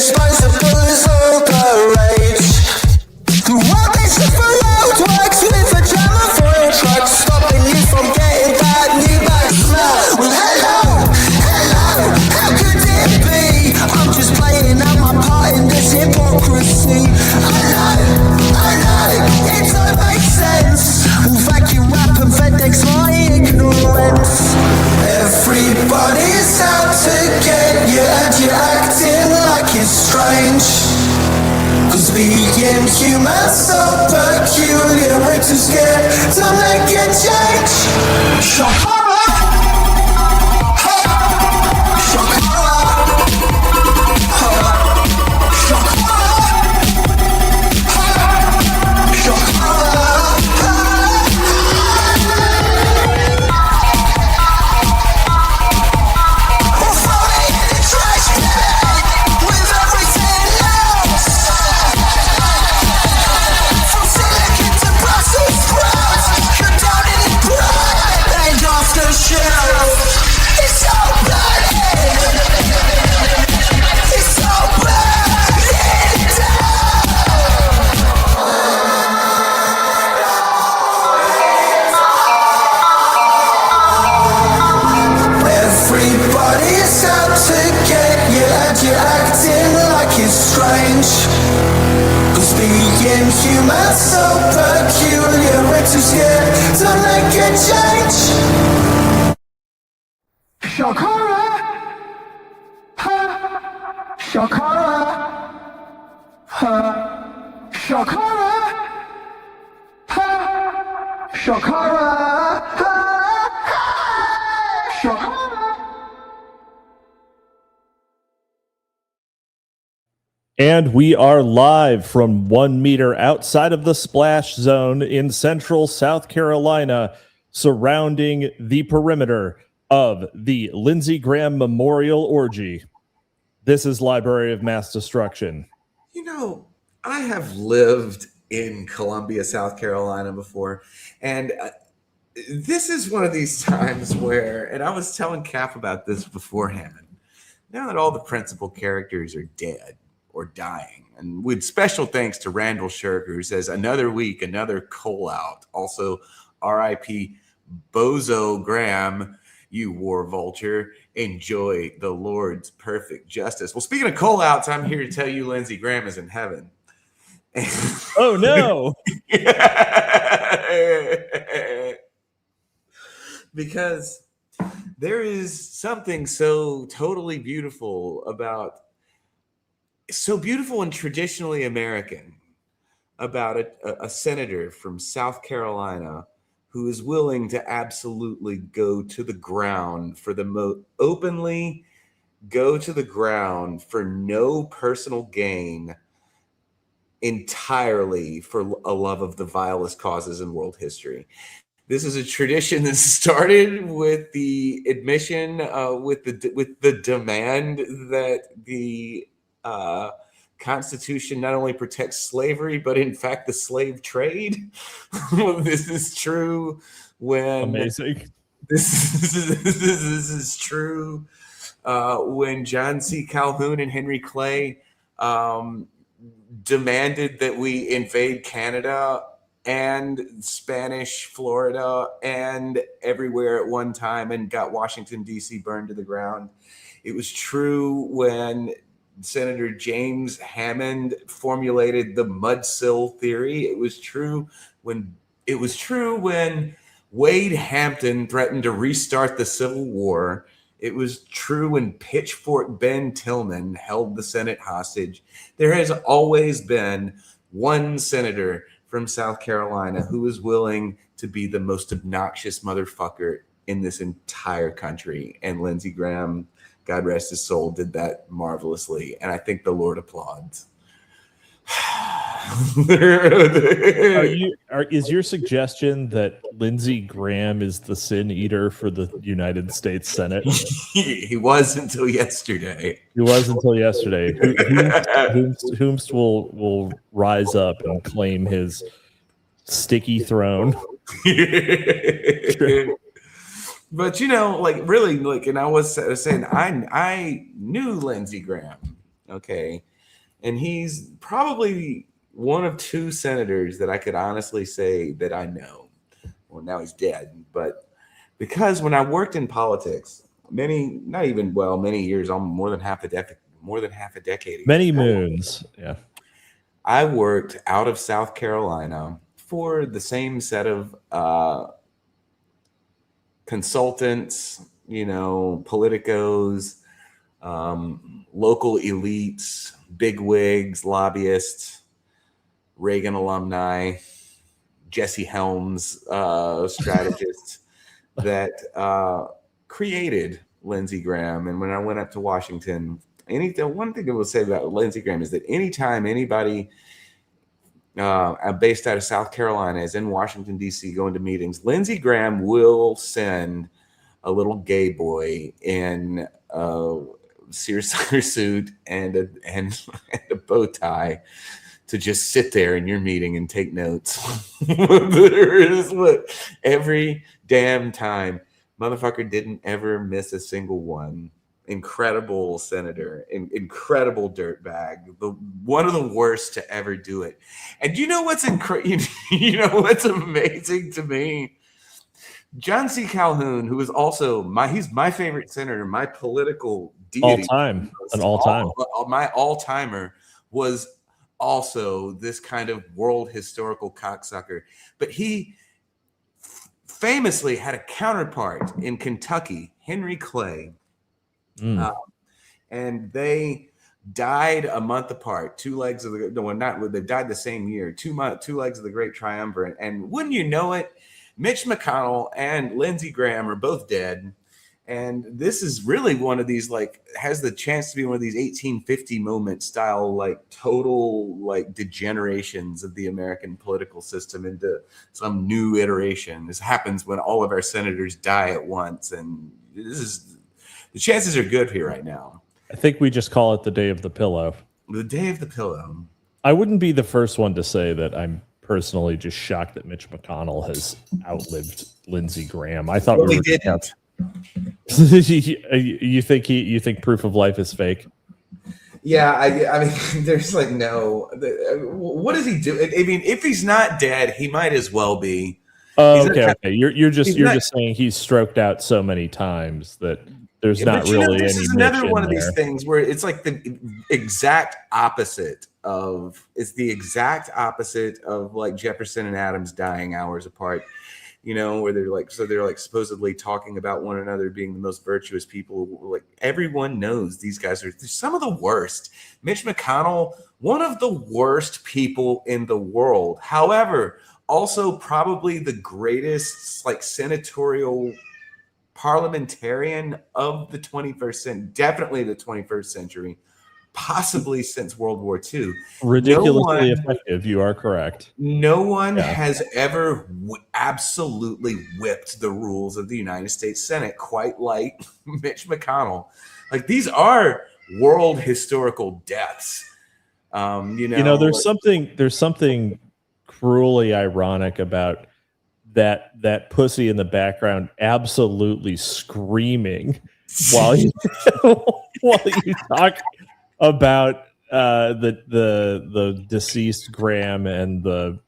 disposable as all the rage. The world is a road works with a drama for your truck, stopping you from getting that new bad smell. Well, hello, how could it be? I'm just playing out my part in this hypocrisy. I know, it don't make sense. Well, vacuum rap and FedEx my ignorance. Everybody's out to get you and you're acting like it's strange. Cause being human's so peculiar, we're too scared to make a change. Shakara! Humans so peculiar, we're too scared to make a change. Shakara, ha, Shakara, ha, Shakara, ha, Shakara, ha, Shakara. And we are live from 1 meter outside of the splash zone in central South Carolina, surrounding the perimeter of the Lindsey Graham Memorial Orgy. This is Library of Mass Destruction. You know, I have lived in Columbia, South Carolina before, and this is one of these times where, and I was telling Cap about this beforehand, now that all the principal characters are dead, or dying. And with special thanks to Randall Shirker, who says, another week, another coal out. Also, R.I.P. Bozo Graham, you war vulture. Enjoy the Lord's perfect justice. Well, speaking of coal outs, I'm here to tell you Lindsey Graham is in heaven. Oh, no. Because there is something so totally beautiful about so beautiful and traditionally American about a senator from South Carolina who is willing to absolutely go to the ground for openly go to the ground for no personal gain, entirely for a love of the vilest causes in world history. This is a tradition that started with the admission, with the demand that the Constitution not only protects slavery, but in fact the slave trade. This is true when amazing. This is true when John C. Calhoun and Henry Clay demanded that we invade Canada and Spanish Florida and everywhere at one time and got Washington, D.C. burned to the ground. It was true when Senator James Hammond formulated the mudsill theory. It was true when Wade Hampton threatened to restart the Civil War. It was true when Pitchfork Ben Tillman held the Senate hostage. There has always been one senator from South Carolina who is willing to be the most obnoxious motherfucker in this entire country. And Lindsey Graham, God rest his soul, did that marvelously. And I think the Lord applauds. Is your suggestion that Lindsey Graham is the sin eater for the United States Senate? He was until yesterday. Whomst will rise up and claim his sticky throne. But really, and I was saying, I knew Lindsey Graham, okay, And he's probably one of two senators that I could honestly say that I know. Well, now he's dead, but because when I worked in politics, many years, almost more than half a decade ago, Many moons. Yeah. I worked out of South Carolina for the same set of consultants, politicos, local elites, bigwigs, lobbyists, Reagan alumni, Jesse Helms strategists that created Lindsey Graham. And when I went up to Washington, one thing I will say about Lindsey Graham is that anytime anybody based out of South Carolina is in Washington, D.C. going to meetings, Lindsey Graham will send a little gay boy in a seersucker suit and a bow tie to just sit there in your meeting and take notes. There is what every damn time. Motherfucker didn't ever miss a single one. Incredible senator, incredible dirtbag, one of the worst to ever do it. And you know what's what's amazing to me? John C. Calhoun, who is also he's my favorite senator, my political deity, my all-timer, was also this kind of world historical cocksucker. But he famously had a counterpart in Kentucky, Henry Clay. And they died a month apart. They died the same year. 2 legs of the Great Triumvirate. And wouldn't you know it, Mitch McConnell and Lindsey Graham are both dead. And this is really one of these, has the chance to be one of these 1850 moment style, total, degenerations of the American political system into some new iteration. This happens when all of our senators die at once. And the chances are good here right now. I think we just call it the day of the pillow. The day of the pillow. I wouldn't be the first one to say that I'm personally just shocked that Mitch McConnell has outlived Lindsey Graham. I thought we didn't. You think proof of life is fake? Yeah, I mean, there's no. What does he do? I mean, if he's not dead, he might as well be. Oh, okay. You're just saying he's stroked out so many times that there's not really any. This is another one of these things where it's the exact opposite of Jefferson and Adams dying hours apart. Where they're supposedly talking about one another being the most virtuous people. Everyone knows these guys are some of the worst. Mitch McConnell, one of the worst people in the world. However, also probably the greatest senatorial parliamentarian of the 21st century, definitely the 21st century, possibly since World War II. Ridiculously effective. You are correct. No one has ever absolutely whipped the rules of the United States Senate quite like Mitch McConnell. These are world historical deaths. There's something cruelly ironic about that pussy in the background absolutely screaming while you talk about the deceased Graham and the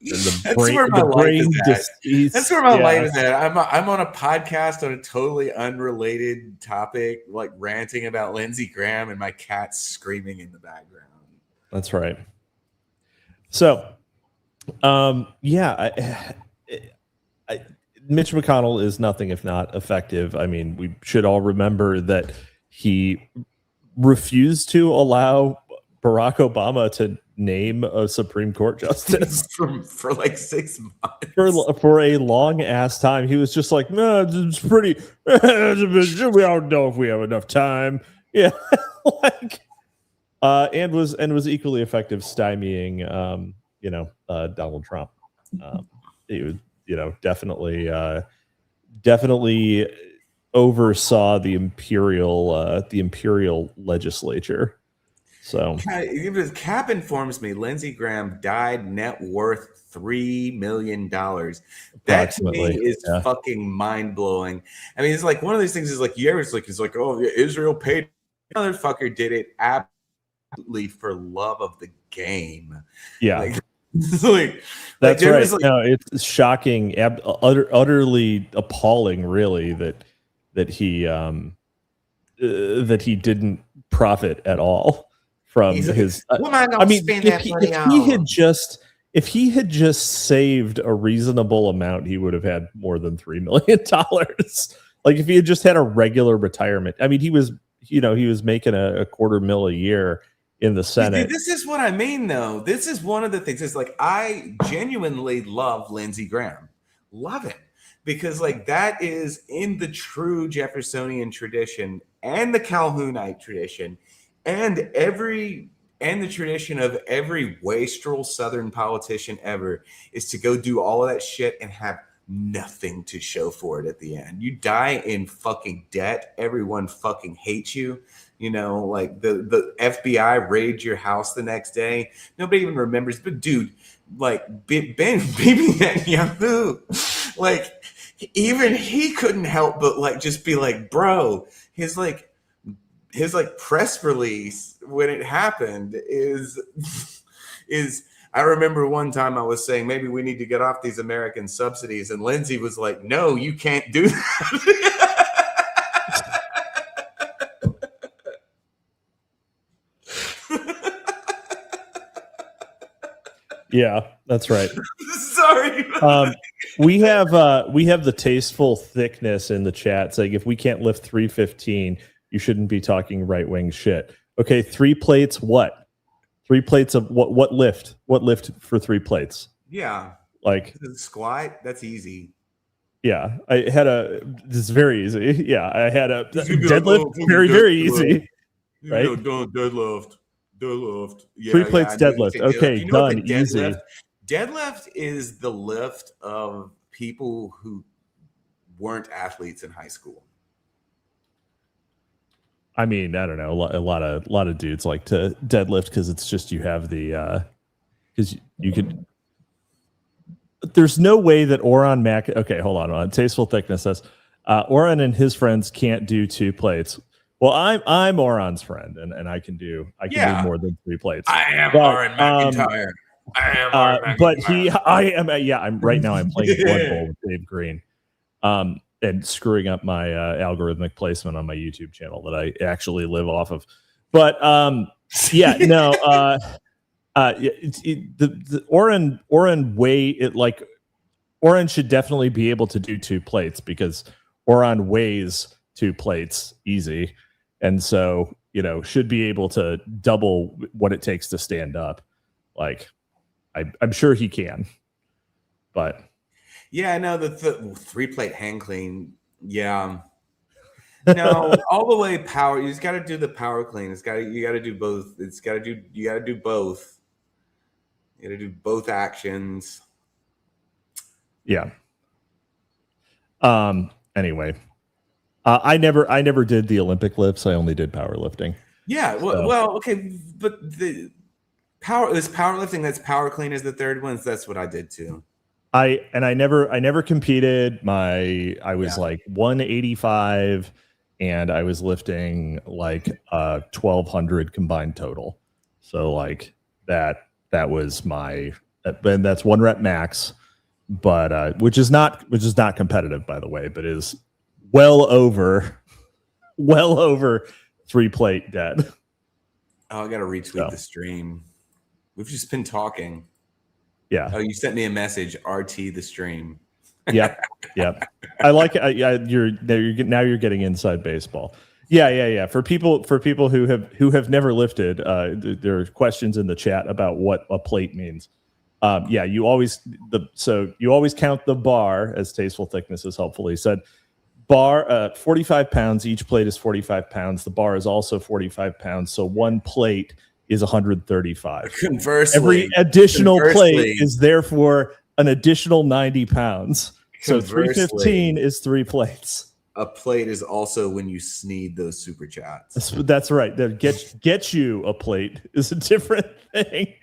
brain deceased. That's where my life is at. I'm on a podcast on a totally unrelated topic, ranting about Lindsey Graham, and my cat's screaming in the background. That's right. So, Mitch McConnell is nothing if not effective. I mean, we should all remember that he refused to allow Barack Obama to name a Supreme Court justice for 6 months. For a long ass time. He was just like, no, it's pretty. We don't know if we have enough time. Yeah, and was equally effective stymieing, Donald Trump. He was, definitely oversaw the imperial legislature. So Cap informs me Lindsey Graham died net worth $3 million. That to me is fucking mind blowing. I mean, it's one of these things. Is you ever it's oh, Israel paid. Motherfucker did it absolutely for love of the game. Yeah. Like, that's right. No, it's shocking, utterly appalling, really, that he didn't profit at all from his. What am I going to spend that money on? If he had just saved a reasonable amount, he would have had more than $3 million. Like if he had just had a regular retirement. I mean, he was making a $250,000 a year in the Senate. This is what I mean, though. This is one of the things. It's like I genuinely love Lindsey Graham, love him, because like that is in the true Jeffersonian tradition and the Calhounite tradition, and the tradition of every wastrel Southern politician ever is to go do all of that shit and have nothing to show for it at the end. You die in fucking debt. Everyone fucking hates you. You know, like the FBI raid your house the next day. Nobody even remembers. But dude, like Bibi Netanyahu, like even he couldn't help but like just be like, bro, his press release when it happened is I remember one time I was saying maybe we need to get off these American subsidies, and Lindsay was like, no, you can't do that. Yeah, that's right. Sorry. We have the tasteful thickness in the chat saying if we can't lift 315, you shouldn't be talking right-wing shit. Okay, 3 plates what? 3 plates of what? What lift? What lift for 3 plates? Yeah. Like squat, that's easy. Yeah, I had this is very easy. Yeah, I had a deadlift, very, very easy. Right? Deadlift. Yeah, 3 plates deadlift. Okay, done. Easy. Deadlift is the lift of people who weren't athletes in high school. I mean, I don't know. A lot of dudes like to deadlift because it's just you have the because you could. There's no way that Oron Mac. Okay, hold on. Tasteful thickness says Oron and his friends can't do 2 plates. Well, I'm Oron's friend, and I can do more than 3 plates. I am Oron McIntyre. I'm right now. I'm playing Blood Bowl with Dave Green, and screwing up my algorithmic placement on my YouTube channel that I actually live off of. But the Oron should definitely be able to do 2 plates because Oron weighs 2 plates easy, and so should be able to double what it takes to stand up. Like I'm sure he can, but yeah, no, the 3-plate hang clean, yeah. No, all the way power. You just got to do the power clean. You got to do both. You got to do both. You got to do both actions. Yeah. Anyway, I never did the Olympic lifts. I only did powerlifting. Yeah. Well, okay, but the powerlifting. That's power clean is the third one. So that's what I did too. I never competed. I was like 185, and I was lifting like 1,200 combined total. So like that was my, and that's 1 rep max, but which is not competitive, by the way, but is well over 3 plate dead. Oh, I gotta retweet the stream. We've just been talking. Yeah. Oh, you sent me a message. RT the stream. Yep. I like it. You're getting inside baseball. Yeah. For people who have never lifted, there are questions in the chat about what a plate means. You always count the bar, as Tasteful Thickness has helpfully said. Bar 45 pounds. Each plate is 45 pounds. The bar is also 45 pounds. So 1 plate is 135. Conversely, every additional plate is therefore an additional 90 pounds. So 315 is 3 plates. A plate is also when you sneed those super chats. That's right. Get you a plate is a different thing.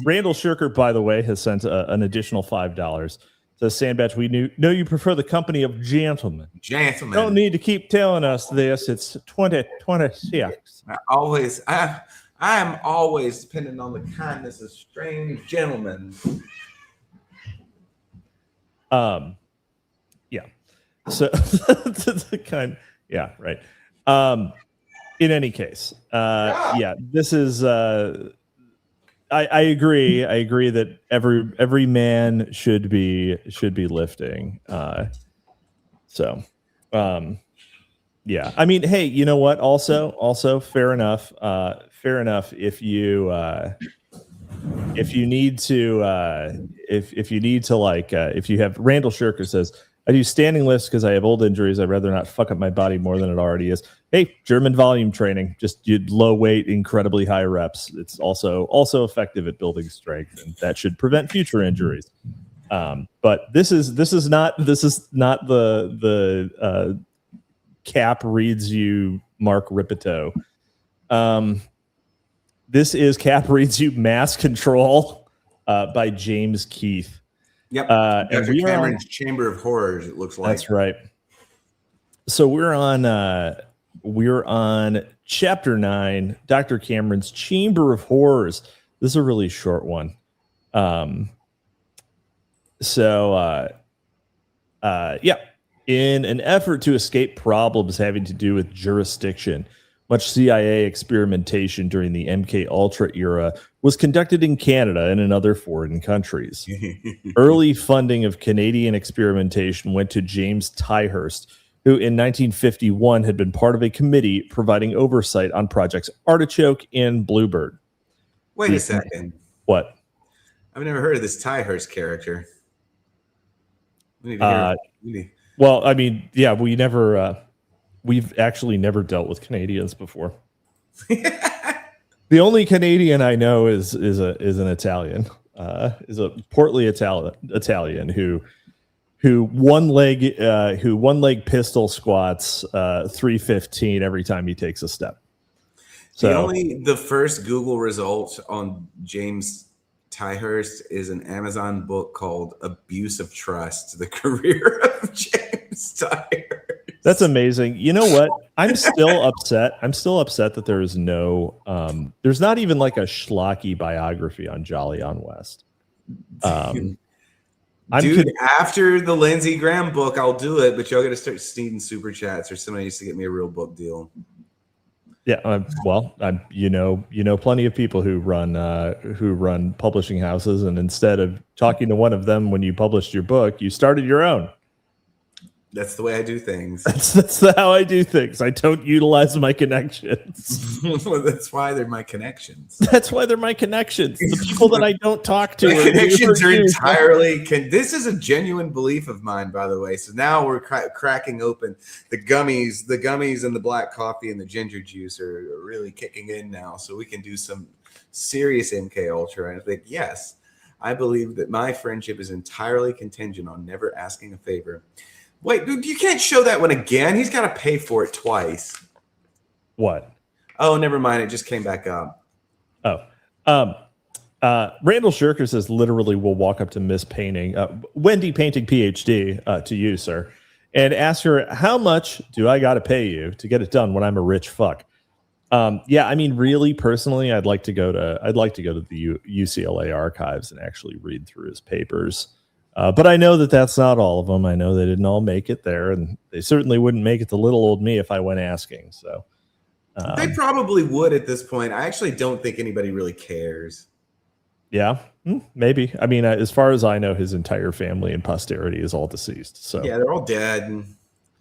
Randall Shirker, by the way, has sent an additional $5. Says Sandbatch, we know you prefer the company of gentlemen. Don't need to keep telling us this. It's 2026. I I am always dependent on the kindness of strange gentlemen. Yeah. So the kind, yeah, right. In any case, yeah, this is. I agree. I agree that every man should be lifting. So, yeah. I mean, hey, you know what? Also, fair enough. Fair enough. If you need to, if you need to, like, if you have Randall Shirker says, I do standing lifts because I have old injuries. I'd rather not fuck up my body more than it already is. Hey, German volume training, just low weight, incredibly high reps. It's also effective at building strength, and that should prevent future injuries. But this is not the Cap reads you Mark Ripito. This is Cap reads you Mass Control by James Keith. Yep. And Dr. we are Cameron's Chamber of Horrors, it looks like. That's right. So we're on chapter 9, Dr. Cameron's Chamber of Horrors. This is a really short one. Yeah. In an effort to escape problems having to do with jurisdiction, much CIA experimentation during the MK Ultra era was conducted in Canada and in other foreign countries. Early funding of Canadian experimentation went to James Tyhurst, who in 1951 had been part of a committee providing oversight on projects Artichoke and Bluebird. Wait a second. What? I've never heard of this Tyhurst character. We need to hear. Well, I mean, yeah, we've actually never dealt with Canadians before. The only Canadian I know is an Italian, is a portly Italian who one leg pistol squats 315 every time he takes a step. So The first Google result on James Tyhurst is an Amazon book called Abuse of Trust: The Career of James Tyhurst. That's amazing. You know what? I'm still upset. That there is no there's not even like a schlocky biography on Jolly on West. Dude, after the Lindsey Graham book, I'll do it, but y'all got to start stealing super chats, or somebody needs to get me a real book deal. Yeah, well, you know plenty of people who run publishing houses, and instead of talking to one of them when you published your book, you started your own. That's the way I do things. That's how I do things. I don't utilize my connections. Well, that's why they're my connections. That's why they're my connections. The people that I don't talk to. My connections are entirely. This is a genuine belief of mine, by the way. So now we're cracking open the gummies and the black coffee and the ginger juice are really kicking in now. So we can do some serious MK Ultra. And I think, yes, I believe that my friendship is entirely contingent on never asking a favor. Wait, dude, you can't show that one again. He's got to pay for it twice. What? Oh, never mind. It just came back up. Oh. Randall Shirker says, literally, we'll walk up to Miss Painting, Wendy Painting PhD, to you, sir, and ask her, how much do I got to pay you to get it done when I'm a rich fuck? Yeah, I mean, really, personally, I'd like to go to the UCLA archives and actually read through his papers. But I know that that's not all of them. I know they didn't all make it there, and they certainly wouldn't make it to little old me if I went asking. So they probably would at this point. I actually don't think anybody really cares. Yeah, maybe. I mean, as far as I know, his entire family and posterity is all deceased. So yeah, they're all dead.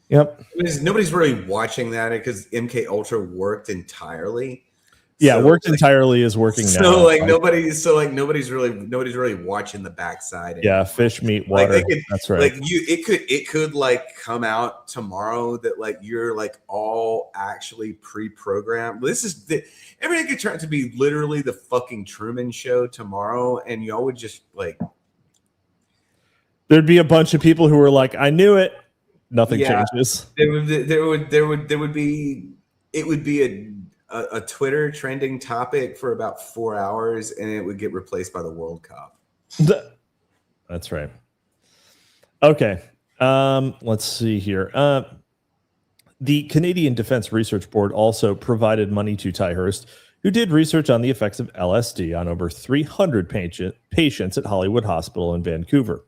Yep. Nobody's really watching that because MK Ultra worked entirely. Yeah, so, worked entirely is working now. Nobody's really watching the backside. Yeah, fish, meat, water. That's right. Like it could like come out tomorrow that like you're like all actually pre-programmed. Everything could turn out to be literally the fucking Truman Show tomorrow, and y'all would just like. There'd be a bunch of people who were like, "I knew it." Nothing changes. There would be. It would be a Twitter trending topic for about 4 hours, and it would get replaced by the World Cup. That's right. Okay. Let's see here. The Canadian Defense Research Board also provided money to Tyhurst who did research on the effects of LSD on over 300 patients at Hollywood Hospital in Vancouver.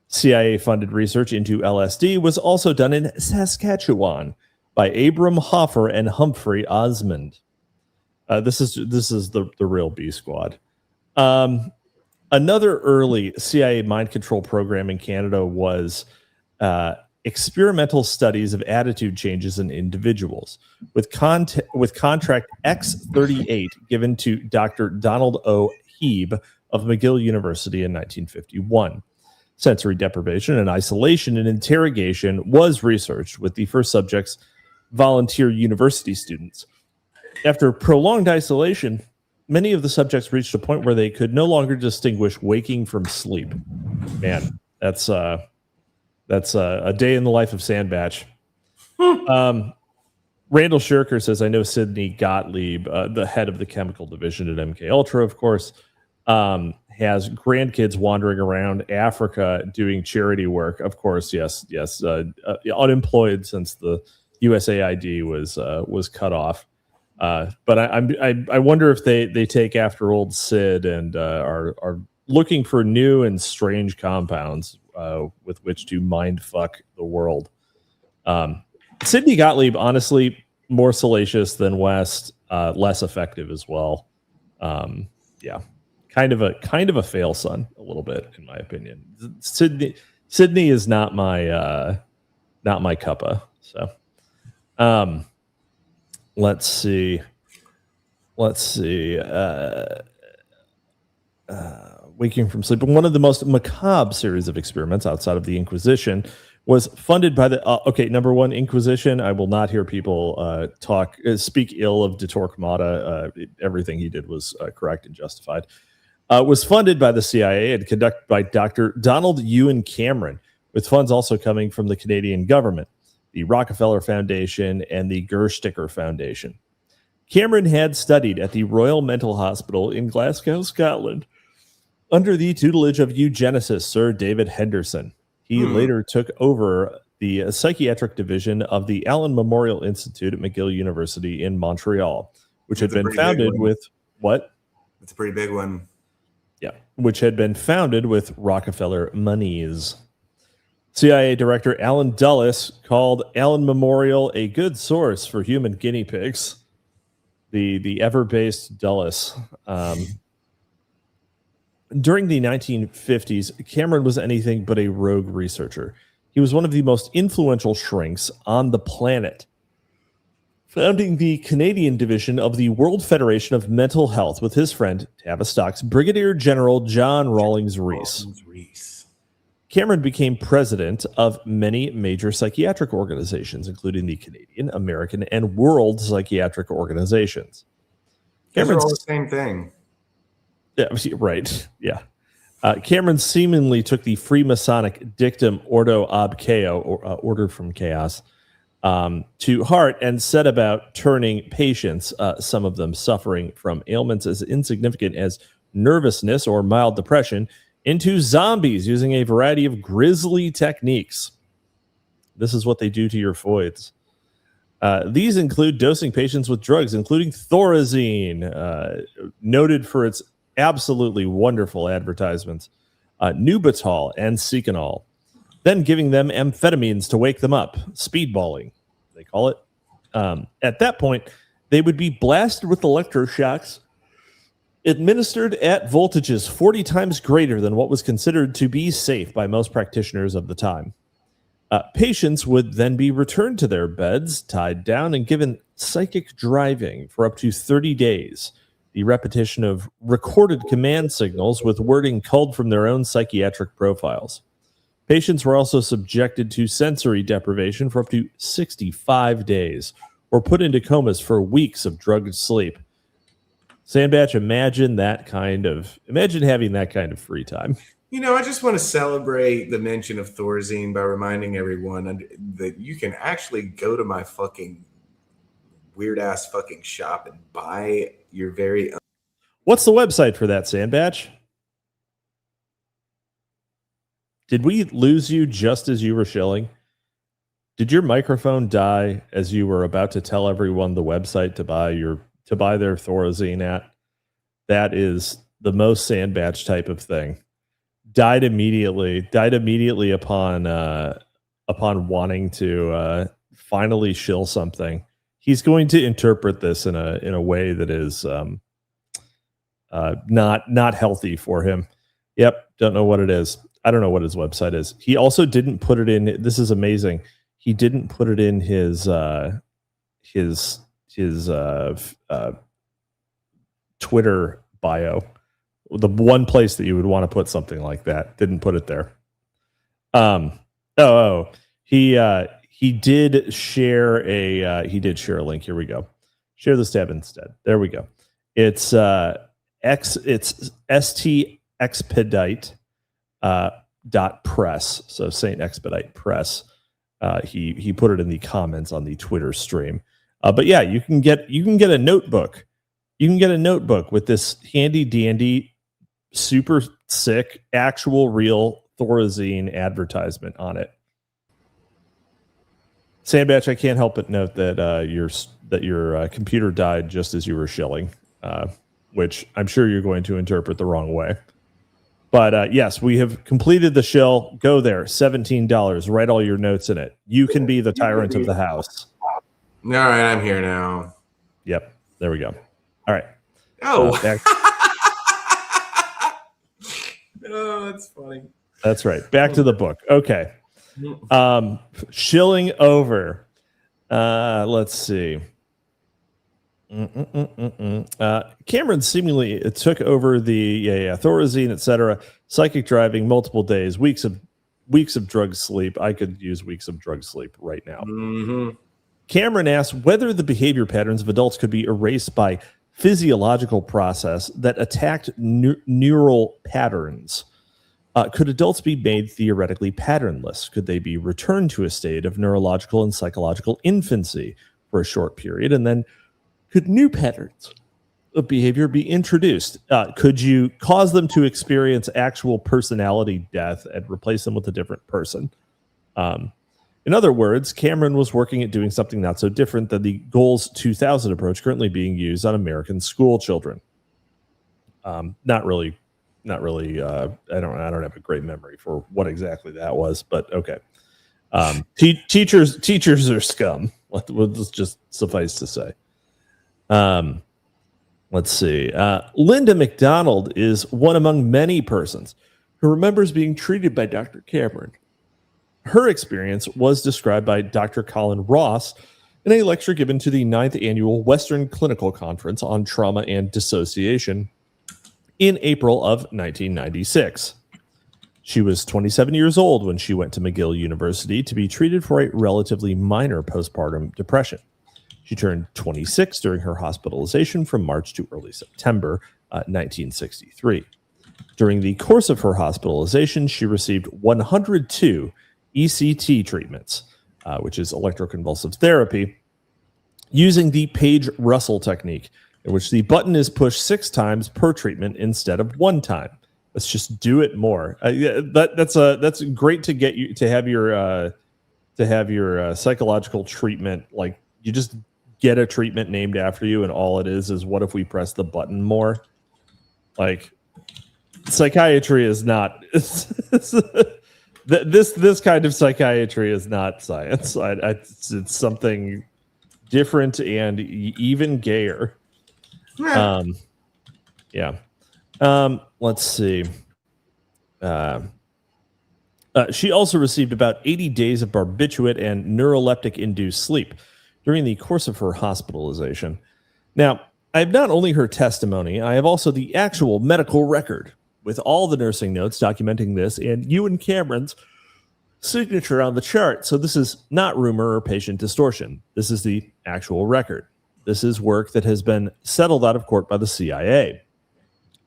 CIA-funded research into LSD was also done in Saskatchewan by Abram Hoffer and Humphrey Osmond. This is the real B Squad. Another early CIA mind control program in Canada was experimental studies of attitude changes in individuals, with contract X38 given to Dr. Donald O. Heeb of McGill University in 1951. Sensory deprivation and isolation and interrogation was researched with the first subjects volunteer university students. After prolonged isolation, many of the subjects reached a point where they could no longer distinguish waking from sleep. Man, that's a day in the life of Sandbatch. Randall Shirker says, I know Sidney Gottlieb, the head of the chemical division at MK Ultra, of course, has grandkids wandering around Africa doing charity work. Of course, yes, unemployed since the USAID was cut off. But I wonder if they take after old Sid and are looking for new and strange compounds with which to mind fuck the world. Sidney Gottlieb, honestly, more salacious than West, less effective as well. Yeah, kind of a fail son, a little bit, in my opinion. Sidney is not my cuppa. So, let's see. Waking from sleep. One of the most macabre series of experiments outside of the Inquisition was funded by the number one, Inquisition. I will not hear people speak ill of de Torquemada. Everything he did was correct and justified. Was funded by the CIA and conducted by Dr. Donald Ewan Cameron, with funds also coming from the Canadian government, the Rockefeller Foundation, and the Gersticker Foundation. Cameron had studied at the Royal Mental Hospital in Glasgow, Scotland, under the tutelage of eugenicist Sir David Henderson. He later took over the psychiatric division of the Allen Memorial Institute at McGill University in Montreal, which had been founded with what? It's a pretty big one. Yeah, which had been founded with Rockefeller monies. CIA Director Alan Dulles called Allen Memorial a good source for human guinea pigs. The ever-based Dulles. During the 1950s, Cameron was anything but a rogue researcher. He was one of the most influential shrinks on the planet, founding the Canadian division of the World Federation of Mental Health with his friend Tavistock's Brigadier General John Rawlings Rees. Cameron became president of many major psychiatric organizations, including the Canadian, American, and World Psychiatric Organizations. Those are all the same thing. Yeah, right. Yeah. Cameron seemingly took the Freemasonic dictum Ordo ab Chao, or order from chaos, to heart and set about turning patients, some of them suffering from ailments as insignificant as nervousness or mild depression, into zombies using a variety of grisly techniques. This is what they do to your foids. These include dosing patients with drugs, including Thorazine, noted for its absolutely wonderful advertisements, Nubital and Seconal, then giving them amphetamines to wake them up, speedballing, they call it. At that point, they would be blasted with electroshocks administered at voltages 40 times greater than what was considered to be safe by most practitioners of the time. Patients would then be returned to their beds, tied down, and given psychic driving for up to 30 days. The repetition of recorded command signals with wording culled from their own psychiatric profiles. Patients were also subjected to sensory deprivation for up to 65 days, or put into comas for weeks of drugged sleep. Sandbatch, imagine having that kind of free time. You know, I just want to celebrate the mention of Thorazine by reminding everyone that you can actually go to my fucking weird ass fucking shop and buy your very own. What's the website for that, Sandbatch? Did we lose you just as you were shilling? Did your microphone die as you were about to tell everyone the website to buy your to buy their Thorazine at. That is the most Sandbatch type of thing. Died immediately upon wanting to finally shill something. He's going to interpret this in a way that is not healthy for him. Yep, don't know what it is. I don't know what his website is. He also didn't put it in. This is amazing. He didn't put it in his Twitter bio. The one place that you would want to put something like that, didn't put it there. He did share a link. Here we go. Share this tab instead. There we go. It's st expedite .press. So Saint Expedite Press. He put it in the comments on the Twitter stream. But yeah, you can get a notebook. You can get a notebook with this handy dandy, super sick, actual real Thorazine advertisement on it. Sandbatch, I can't help but note that your computer died just as you were shilling, which I'm sure you're going to interpret the wrong way. But yes, we have completed the shill. Go there, $17. Write all your notes in it. You can be the tyrant of the house. All right, I'm here now. Yep, there we go. All right. Oh, oh, that's funny. That's right. Back to the book. Okay. Shilling over. Let's see. Cameron seemingly took over the Thorazine, etc. Psychic driving, multiple days, weeks of drug sleep. I could use weeks of drug sleep right now. Mm-hmm. Cameron asked whether the behavior patterns of adults could be erased by physiological process that attacked neural patterns. Could adults be made theoretically patternless? Could they be returned to a state of neurological and psychological infancy for a short period? And then could new patterns of behavior be introduced? Could you cause them to experience actual personality death and replace them with a different person? In other words, Cameron was working at doing something not so different than the Goals 2000 approach currently being used on American school children. Not really. I don't have a great memory for what exactly that was, but okay. Teachers are scum. Let's just suffice to say. Let's see. Linda McDonald is one among many persons who remembers being treated by Dr. Cameron. Her experience was described by Dr. Colin Ross in a lecture given to the 9th Annual Western Clinical Conference on Trauma and Dissociation in April of 1996. She was 27 years old when she went to McGill University to be treated for a relatively minor postpartum depression. She turned 26 during her hospitalization from March to early September 1963. During the course of her hospitalization, she received 102 ECT treatments, which is electroconvulsive therapy, using the Page-Russell technique, in which the button is pushed 6 times per treatment instead of 1 time. Let's just do it more. That's great to get you to have your psychological treatment. Like, you just get a treatment named after you, and all it is what if we press the button more? Like, psychiatry is not. This kind of psychiatry is not science. It's something different and even gayer. Let's see. She also received about 80 days of barbiturate and neuroleptic-induced sleep during the course of her hospitalization. Now, I have not only her testimony, I have also the actual medical record with all the nursing notes documenting this and you and Cameron's signature on the chart. So this is not rumor or patient distortion. This is the actual record. This is work that has been settled out of court by the CIA.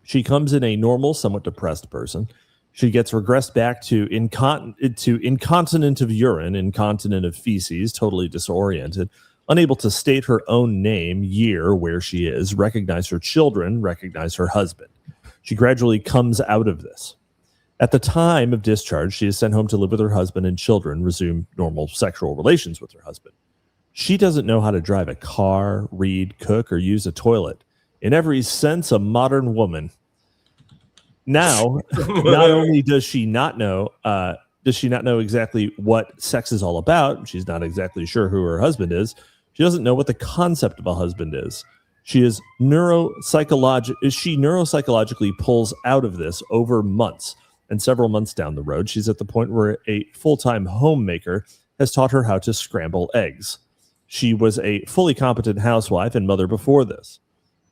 She comes in a normal, somewhat depressed person. She gets regressed back to incontinent of urine, incontinent of feces, totally disoriented, unable to state her own name, year, where she is, recognize her children, recognize her husband. She gradually comes out of this. At the time of discharge, she is sent home to live with her husband and children, resume normal sexual relations with her husband. She doesn't know how to drive a car, read, cook, or use a toilet. In every sense, a modern woman. Now, not only does she not know exactly what sex is all about, she's not exactly sure who her husband is. She doesn't know what the concept of a husband is. She neuropsychologically pulls out of this over months, and several months down the road, she's at the point where a full-time homemaker has taught her how to scramble eggs. She was a fully competent housewife and mother before this.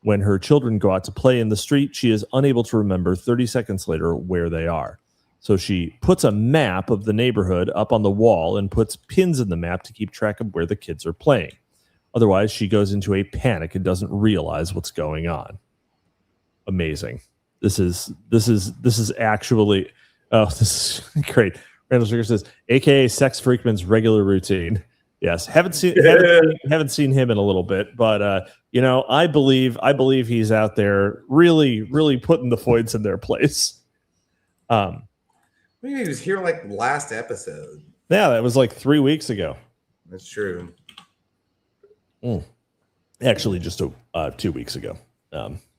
When her children go out to play in the street, she is unable to remember 30 seconds later where they are. So she puts a map of the neighborhood up on the wall and puts pins in the map to keep track of where the kids are playing. Otherwise, she goes into a panic and doesn't realize what's going on. Amazing. This is actually, this is great. Randall Sugar says, AKA Sex Freakman's regular routine. Yes, haven't seen him in a little bit, but I believe he's out there really putting the Foyds in their place. Maybe he was here like last episode. Yeah, that was like 3 weeks ago. That's true. Actually, just 2 weeks ago,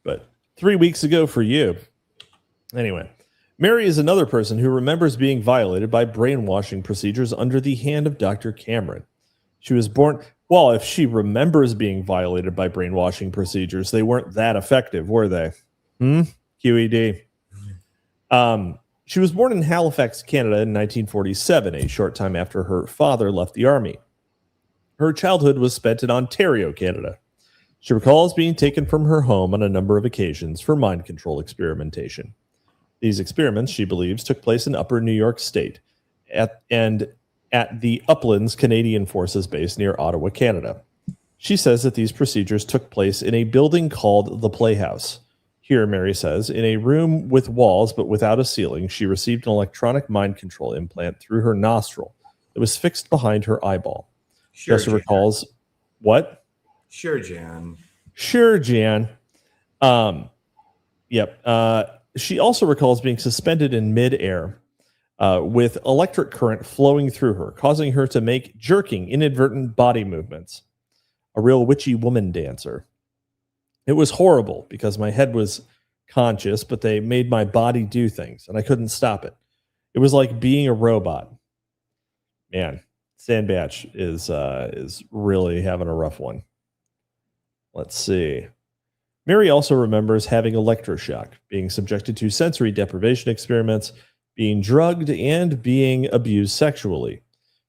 but 3 weeks ago for you. Anyway, Mary is another person who remembers being violated by brainwashing procedures under the hand of Dr. Cameron. She was born... Well, if she remembers being violated by brainwashing procedures, they weren't that effective, were they? QED. She was born in Halifax, Canada in 1947, a short time after her father left the army. Her childhood was spent in Ontario, Canada. She recalls being taken from her home on a number of occasions for mind control experimentation. These experiments, she believes, took place in Upper New York State at the Uplands Canadian Forces Base near Ottawa, Canada. She says that these procedures took place in a building called the Playhouse. Here, Mary says, in a room with walls but without a ceiling, she received an electronic mind control implant through her nostril that was fixed behind her eyeball. She also recalls... What? Sure, Jan. Yep. She also recalls being suspended in midair with electric current flowing through her, causing her to make jerking, inadvertent body movements. A real witchy woman dancer. It was horrible because my head was conscious, but they made my body do things, and I couldn't stop it. It was like being a robot. Man, Sandbatch is really having a rough one. Let's see. Mary also remembers having electroshock, being subjected to sensory deprivation experiments, being drugged, and being abused sexually.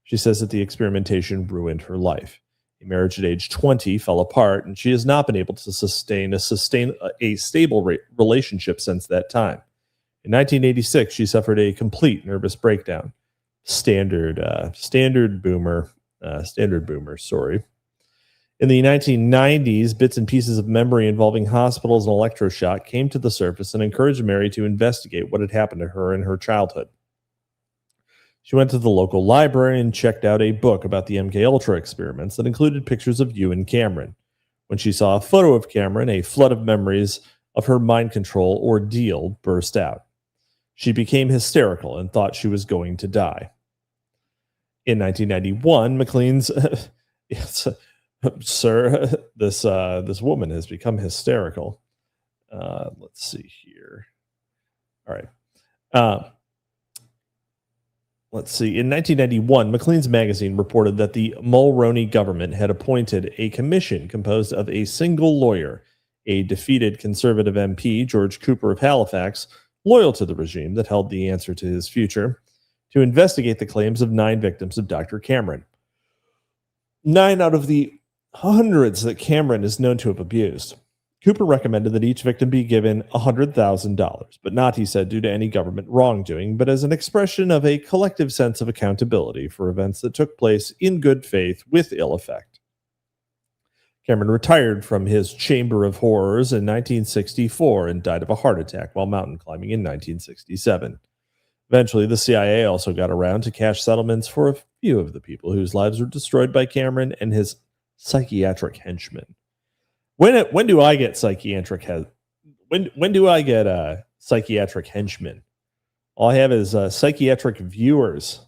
She says that the experimentation ruined her life. A marriage at age 20 fell apart, and she has not been able to sustain a stable relationship since that time. In 1986, she suffered a complete nervous breakdown. Standard boomer. Sorry. In the 1990s, bits and pieces of memory involving hospitals and electroshock came to the surface and encouraged Mary to investigate what had happened to her in her childhood. She went to the local library and checked out a book about the MKUltra experiments that included pictures of you and Cameron. When she saw a photo of Cameron, a flood of memories of her mind control ordeal burst out. She became hysterical and thought she was going to die. In 1991, McLean's... Sir, this woman has become hysterical. Let's see here. All right. Let's see. In 1991, Maclean's magazine reported that the Mulroney government had appointed a commission composed of a single lawyer, a defeated conservative MP, George Cooper of Halifax, loyal to the regime that held the answer to his future, to investigate the claims of 9 victims of Dr. Cameron. 9 out of the hundreds that Cameron is known to have abused. Cooper recommended that each victim be given $100,000, but not, he said, due to any government wrongdoing, but as an expression of a collective sense of accountability for events that took place in good faith with ill effect. Cameron retired from his Chamber of Horrors in 1964 and died of a heart attack while mountain climbing in 1967. Eventually, the CIA also got around to cash settlements for a few of the people whose lives were destroyed by Cameron and his psychiatric henchmen. When do I get psychiatric henchmen? All I have is psychiatric viewers.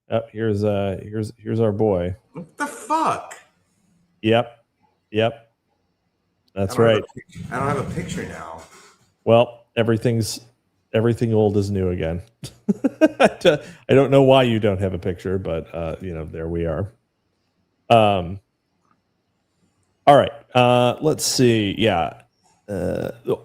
Oh, here's our boy. What the fuck? Yep. That's right. I don't have a picture now. Well, everything old is new again. I don't know why you don't have a picture, but there we are. All right. Let's see. Yeah.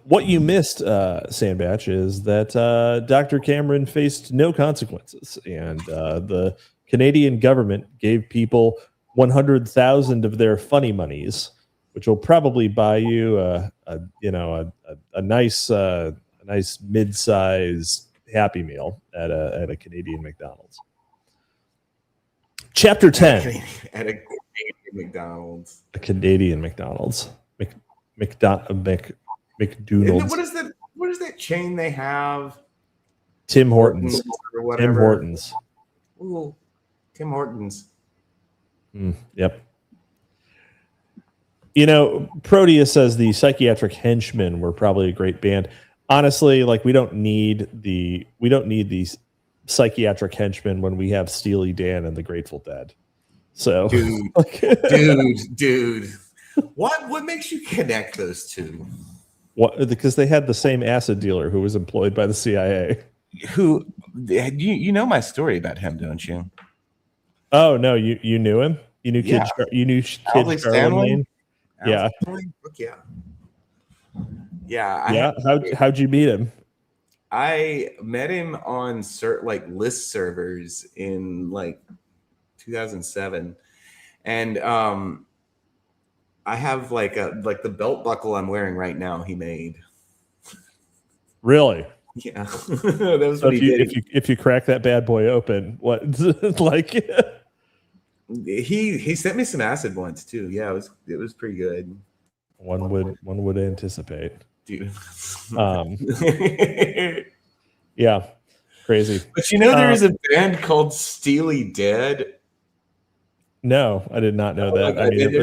What you missed, Sandbatch, is that Dr. Cameron faced no consequences, and the Canadian government gave people 100,000 of their funny monies, which will probably buy you a nice mid-size Happy Meal at a Canadian McDonald's. Chapter 10. At a Canadian McDonald's. A Canadian McDonald's. McDonald's. What is that chain they have? Tim Hortons. Or whatever. Tim Hortons. Ooh, Tim Hortons. Yep. Proteus says the Psychiatric Henchmen were probably a great band. Honestly, we don't need these Psychiatric Henchmen when we have Steely Dan and the Grateful Dead. So, dude. What makes you connect those two? What? Because they had the same acid dealer who was employed by the CIA. Who? You know my story about him, don't you? Oh no, you knew him. You knew Kid. You knew Kid Charlemagne. Yeah. Yeah. How'd you meet him? I met him on list servers in 2007, and I have the belt buckle I'm wearing right now. He made. Really? Yeah. That was so what he did. If you crack that bad boy open, what He sent me some acid once too. Yeah, it was pretty good. One would anticipate. Dude. Yeah. Crazy. But there is a band called Steely Dead. No, I did not know that. I mean,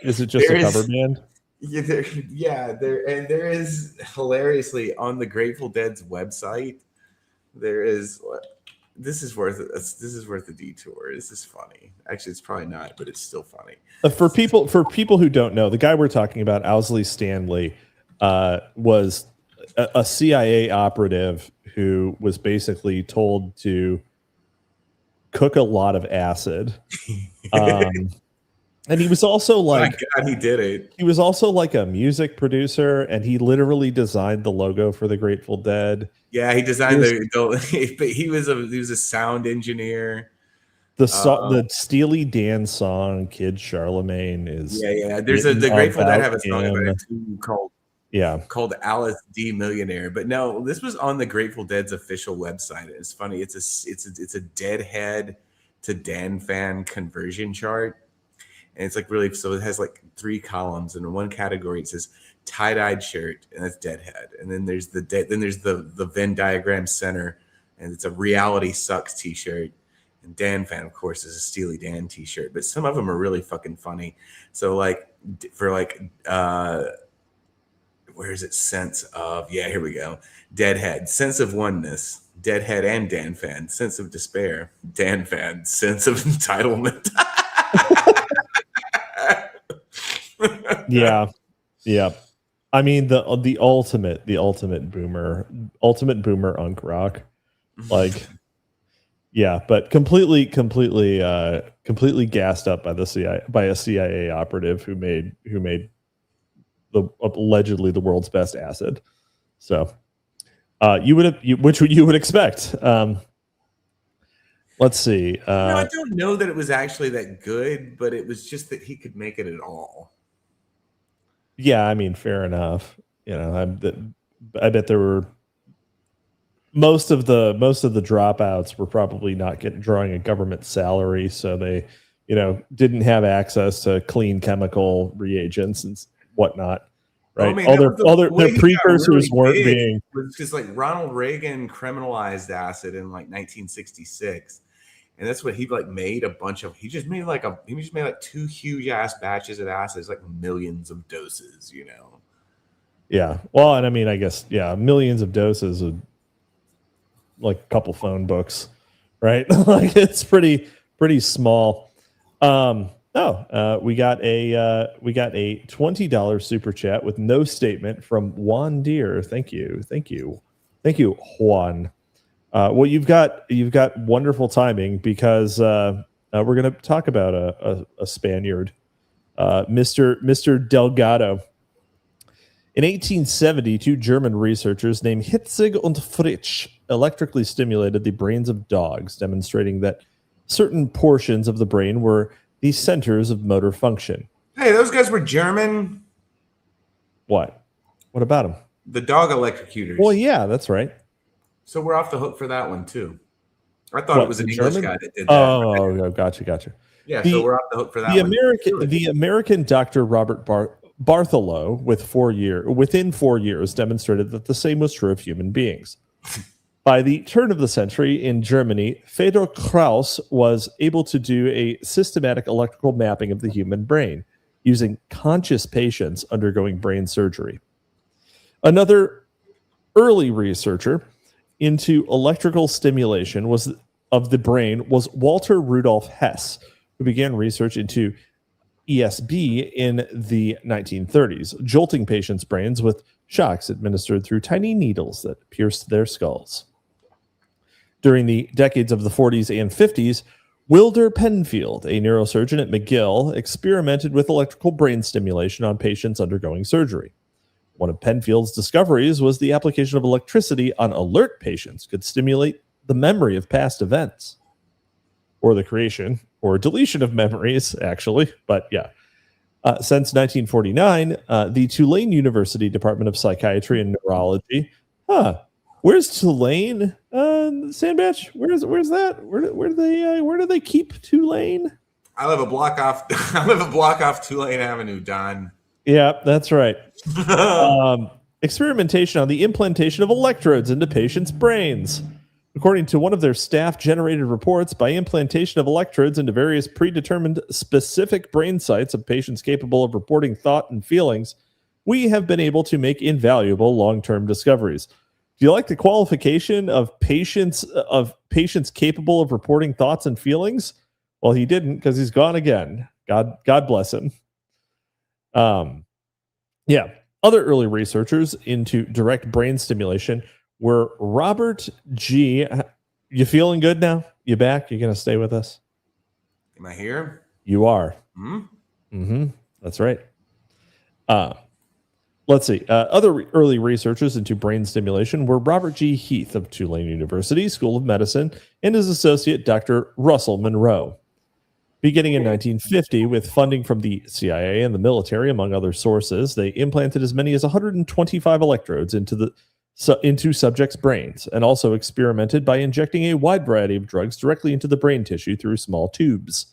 is it just a cover band? Yeah, there is hilariously on the Grateful Dead's website. There is. This is worth it. This is worth the detour. This is funny. Actually, it's probably not, but it's still funny. For people who don't know, the guy we're talking about, Owsley Stanley, was a CIA operative who was basically told to cook a lot of acid. And he was also my God, he did it. He was also a music producer, and he literally designed the logo for the Grateful Dead. Yeah, he designed but he was a sound engineer. The Steely Dan song "Kid Charlemagne" is There's the Grateful Dead have a song about it too called Alice D Millionaire. But no, this was on the Grateful Dead's official website. It's funny. It's a Deadhead to Dan fan conversion chart. And it's really, so it has 3 columns, and in one category it says tie-dyed shirt, and that's Deadhead. And then there's the Venn diagram center, and it's a Reality Sucks t-shirt. And Dan fan, of course, is a Steely Dan t-shirt, but some of them are really fucking funny. So where is it? Sense of, here we go. Deadhead, sense of oneness. Deadhead and Dan fan, sense of despair. Dan fan, sense of entitlement. Yeah. I mean the ultimate boomer unk rock, but completely gassed up by a CIA operative who made allegedly the world's best acid. So you would expect. Let's see. I don't know that it was actually that good, but it was just that he could make it at all. Yeah, I mean, fair enough. I bet there were most of the dropouts were probably not drawing a government salary, so they, didn't have access to clean chemical reagents and whatnot. Right? All their precursors weren't being. Because Ronald Reagan criminalized acid in 1966. And that's what he made a bunch of. He just made 2 huge ass batches of acids, millions of doses, Yeah. Well, and I mean, I guess millions of doses of a couple phone books, right? It's pretty small. We got a $20 super chat with no statement from Juan Deere. Thank you, Juan. Well, you've got wonderful timing because we're going to talk about a Spaniard, Mr. Delgado. In 1870, two German researchers named Hitzig and Fritsch electrically stimulated the brains of dogs, demonstrating that certain portions of the brain were the centers of motor function. Hey, those guys were German. What? What about them? The dog electrocutors. Well, yeah, that's right. So we're off the hook for that one too. I thought it was an English guy that did that. Oh, gotcha. Yeah, so we're off the hook for that one. The American Dr. Robert Bartholow, within 4 years, demonstrated that the same was true of human beings. By the turn of the century in Germany, Fedor Krauss was able to do a systematic electrical mapping of the human brain using conscious patients undergoing brain surgery. Another early researcher into electrical stimulation of the brain was Walter Rudolf Hess, who began research into ESB in the 1930s, jolting patients' brains with shocks administered through tiny needles that pierced their skulls. During the decades of the 40s and 50s, Wilder Penfield, a neurosurgeon at McGill, experimented with electrical brain stimulation on patients undergoing surgery. One of Penfield's discoveries was the application of electricity on alert patients could stimulate the memory of past events, or the creation or deletion of memories, actually. But yeah. Since 1949, the Tulane University Department of Psychiatry and Neurology. Where's Tulane? Sandbatch? Where's that? Where do they keep Tulane? I live a block off Tulane Avenue, Don. Yeah, that's right. Experimentation on the implantation of electrodes into patients' brains. According to one of their staff-generated reports, by implantation of electrodes into various predetermined specific brain sites of patients capable of reporting thought and feelings, we have been able to make invaluable long-term discoveries. Do you like the qualification of patients capable of reporting thoughts and feelings? Well, he didn't, because he's gone again. God bless him. Yeah. Other early researchers into direct brain stimulation were Robert G. You feeling good now? You back? You gonna stay with us? Am I here? You are. That's right. Let's see. Other early researchers into brain stimulation were Robert G. Heath of Tulane University School of Medicine and his associate, Dr. Russell Monroe. Beginning in 1950, with funding from the CIA and the military, among other sources, they implanted as many as 125 electrodes into subjects' brains, and also experimented by injecting a wide variety of drugs directly into the brain tissue through small tubes.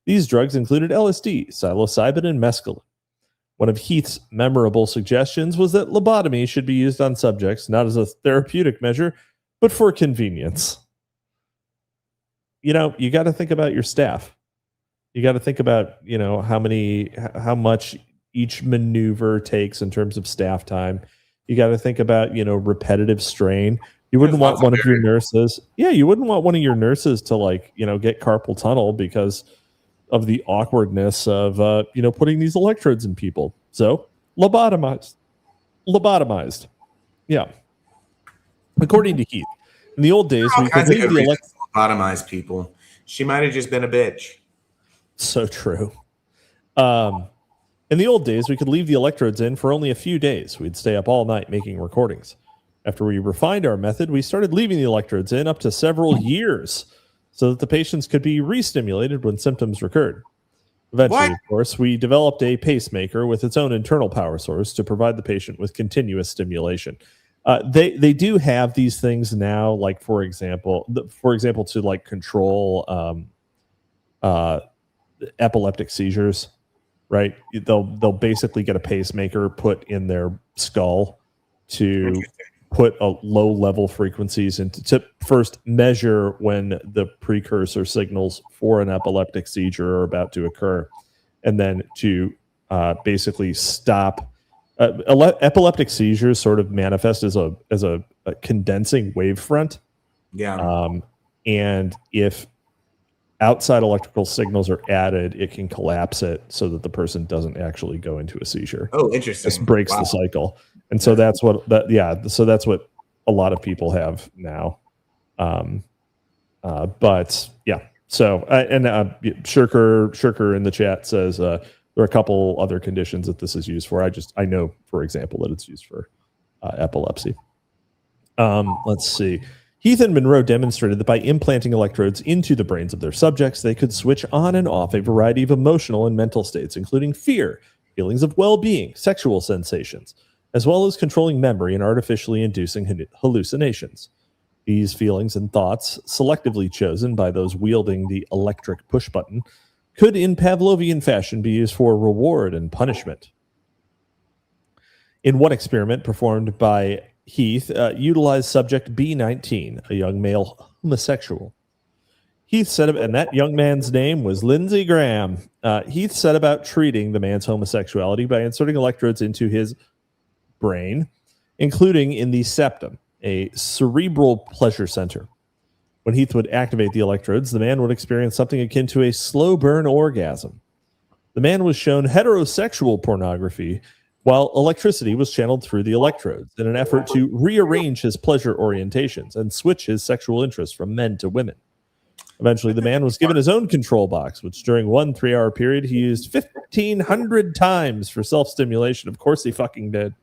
These drugs included LSD, psilocybin, and mescaline. One of Heath's memorable suggestions was that lobotomy should be used on subjects not as a therapeutic measure, but for convenience. You got to think about your staff. You got to think about, how much each maneuver takes in terms of staff time. You got to think about, repetitive strain. You wouldn't want one of your nurses. Yeah, you wouldn't want one of your nurses to get carpal tunnel because of the awkwardness of, putting these electrodes in people. So lobotomized. Yeah. According to Heath, in the old days, we could leave the lobotomize people. She might have just been a bitch. So true. In the old days, we could leave the electrodes in for only a few days. We'd stay up all night making recordings. After we refined our method, we started leaving the electrodes in up to several years so that the patients could be re-stimulated when symptoms recurred. Eventually, of course, we developed a pacemaker with its own internal power source to provide the patient with continuous stimulation. They do have these things now, like for example, to control epileptic seizures. Right, they'll basically get a pacemaker put in their skull to put a low level frequencies into to first measure when the precursor signals for an epileptic seizure are about to occur, and then to basically stop. Epileptic seizures sort of manifest as a condensing wavefront. Yeah, and if outside electrical signals are added, it can collapse it so that the person doesn't actually go into a seizure. Oh, interesting. This breaks the cycle. And so that's what so that's what a lot of people have now. But yeah. So Shirker in the chat says there are a couple other conditions that this is used for. I know, for example, that it's used for epilepsy. Let's see. Heath and Monroe demonstrated that by implanting electrodes into the brains of their subjects, they could switch on and off a variety of emotional and mental states, including fear, feelings of well-being, sexual sensations, as well as controlling memory and artificially inducing hallucinations. These feelings and thoughts, selectively chosen by those wielding the electric push button, could in Pavlovian fashion be used for reward and punishment. In one experiment performed by Heath, utilized subject B19, a young male homosexual. Heath said, and that young man's name was Lindsey Graham. Heath set about treating the man's homosexuality by inserting electrodes into his brain, including in the septum, a cerebral pleasure center. When Heath would activate the electrodes, the man would experience something akin to a slow burn orgasm. The man was shown heterosexual pornography while electricity was channeled through the electrodes in an effort to rearrange his pleasure orientations and switch his sexual interests from men to women. Eventually, the man was given his own control box, which during one 3-hour period, he used 1,500 times for self-stimulation. Of course he fucking did.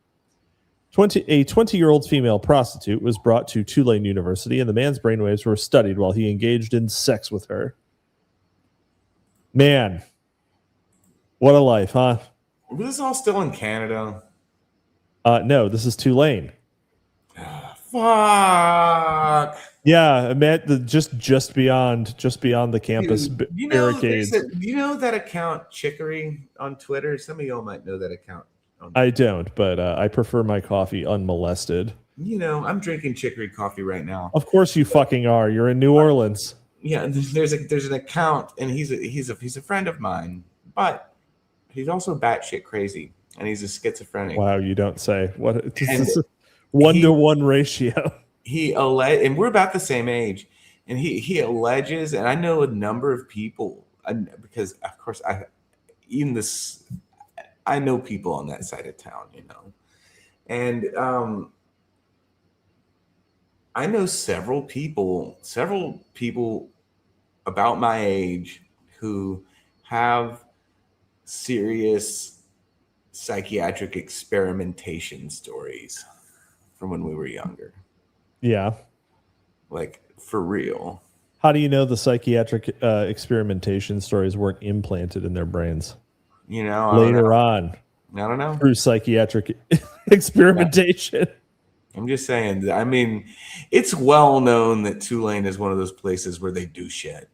A 20-year-old female prostitute was brought to Tulane University, and the man's brainwaves were studied while he engaged in sex with her. Man, what a life, huh? Was this all still in Canada? No, this is Tulane. Fuck. Yeah, man, just beyond the campus barricades. You know that account Chicory on Twitter? Some of y'all might know that account. I don't, but I prefer my coffee unmolested. You know, I'm drinking Chicory coffee right now. Of course you fucking are. You're in New Orleans. Yeah, there's an account, and he's a friend of mine, but he's also batshit crazy, and he's a schizophrenic. Wow, you don't say. What? This is a 1-to-1 ratio. And we're about the same age, and he alleges, and I know a number of people, because of course I know people on that side of town, you know, and I know several people about my age who have serious psychiatric experimentation stories from when we were younger. Yeah. Like, for real. How do you know the psychiatric experimentation stories weren't implanted in their brains? You know, later on. I don't know. Through psychiatric experimentation. I'm just saying. I mean, it's well known that Tulane is one of those places where they do shit.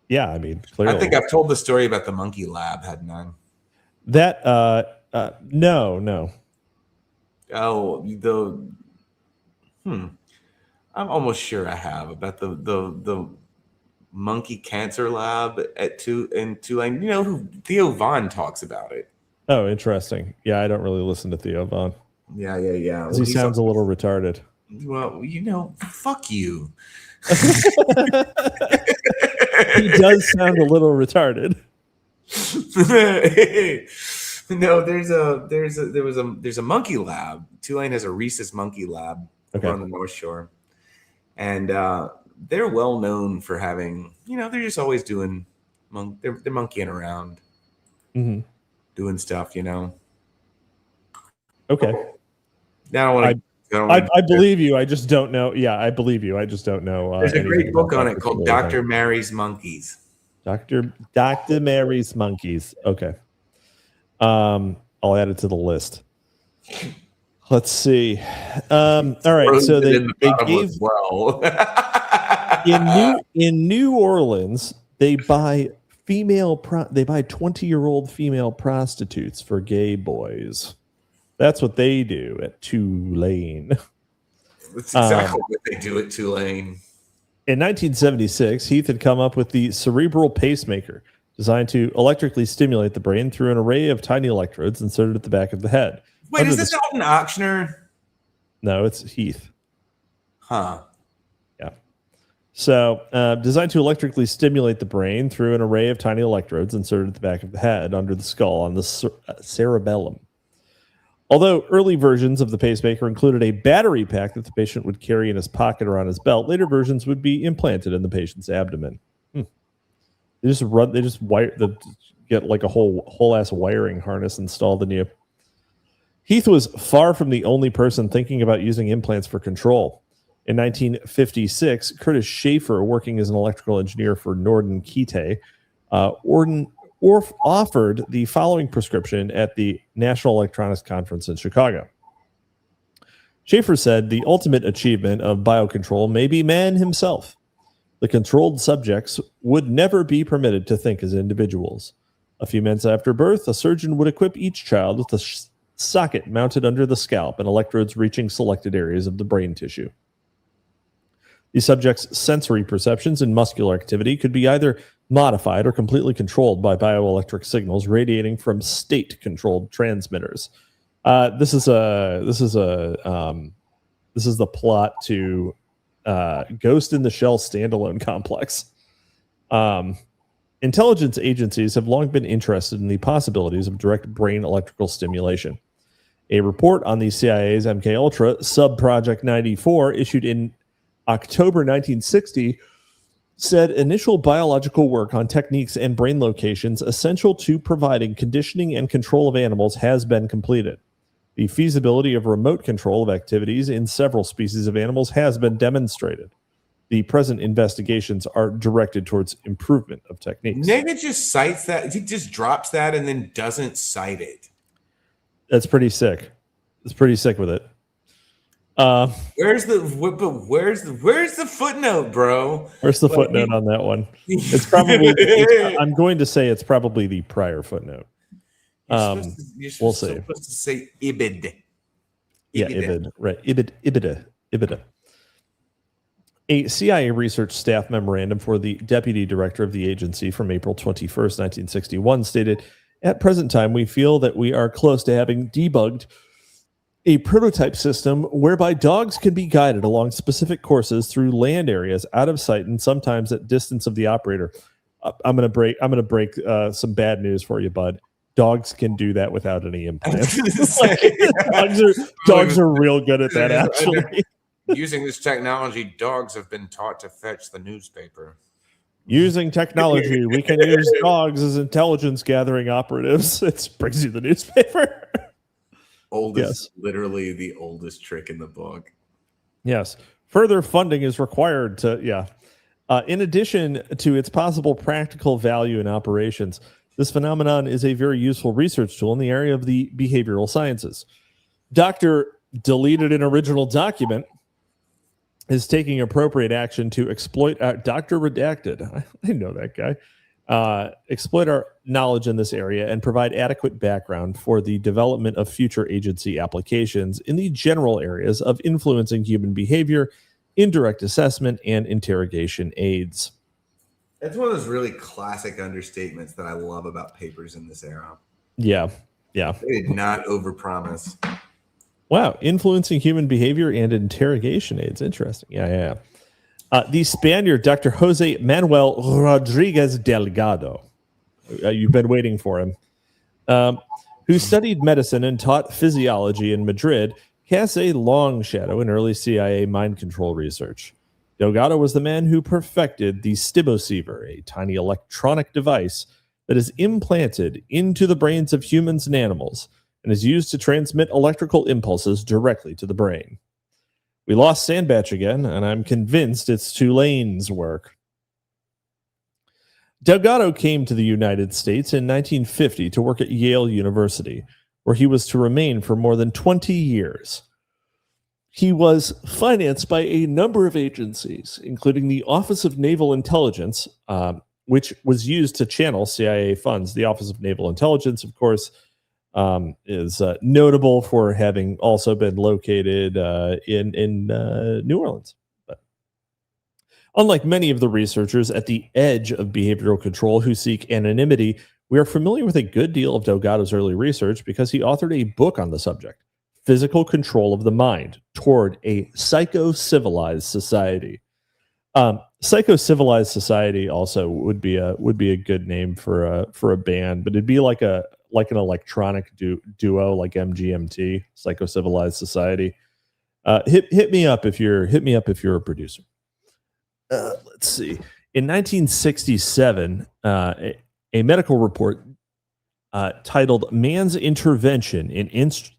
Yeah, I mean, clearly. I think I've told the story about the monkey lab, hadn't I? That no. Oh, I'm almost sure I have, about the monkey cancer lab in Tulane. You know who Theo Vaughn talks about it. Oh, interesting. Yeah, I don't really listen to Theo Vaughn. Yeah. Well, he sounds a little retarded. Well, you know, fuck you. He does sound a little retarded. No, there's a monkey lab. Tulane has a rhesus monkey lab over on the North Shore, and they're well known for having, you know, they're just always doing they're monkeying around, doing stuff, you know. Okay. Now I believe you. I just don't know. Yeah, I believe you. I just don't know. There's a great book on it called Dr. Mary's Monkeys. Dr. Mary's Monkeys. Okay. I'll add it to the list. Let's see. All right. So they gave in New Orleans, they buy 20-year-old female prostitutes for gay boys. That's what they do at Tulane. That's exactly what they do at Tulane. In 1976, Heath had come up with the cerebral pacemaker, designed to electrically stimulate the brain through an array of tiny electrodes inserted at the back of the head. Wait, is this Alton Ochsner? No, it's Heath. Huh. Yeah. So, designed to electrically stimulate the brain through an array of tiny electrodes inserted at the back of the head under the skull on the cerebellum. Although early versions of the pacemaker included a battery pack that the patient would carry in his pocket or on his belt, later versions would be implanted in the patient's abdomen. They just get like a whole ass wiring harness installed in you. Heath was far from the only person thinking about using implants for control. In 1956, Curtis Schaefer, working as an electrical engineer for Norden Kite, offered the following prescription at the National Electronics Conference in Chicago. Schaefer said the ultimate achievement of biocontrol may be man himself. The controlled subjects would never be permitted to think as individuals. A few months after birth, a surgeon would equip each child with a socket mounted under the scalp and electrodes reaching selected areas of the brain tissue. The subject's sensory perceptions and muscular activity could be either modified or completely controlled by bioelectric signals radiating from state-controlled transmitters. This is the plot to Ghost in the Shell standalone complex. Intelligence agencies have long been interested in the possibilities of direct brain electrical stimulation. A report on the CIA's MKUltra Sub-Project 94, issued in October 1960, said initial biological work on techniques and brain locations essential to providing conditioning and control of animals has been completed. The feasibility of remote control of activities in several species of animals has been demonstrated. The present investigations are directed towards improvement of techniques. Nigga just cites that. He just drops that and then doesn't cite it. That's pretty sick. It's pretty sick with it. Where's the footnote, bro? Where's the footnote on that one? It's probably. I'm going to say it's probably the prior footnote. You're We'll see. supposed to say ibid. Yeah, ibid. Right. Ibida. A CIA research staff memorandum for the deputy director of the agency from April 21st, 1961 stated, "At present time, we feel that we are close to having debugged a prototype system whereby dogs can be guided along specific courses through land areas out of sight and sometimes at distance of the operator." I'm going to break some bad news for you, bud. Dogs can do that without any implants. Dogs are real good at that, actually. Using this technology, dogs have been taught to fetch the newspaper. Using technology, we can use dogs as intelligence gathering operatives. It brings you the newspaper. Literally the oldest trick in the book. Yes. Further funding is required to, in addition to its possible practical value in operations, this phenomenon is a very useful research tool in the area of the behavioral sciences. Dr. Deleted an original document is taking appropriate action to exploit Dr. Redacted. I know that guy. Exploit our knowledge in this area and provide adequate background for the development of future agency applications in the general areas of influencing human behavior, indirect assessment, and interrogation aids. That's one of those really classic understatements that I love about papers in this era. Yeah. They did not overpromise. Wow, influencing human behavior and interrogation aids. Interesting. Yeah. The Spaniard, Dr. Jose Manuel Rodriguez Delgado, you've been waiting for him, who studied medicine and taught physiology in Madrid, casts a long shadow in early CIA mind control research. Delgado was the man who perfected the Stiboceiver, a tiny electronic device that is implanted into the brains of humans and animals and is used to transmit electrical impulses directly to the brain. We lost Sandbatch again, and I'm convinced it's Tulane's work. Delgado came to the United States in 1950 to work at Yale University, where he was to remain for more than 20 years. He was financed by a number of agencies, including the Office of Naval Intelligence, which was used to channel CIA funds. The Office of Naval Intelligence, of course, is notable for having also been located in New Orleans. But unlike many of the researchers at the edge of behavioral control who seek anonymity, we are familiar with a good deal of Delgado's early research because he authored a book on the subject, Physical Control of the Mind Toward a Psycho-Civilized Society. Psycho-civilized society also would be a good name for a band, but it'd be like an electronic duo like MGMT, Psycho-civilized society. Hit me up if you're a producer. Let's see. In 1967, a medical report titled "Man's Intervention in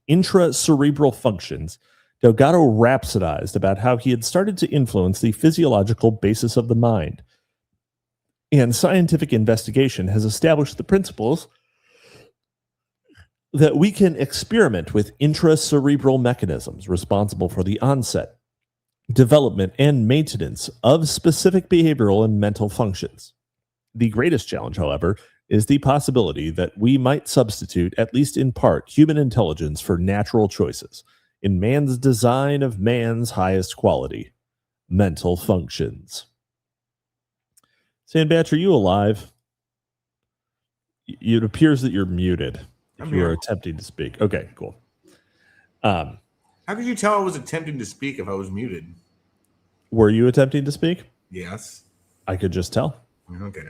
Intracerebral Functions." Delgado rhapsodized about how he had started to influence the physiological basis of the mind. And scientific investigation has established the principles that we can experiment with intracerebral mechanisms responsible for the onset, development, and maintenance of specific behavioral and mental functions. The greatest challenge, however, is the possibility that we might substitute, at least in part, human intelligence for natural choices in man's design of man's highest quality, mental functions. Sandbatch, are you alive? It appears that you're muted if you are attempting to speak. Okay, cool. How could you tell I was attempting to speak if I was muted? Were you attempting to speak? Yes. I could just tell. Okay.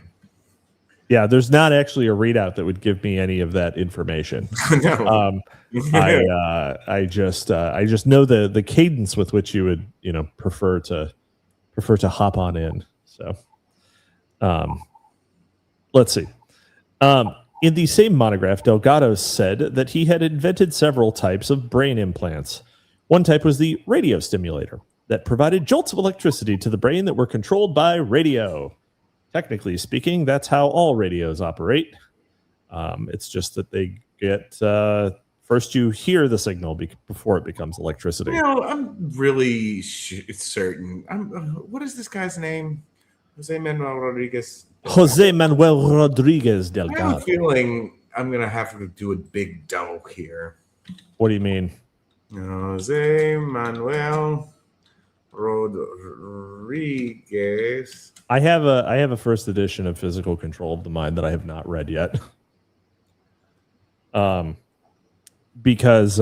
Yeah, there's not actually a readout that would give me any of that information. No. I just know the cadence with which you would prefer to hop on in. So, let's see. In the same monograph, Delgado said that he had invented several types of brain implants. One type was the radio stimulator that provided jolts of electricity to the brain that were controlled by radio. Technically speaking, that's how all radios operate. It's just that they get first you hear the signal before it becomes electricity. I'm really certain. What is this guy's name? Jose Manuel Rodriguez. Jose Manuel Rodriguez Delgado. I have a feeling I'm going to have to do a big double here. What do you mean? Jose Manuel Rodriguez. I have a first edition of Physical Control of the Mind that I have not read yet. Because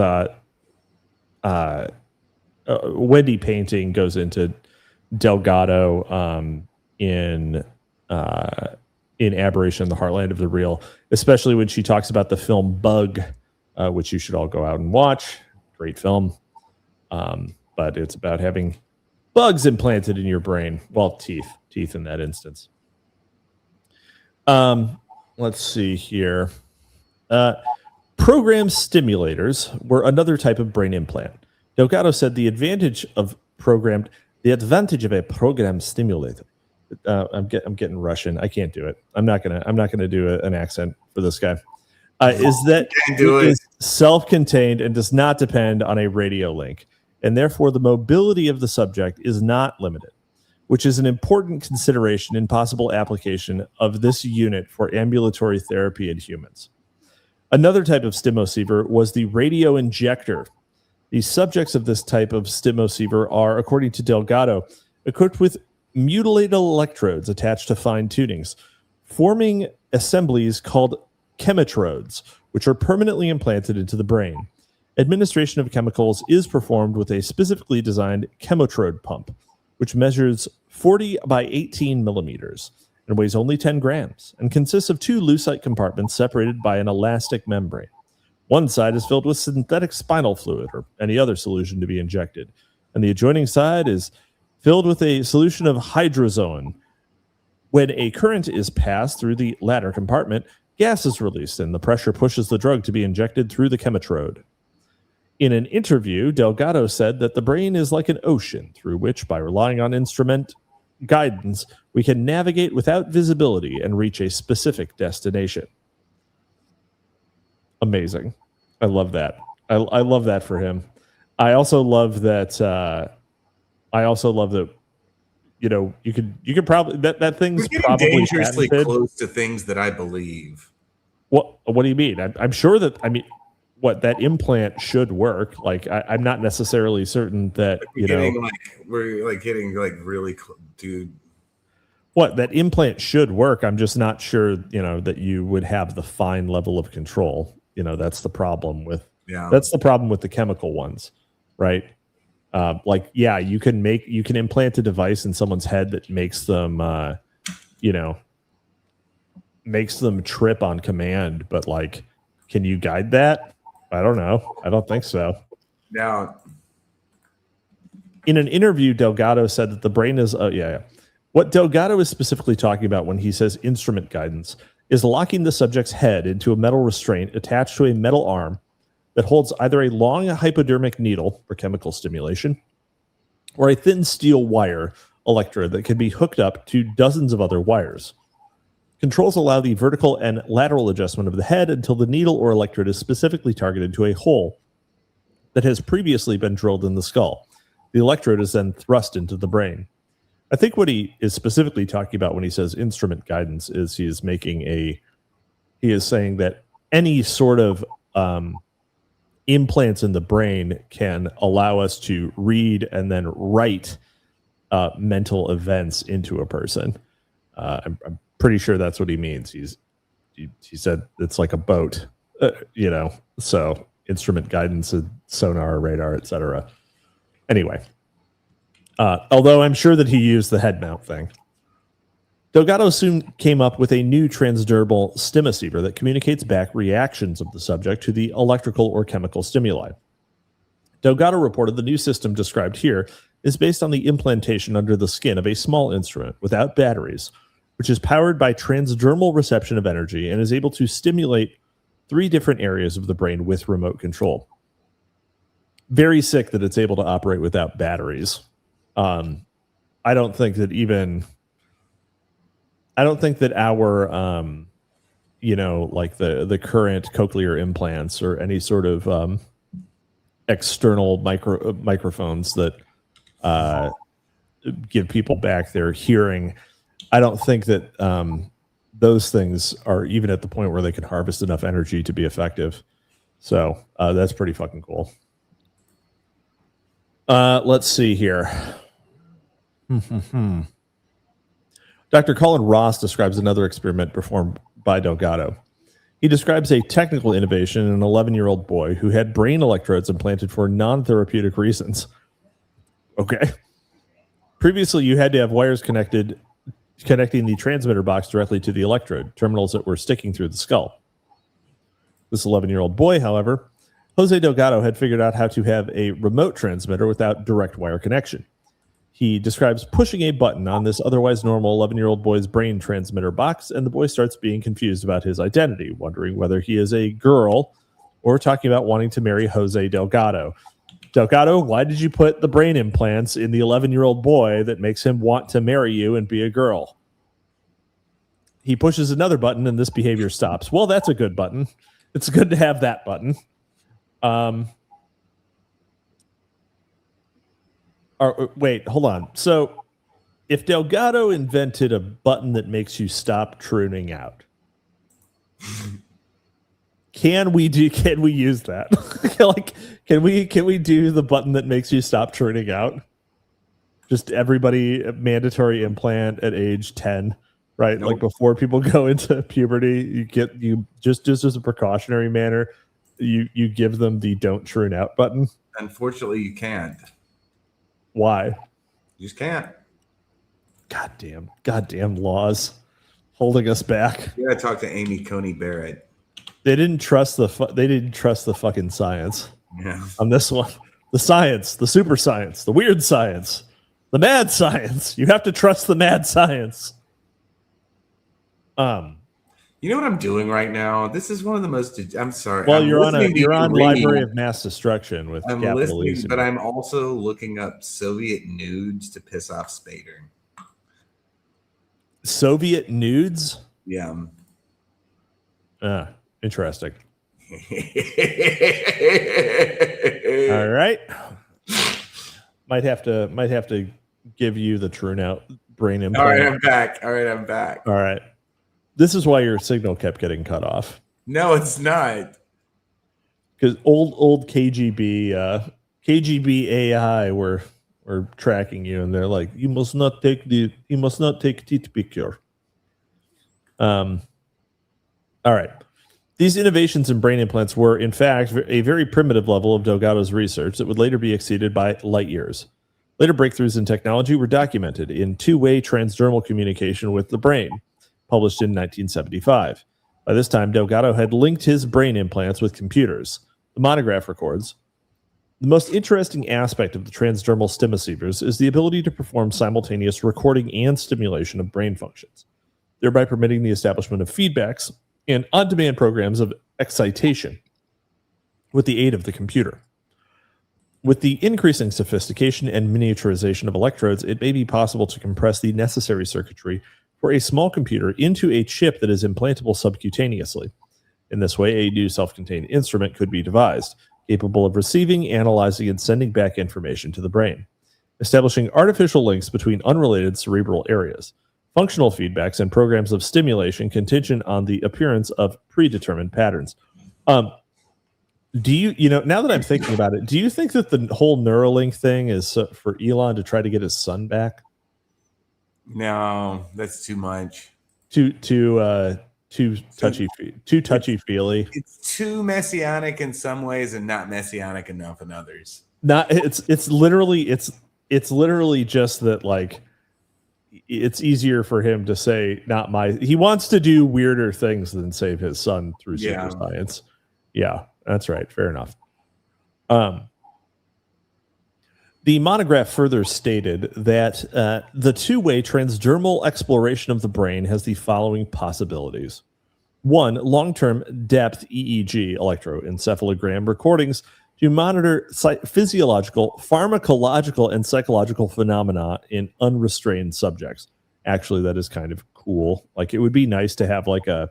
Wendy Painting goes into Delgado in Aberration, the Heartland of the Real, especially when she talks about the film Bug, which you should all go out and watch. Great film. But it's about having bugs implanted in your brain. Well, teeth in that instance. Let's see here. Program stimulators were another type of brain implant. Delgado said the advantage of a program stimulator. I'm getting Russian. I can't do it. I'm not gonna do an accent for this guy. Is that it is self-contained and does not depend on a radio link, and therefore the mobility of the subject is not limited, which is an important consideration in possible application of this unit for ambulatory therapy in humans. Another type of stimoceiver was the radio injector. The subjects of this type of stimoceiver are, according to Delgado, equipped with mutilated electrodes attached to fine tunings, forming assemblies called chemitrodes, which are permanently implanted into the brain. Administration of chemicals is performed with a specifically designed chemotrode pump, which measures 40 by 18 millimeters and weighs only 10 grams and consists of two lucite compartments separated by an elastic membrane. One side is filled with synthetic spinal fluid or any other solution to be injected, and the adjoining side is filled with a solution of hydrozoin. When a current is passed through the latter compartment, gas is released and the pressure pushes the drug to be injected through the chemotrode. In an interview, Delgado said that the brain is like an ocean through which, by relying on instrument guidance, we can navigate without visibility and reach a specific destination. Amazing. I love that. I love that for him. I also love that you could probably that thing's probably dangerously patented. Close to things that I believe. What do you mean? I'm sure that that implant should work. Like I'm not necessarily certain that we're getting really dude. What that implant should work. I'm just not sure that you would have the fine level of control. That's the problem with that's the problem with the chemical ones, right? You can implant a device in someone's head that makes them trip on command, but like, can you guide that? I don't know. I don't think so. Now, in an interview, Delgado said that the brain is what Delgado is specifically talking about when he says instrument guidance is locking the subject's head into a metal restraint attached to a metal arm that holds either a long hypodermic needle for chemical stimulation or a thin steel wire electrode that can be hooked up to dozens of other wires. Controls allow the vertical and lateral adjustment of the head until the needle or electrode is specifically targeted to a hole that has previously been drilled in the skull. The electrode is then thrust into the brain. I think what he is specifically talking about when he says instrument guidance is he is saying that any sort of implants in the brain can allow us to read and then write mental events into a person. I'm pretty sure that's what he means. He said it's like a boat, so instrument guidance, and sonar, radar, etc. Anyway. Although I'm sure that he used the head mount thing. Delgado soon came up with a new transdermal stimiceiver that communicates back reactions of the subject to the electrical or chemical stimuli. Delgado reported the new system described here is based on the implantation under the skin of a small instrument without batteries, which is powered by transdermal reception of energy and is able to stimulate 3 different areas of the brain with remote control. Very sick that it's able to operate without batteries. I don't think that our, like the current cochlear implants or any sort of external microphones that give people back their hearing. I don't think that those things are even at the point where they can harvest enough energy to be effective. So that's pretty fucking cool. Let's see here. Dr. Colin Ross describes another experiment performed by Delgado. He describes a technical innovation in an 11-year-old boy who had brain electrodes implanted for non-therapeutic reasons. Okay. Previously, you had to have wires connecting the transmitter box directly to the electrode, terminals that were sticking through the skull. This 11-year-old boy, however, Jose Delgado had figured out how to have a remote transmitter without direct wire connection. He describes pushing a button on this otherwise normal 11-year-old boy's brain transmitter box, and the boy starts being confused about his identity, wondering whether he is a girl or talking about wanting to marry Jose Delgado. Delgado, why did you put the brain implants in the 11-year-old boy that makes him want to marry you and be a girl? He pushes another button, and this behavior stops. Well, that's a good button. It's good to have that button. Wait, hold on. So if Delgado invented a button that makes you stop tuning out, can we use that? Like, can we do the button that makes you stop tuning out? Just everybody mandatory implant at age 10, right? Nope. Like before people go into puberty, you just as a precautionary manner, you give them the don't tune out button. Unfortunately, you can't. Why? You just can't. Goddamn laws holding us back. You gotta talk to Amy Coney Barrett. They didn't trust the fucking science. Yeah. On this one, the science, the super science, the weird science, the mad science. You have to trust the mad science. You know what I'm doing right now? This is one of the most. I'm sorry. Well, you're on Library of Mass Destruction with I'm Capitalism, listening, but I'm also looking up Soviet nudes to piss off Spader. Soviet nudes? Yeah. Interesting. All right. Might have to give you the true out brain implant. All right, I'm back. All right. This is why your signal kept getting cut off. No, it's not. Because old KGB AI were tracking you, and they're like, you must not take teeth picture. All right. These innovations in brain implants were, in fact, a very primitive level of Delgado's research that would later be exceeded by light years. Later breakthroughs in technology were documented in two-way transdermal communication with the brain, published in 1975. By this time, Delgado had linked his brain implants with computers. The monograph records, the most interesting aspect of the transdermal stim receivers is the ability to perform simultaneous recording and stimulation of brain functions, thereby permitting the establishment of feedbacks and on-demand programs of excitation with the aid of the computer. With the increasing sophistication and miniaturization of electrodes, it may be possible to compress the necessary circuitry for a small computer into a chip that is implantable subcutaneously. In this way, a new self-contained instrument could be devised, capable of receiving, analyzing, and sending back information to the brain, establishing artificial links between unrelated cerebral areas, functional feedbacks, and programs of stimulation contingent on the appearance of predetermined patterns. Do you know, now that I'm thinking about it, do you think that the whole Neuralink thing is for Elon to try to get his son back? No, that's too much. Too touchy feely. It's too messianic in some ways and not messianic enough in others. It's literally just that, like, it's easier for him to say not my. He wants to do weirder things than save his son through super science. Yeah, that's right. Fair enough. The monograph further stated that the two-way transdermal exploration of the brain has the following possibilities. 1, long-term depth EEG, electroencephalogram recordings to monitor physiological, pharmacological, and psychological phenomena in unrestrained subjects. Actually, that is kind of cool. Like, it would be nice to have like a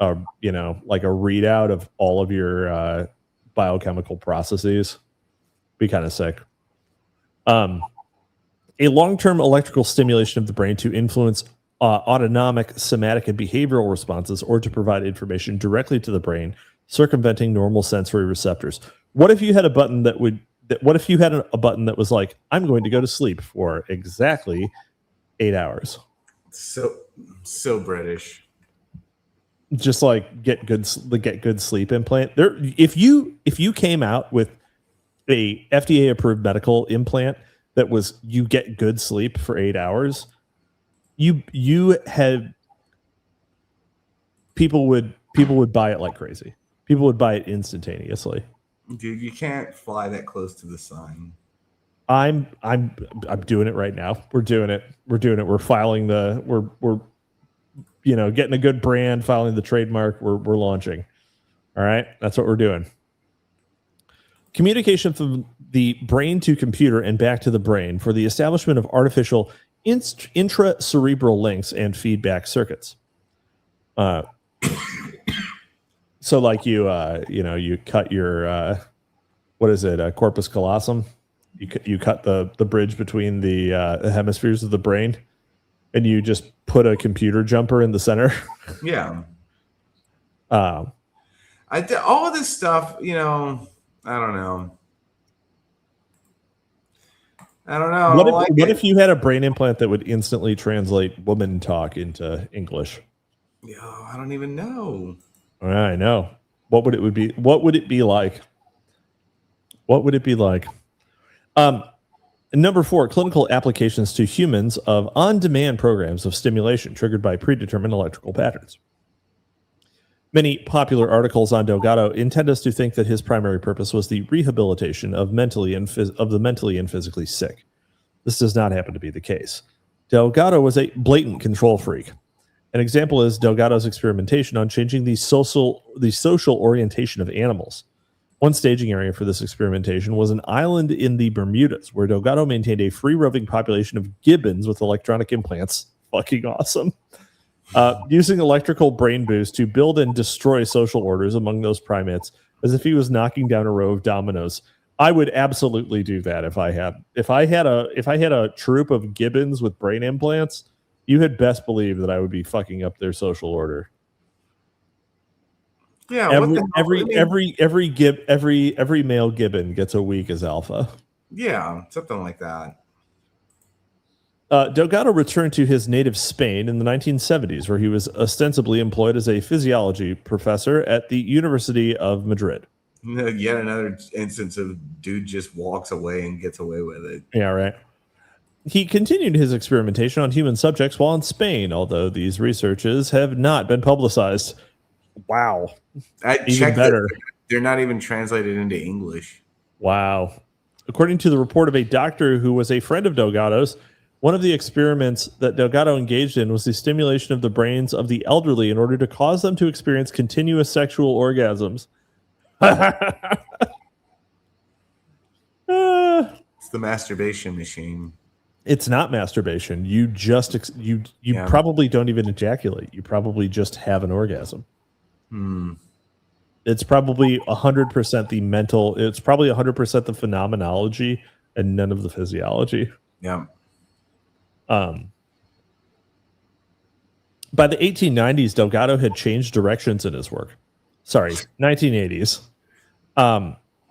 readout of all of your biochemical processes. Be kind of sick. A long-term electrical stimulation of the brain to influence autonomic, somatic, and behavioral responses, or to provide information directly to the brain, circumventing normal sensory receptors. What if you had a button that would? What if you had a button that was like, "I'm going to go to sleep for exactly 8 hours"? So British. Just like get good sleep implant. There, if you came out with a FDA approved medical implant that was you get good sleep for 8 hours, you had people would buy it like crazy. People would buy it instantaneously. Dude, you can't fly that close to the sun. I'm doing it right now. We're doing it. We're filing we're getting a good brand, filing the trademark. We're launching. All right, that's what we're doing. Communication from the brain to computer and back to the brain for the establishment of artificial intracerebral links and feedback circuits. So like you cut your what is it, corpus callosum? You cut the bridge between the hemispheres of the brain, and you just put a computer jumper in the center. Yeah. All of this stuff, I don't know. What if you had a brain implant that would instantly translate woman talk into English? Yo, I don't even know. I know. What would it be? What would it be like? What would it be like? Number 4, clinical applications to humans of on-demand programs of stimulation triggered by predetermined electrical patterns. Many popular articles on Delgado intend us to think that his primary purpose was the rehabilitation of the mentally and physically sick. This does not happen to be the case. Delgado was a blatant control freak. An example is Delgado's experimentation on changing the social orientation of animals. One staging area for this experimentation was an island in the Bermudas, where Delgado maintained a free-roving population of gibbons with electronic implants. Fucking awesome. Using electrical brain boost to build and destroy social orders among those primates, as if he was knocking down a row of dominoes. I would absolutely do that if I had a troop of gibbons with brain implants. You had best believe that I would be fucking up their social order. Yeah, every male gibbon gets a week as alpha. Yeah, something like that. Delgado returned to his native Spain in the 1970s, where he was ostensibly employed as a physiology professor at the University of Madrid. Yet another instance of dude just walks away and gets away with it. Yeah, right. He continued his experimentation on human subjects while in Spain, although these researches have not been publicized. Wow. I Even checked better. They're not even translated into English. Wow. According to the report of a doctor who was a friend of Delgado's, one of the experiments that Delgado engaged in was the stimulation of the brains of the elderly in order to cause them to experience continuous sexual orgasms. It's the masturbation machine. It's not masturbation. You just you probably don't even ejaculate. You probably just have an orgasm. It's probably 100% the mental. It's probably 100% the phenomenology and none of the physiology. Yeah. By the 1890s, Delgado had changed directions in his work. Sorry, 1980s.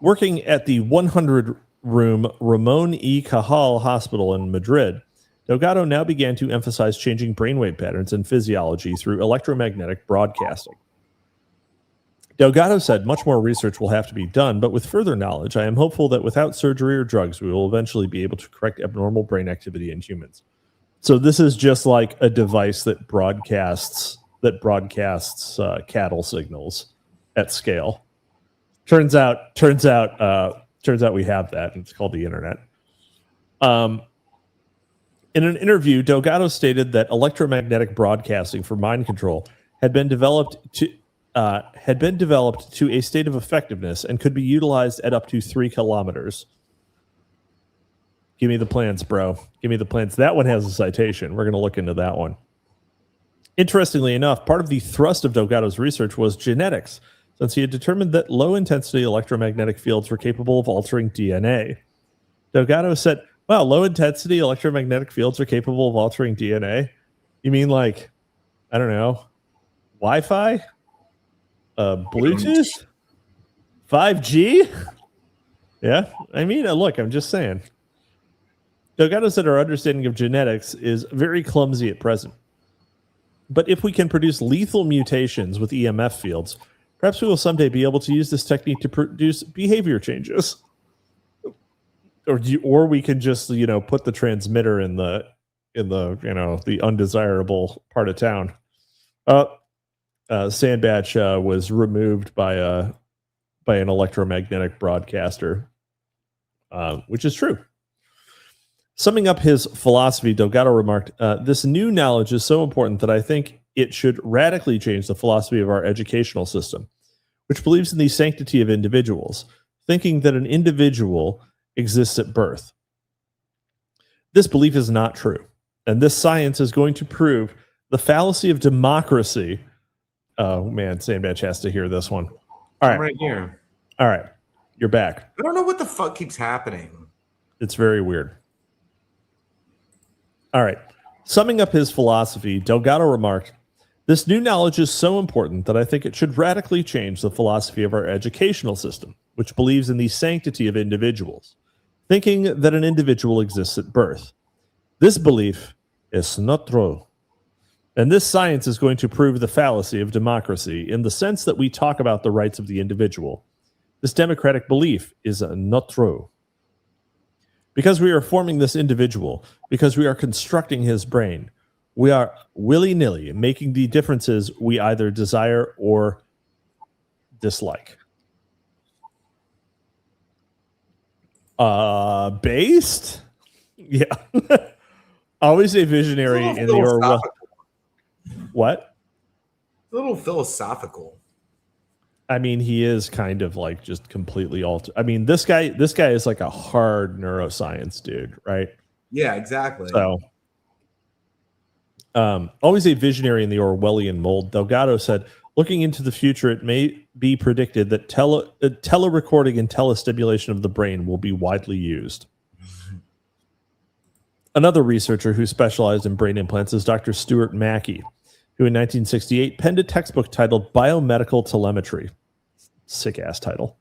Working at the 100-room Ramon y Cajal Hospital in Madrid, Delgado now began to emphasize changing brainwave patterns in physiology through electromagnetic broadcasting. Delgado said much more research will have to be done, but with further knowledge, I am hopeful that without surgery or drugs, we will eventually be able to correct abnormal brain activity in humans. So this is just like a device that broadcasts cattle signals at scale. Turns out we have that, and it's called the internet. In an interview, Delgado stated that electromagnetic broadcasting for mind control had been developed to a state of effectiveness and could be utilized at up to 3 kilometers. Give me the plans, bro. Give me the plans. That one has a citation. We're going to look into that one. Interestingly enough, part of the thrust of Delgado's research was genetics, since he had determined that low-intensity electromagnetic fields were capable of altering DNA. Delgado said, wow, low-intensity electromagnetic fields are capable of altering DNA? You mean like, I don't know, Wi-Fi? Bluetooth? 5G? Yeah, I mean, look, I'm just saying. Delgado said our understanding of genetics is very clumsy at present. But if we can produce lethal mutations with EMF fields, perhaps we will someday be able to use this technique to produce behavior changes. Or we can just, put the transmitter in the the undesirable part of town. Sandbatch was removed by an electromagnetic broadcaster, which is true. Summing up his philosophy, Delgado remarked, this new knowledge is so important that I think it should radically change the philosophy of our educational system, which believes in the sanctity of individuals, thinking that an individual exists at birth. This belief is not true, and this science is going to prove the fallacy of democracy. Oh, man, Sandbatch has to hear this one. All right. I'm right here. All right. You're back. I don't know what the fuck keeps happening. It's very weird. All right. Summing up his philosophy, Delgado remarked, this new knowledge is so important that I think it should radically change the philosophy of our educational system, which believes in the sanctity of individuals, thinking that an individual exists at birth. This belief is not true. And this science is going to prove the fallacy of democracy in the sense that we talk about the rights of the individual. This democratic belief is not true. Because we are forming this individual, because we are constructing his brain, we are willy-nilly making the differences we either desire or dislike. Based? Yeah. Always a visionary in the Orwell. What? A little philosophical. I mean, he is kind of like just completely altered. I mean, this guy is like a hard neuroscience dude, right? Yeah, exactly. So, always a visionary in the Orwellian mold, Delgado said, looking into the future, it may be predicted that telerecording and telestimulation of the brain will be widely used. Another researcher who specialized in brain implants is Dr. Stuart Mackey, who in 1968 penned a textbook titled Biomedical Telemetry. Sick-ass title.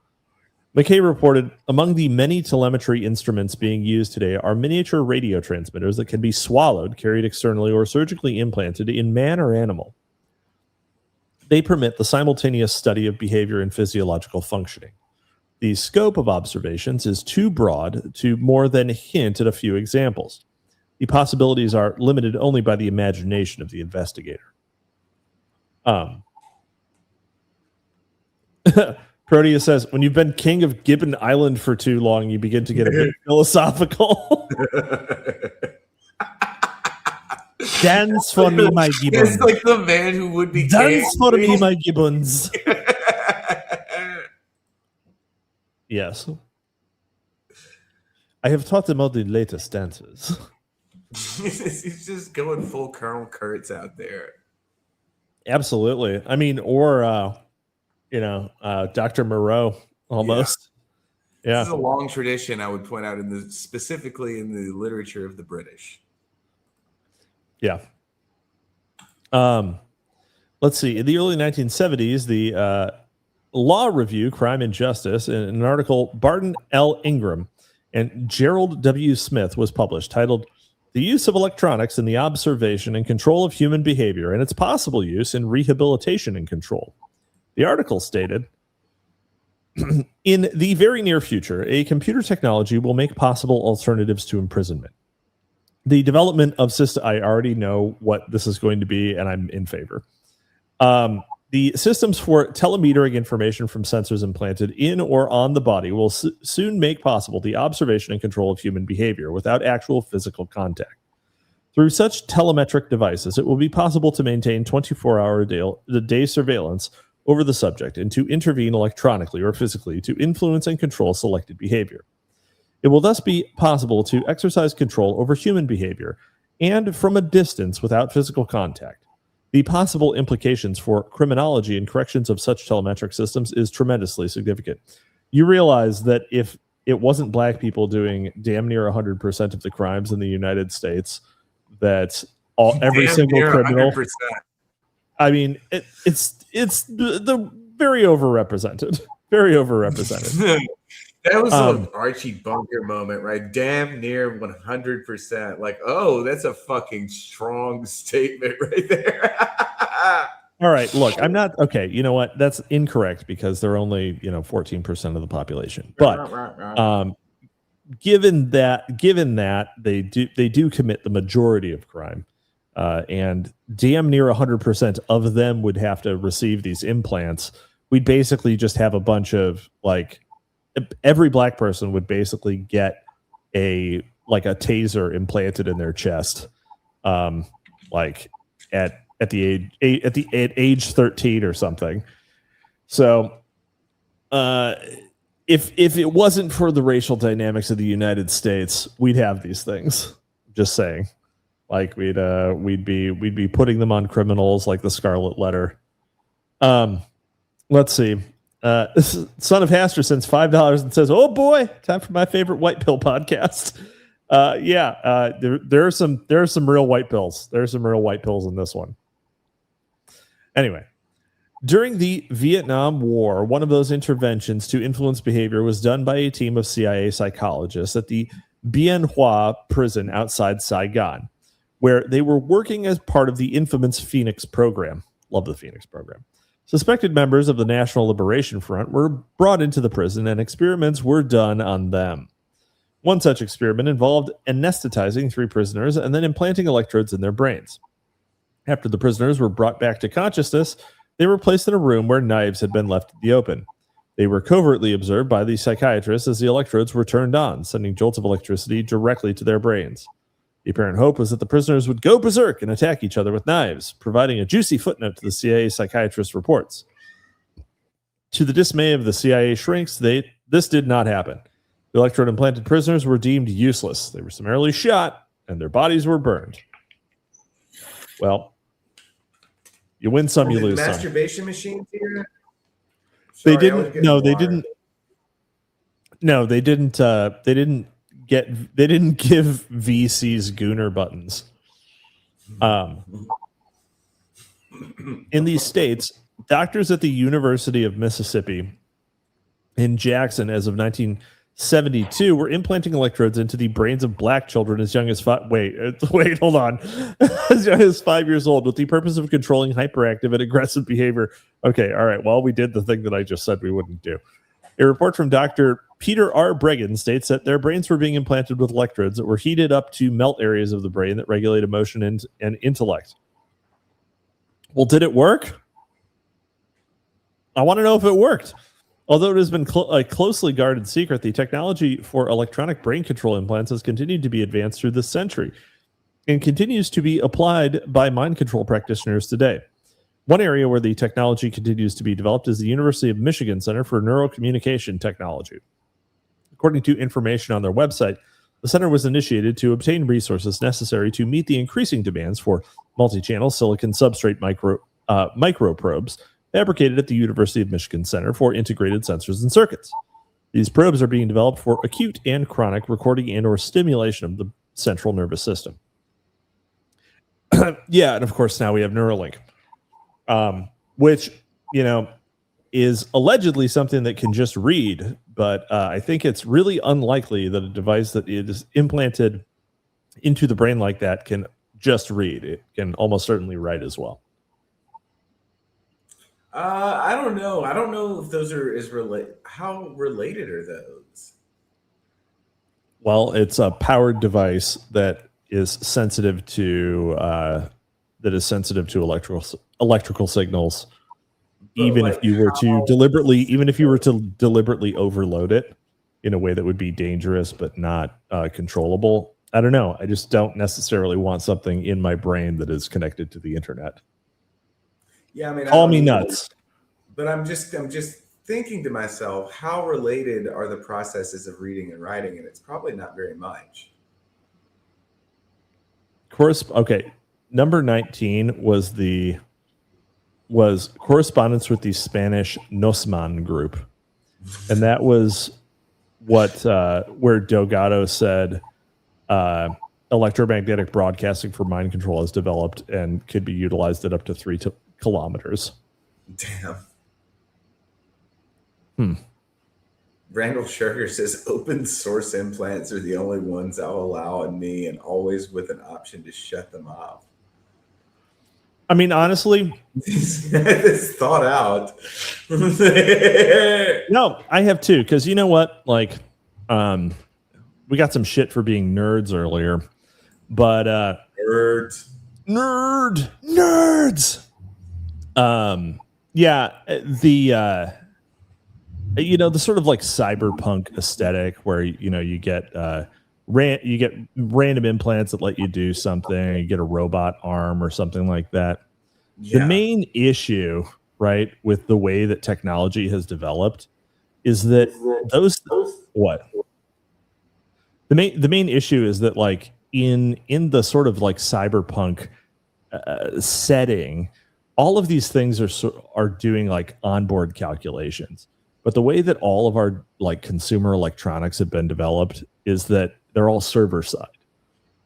McKay reported, among the many telemetry instruments being used today are miniature radio transmitters that can be swallowed, carried externally, or surgically implanted in man or animal. They permit the simultaneous study of behavior and physiological functioning. The scope of observations is too broad to more than hint at a few examples. The possibilities are limited only by the imagination of the investigator. Proteus says, when you've been king of Gibbon Island for too long, you begin to get a bit philosophical. Dance for me, my Gibbons. It's like the man who would be Dance king. for me, my Gibbons. Yes. I have taught them all the latest dances. He's just going full Colonel Kurtz out there. Absolutely. I mean, or Dr. Moreau almost. Yeah. This is a long tradition, I would point out, specifically in the literature of the British. Yeah. Let's see. In the early 1970s, the Law Review, Crime and Justice, in an article, Barton L. Ingram and Gerald W. Smith was published, titled The Use of Electronics in the Observation and Control of Human Behavior and Its Possible Use in Rehabilitation and Control. The article stated, in the very near future, a computer technology will make possible alternatives to imprisonment. The development of I already know what this is going to be, and I'm in favor. The systems for telemetering information from sensors implanted in or on the body will soon make possible the observation and control of human behavior without actual physical contact. Through such telemetric devices, it will be possible to maintain 24-hour day surveillance over the subject and to intervene electronically or physically to influence and control selected behavior. It will thus be possible to exercise control over human behavior and from a distance without physical contact. The possible implications for criminology and corrections of such telemetric systems is tremendously significant. You realize that if it wasn't black people doing damn near 100% of the crimes in the United States, that every single criminal, 100%. I mean, it's the very overrepresented, very overrepresented. That was an Archie Bunker moment, right? Damn near 100%. Like, oh, that's a fucking strong statement right there. All right, look, I'm not okay. You know what? That's incorrect because they're only 14% of the population. But given that they do commit the majority of crime, and damn near 100% of them would have to receive these implants, we'd basically just have a bunch of every black person would basically get a taser implanted in their chest, at age 13 or something. So, if it wasn't for the racial dynamics of the United States, we'd have these things. Just saying, we'd be putting them on criminals like the Scarlet Letter. Let's see. Son of Haster sends $5 and says, "Oh boy, time for my favorite white pill podcast." There are some real white pills. There are some real white pills in this one. Anyway, during the Vietnam War, one of those interventions to influence behavior was done by a team of CIA psychologists at the Bien Hoa prison outside Saigon, where they were working as part of the infamous Phoenix program. Love the Phoenix program. Suspected members of the National Liberation Front were brought into the prison and experiments were done on them. One such experiment involved anesthetizing 3 prisoners and then implanting electrodes in their brains. After the prisoners were brought back to consciousness, they were placed in a room where knives had been left in the open. They were covertly observed by the psychiatrists as the electrodes were turned on, sending jolts of electricity directly to their brains. The apparent hope was that the prisoners would go berserk and attack each other with knives, providing a juicy footnote to the CIA psychiatrist reports. To the dismay of the CIA shrinks, this did not happen. The electrode-implanted prisoners were deemed useless. They were summarily shot, and their bodies were burned. Well, you win some, you lose some. Masturbation machines here? They didn't. No, they didn't. No, they didn't. They didn't give VCs Gooner buttons. In these states, doctors at the University of Mississippi in Jackson as of 1972 were implanting electrodes into the brains of black children as young as hold on. As young as 5 years old with the purpose of controlling hyperactive and aggressive behavior. Okay, all right. Well, we did the thing that I just said we wouldn't do. A report from Dr. Peter R. Bregan states that their brains were being implanted with electrodes that were heated up to melt areas of the brain that regulate emotion and intellect. Well, did it work? I want to know if it worked. Although it has been a closely guarded secret, the technology for electronic brain control implants has continued to be advanced through this century and continues to be applied by mind control practitioners today. One area where the technology continues to be developed is the University of Michigan Center for Neurocommunication Technology. According to information on their website, the center was initiated to obtain resources necessary to meet the increasing demands for multi-channel silicon substrate microprobes fabricated at the University of Michigan Center for Integrated Sensors and Circuits. These probes are being developed for acute and chronic recording and or stimulation of the central nervous system. Yeah, and of course now we have Neuralink, which, is allegedly something that can just read, but I think it's really unlikely that a device that is implanted into the brain like that can just read. It can almost certainly write as well. I don't know. I don't know if those are how related are those? Well, it's a powered device that is sensitive to electrical signals. But even if you were to deliberately overload it in a way that would be dangerous but not controllable, I don't know. I just don't necessarily want something in my brain that is connected to the internet. Yeah, I mean, call me nuts. But I'm just thinking to myself, how related are the processes of reading and writing? And it's probably not very much. Okay, number 19 was correspondence with the Spanish Nosman group, and that was where Delgado said electromagnetic broadcasting for mind control is developed and could be utilized at up to 3 kilometers. Damn. Randall Sugar says open source implants are the only ones I'll allow in me, and always with an option to shut them off. I mean, honestly, it's thought out. No, I have too, because you know what? Like, we got some shit for being nerds earlier, but nerds. Yeah, the sort of like cyberpunk aesthetic where you get random implants that let you do something, you get a robot arm or something like that. Yeah. The main issue, right, with the way that technology has developed is that the main issue is that, like, in the sort of like cyberpunk setting, all of these things are doing like onboard calculations. But the way that all of our like consumer electronics have been developed is that they're all server side.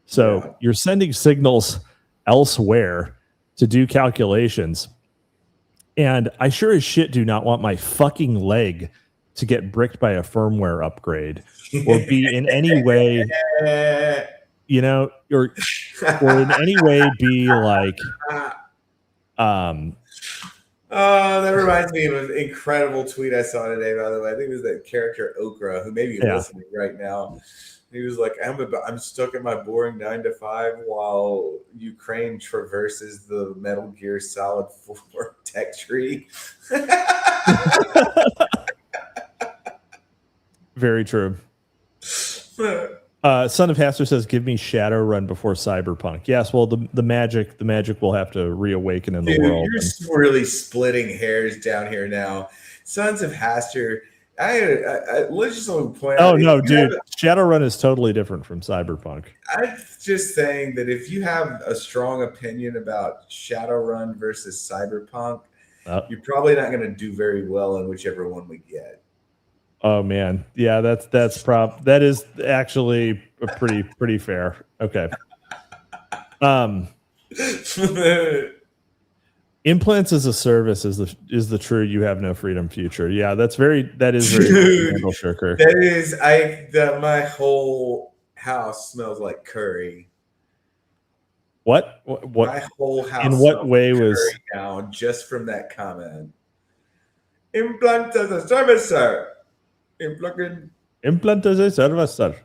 So you're sending signals elsewhere to do calculations. And I sure as shit do not want my fucking leg to get bricked by a firmware upgrade or be in any way, or in any way be like, Oh, that reminds me of an incredible tweet I saw today, by the way. I think it was that character Okra, who may be listening right now. He was like, I'm stuck in my boring 9 to 5 while Ukraine traverses the Metal Gear Solid 4 tech tree. Very true. Son of Haster says, "Give me Shadowrun before Cyberpunk." Yes, well, the magic will have to reawaken in the world. You're really splitting hairs down here now. Sons of Haster. Let's just point out. Oh no, dude! Shadowrun is totally different from Cyberpunk. I'm just saying that if you have a strong opinion about Shadowrun versus Cyberpunk, you're probably not going to do very well in whichever one we get. Oh man, yeah, that is actually pretty fair. Okay. Implants as a service is the true you have no freedom future. Yeah, that is very Randall Shirker. That is my whole house smells like curry. What? My whole house in what way was now just from that comment? Implant as a service, sir. Implant as a service, sir.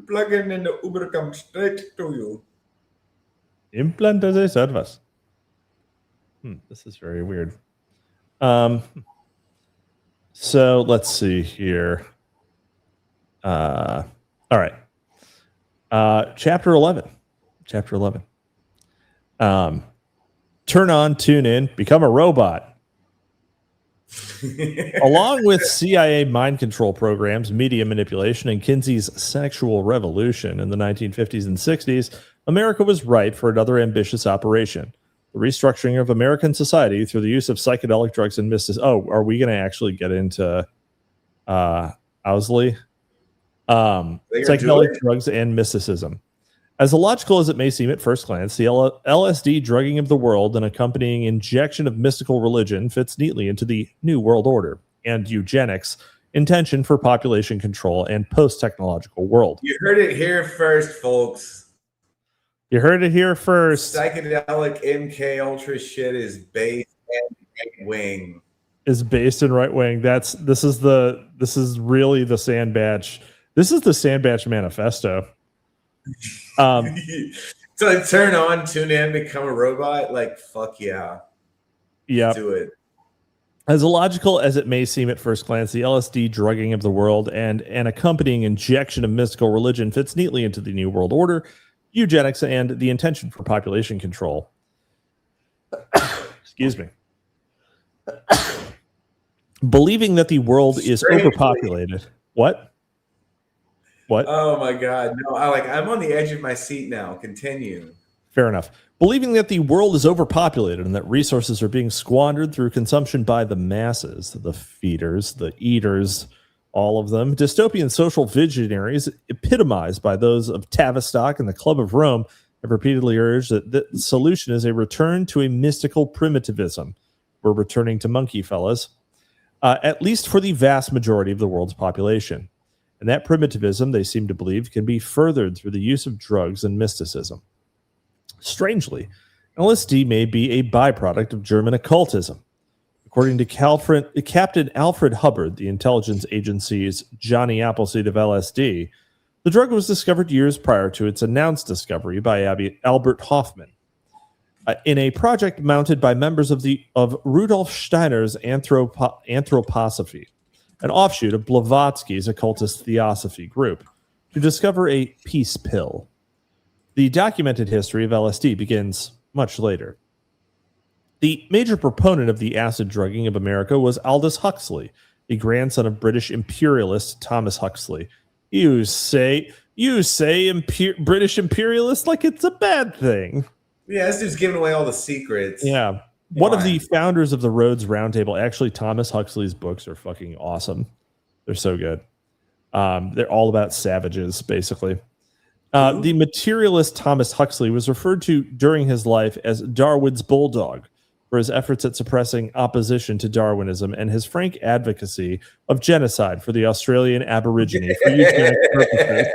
Plug in and the Uber comes straight to you. Implant as a service. This is very weird. So let's see here. All right. Chapter 11. Turn on, tune in, become a robot. Along with CIA mind control programs, media manipulation, and Kinsey's sexual revolution in the 1950s and 60s, America was ripe for another ambitious operation. The restructuring of American society through the use of psychedelic drugs and mysticism. Oh, are we going to actually get into Owsley? Psychedelic drugs and mysticism. As illogical as it may seem at first glance, the LSD drugging of the world and accompanying injection of mystical religion fits neatly into the New World Order and eugenics, intention for population control and post-technological world. You heard it here first, folks. You heard it here first. Psychedelic MK Ultra shit is based in right wing. This is really the Sandbatch. This is the Sandbatch manifesto. So like, turn on, tune in, become a robot. Like, fuck yeah. Yeah. Do it. As illogical as it may seem at first glance, the LSD drugging of the world and an accompanying injection of mystical religion fits neatly into the New World Order, eugenics, and the intention for population control. Excuse me. Believing that the world is overpopulated. What? Oh my God. No, I'm on the edge of my seat now. Continue. Fair enough. Believing that the world is overpopulated and that resources are being squandered through consumption by the masses, the feeders, the eaters, all of them. Dystopian social visionaries, epitomized by those of Tavistock and the Club of Rome, have repeatedly urged that the solution is a return to a mystical primitivism. We're returning to monkey fellas, at least for the vast majority of the world's population. And that primitivism, they seem to believe, can be furthered through the use of drugs and mysticism. Strangely, LSD may be a byproduct of German occultism. According to Captain Alfred Hubbard, the intelligence agency's Johnny Appleseed of LSD, the drug was discovered years prior to its announced discovery by Albert Hofmann in a project mounted by members of Rudolf Steiner's Anthroposophy, an offshoot of Blavatsky's occultist theosophy group, to discover a peace pill. The documented history of LSD begins much later. The major proponent of the acid drugging of America was Aldous Huxley, the grandson of British imperialist Thomas Huxley. You say British imperialist like it's a bad thing. Yeah, this dude's giving away all the secrets. Yeah. One of the founders of the Rhodes Roundtable, actually, Thomas Huxley's books are fucking awesome. They're so good. They're all about savages, basically. The materialist Thomas Huxley was referred to during his life as Darwin's bulldog for his efforts at suppressing opposition to Darwinism and his frank advocacy of genocide for the Australian Aborigine for eugenic purposes.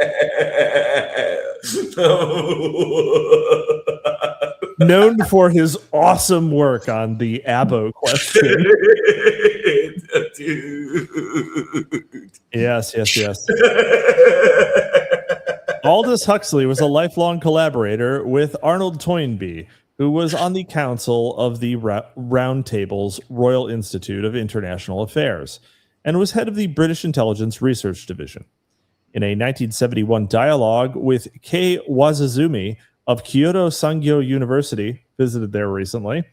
Known for his awesome work on the Abo question. Dude. Yes. Aldous Huxley was a lifelong collaborator with Arnold Toynbee, who was on the council of the Round Table's Royal Institute of International Affairs and was head of the British Intelligence Research Division. In a 1971 dialogue with Kei Wazazumi of Kyoto Sangyo University, visited there recently,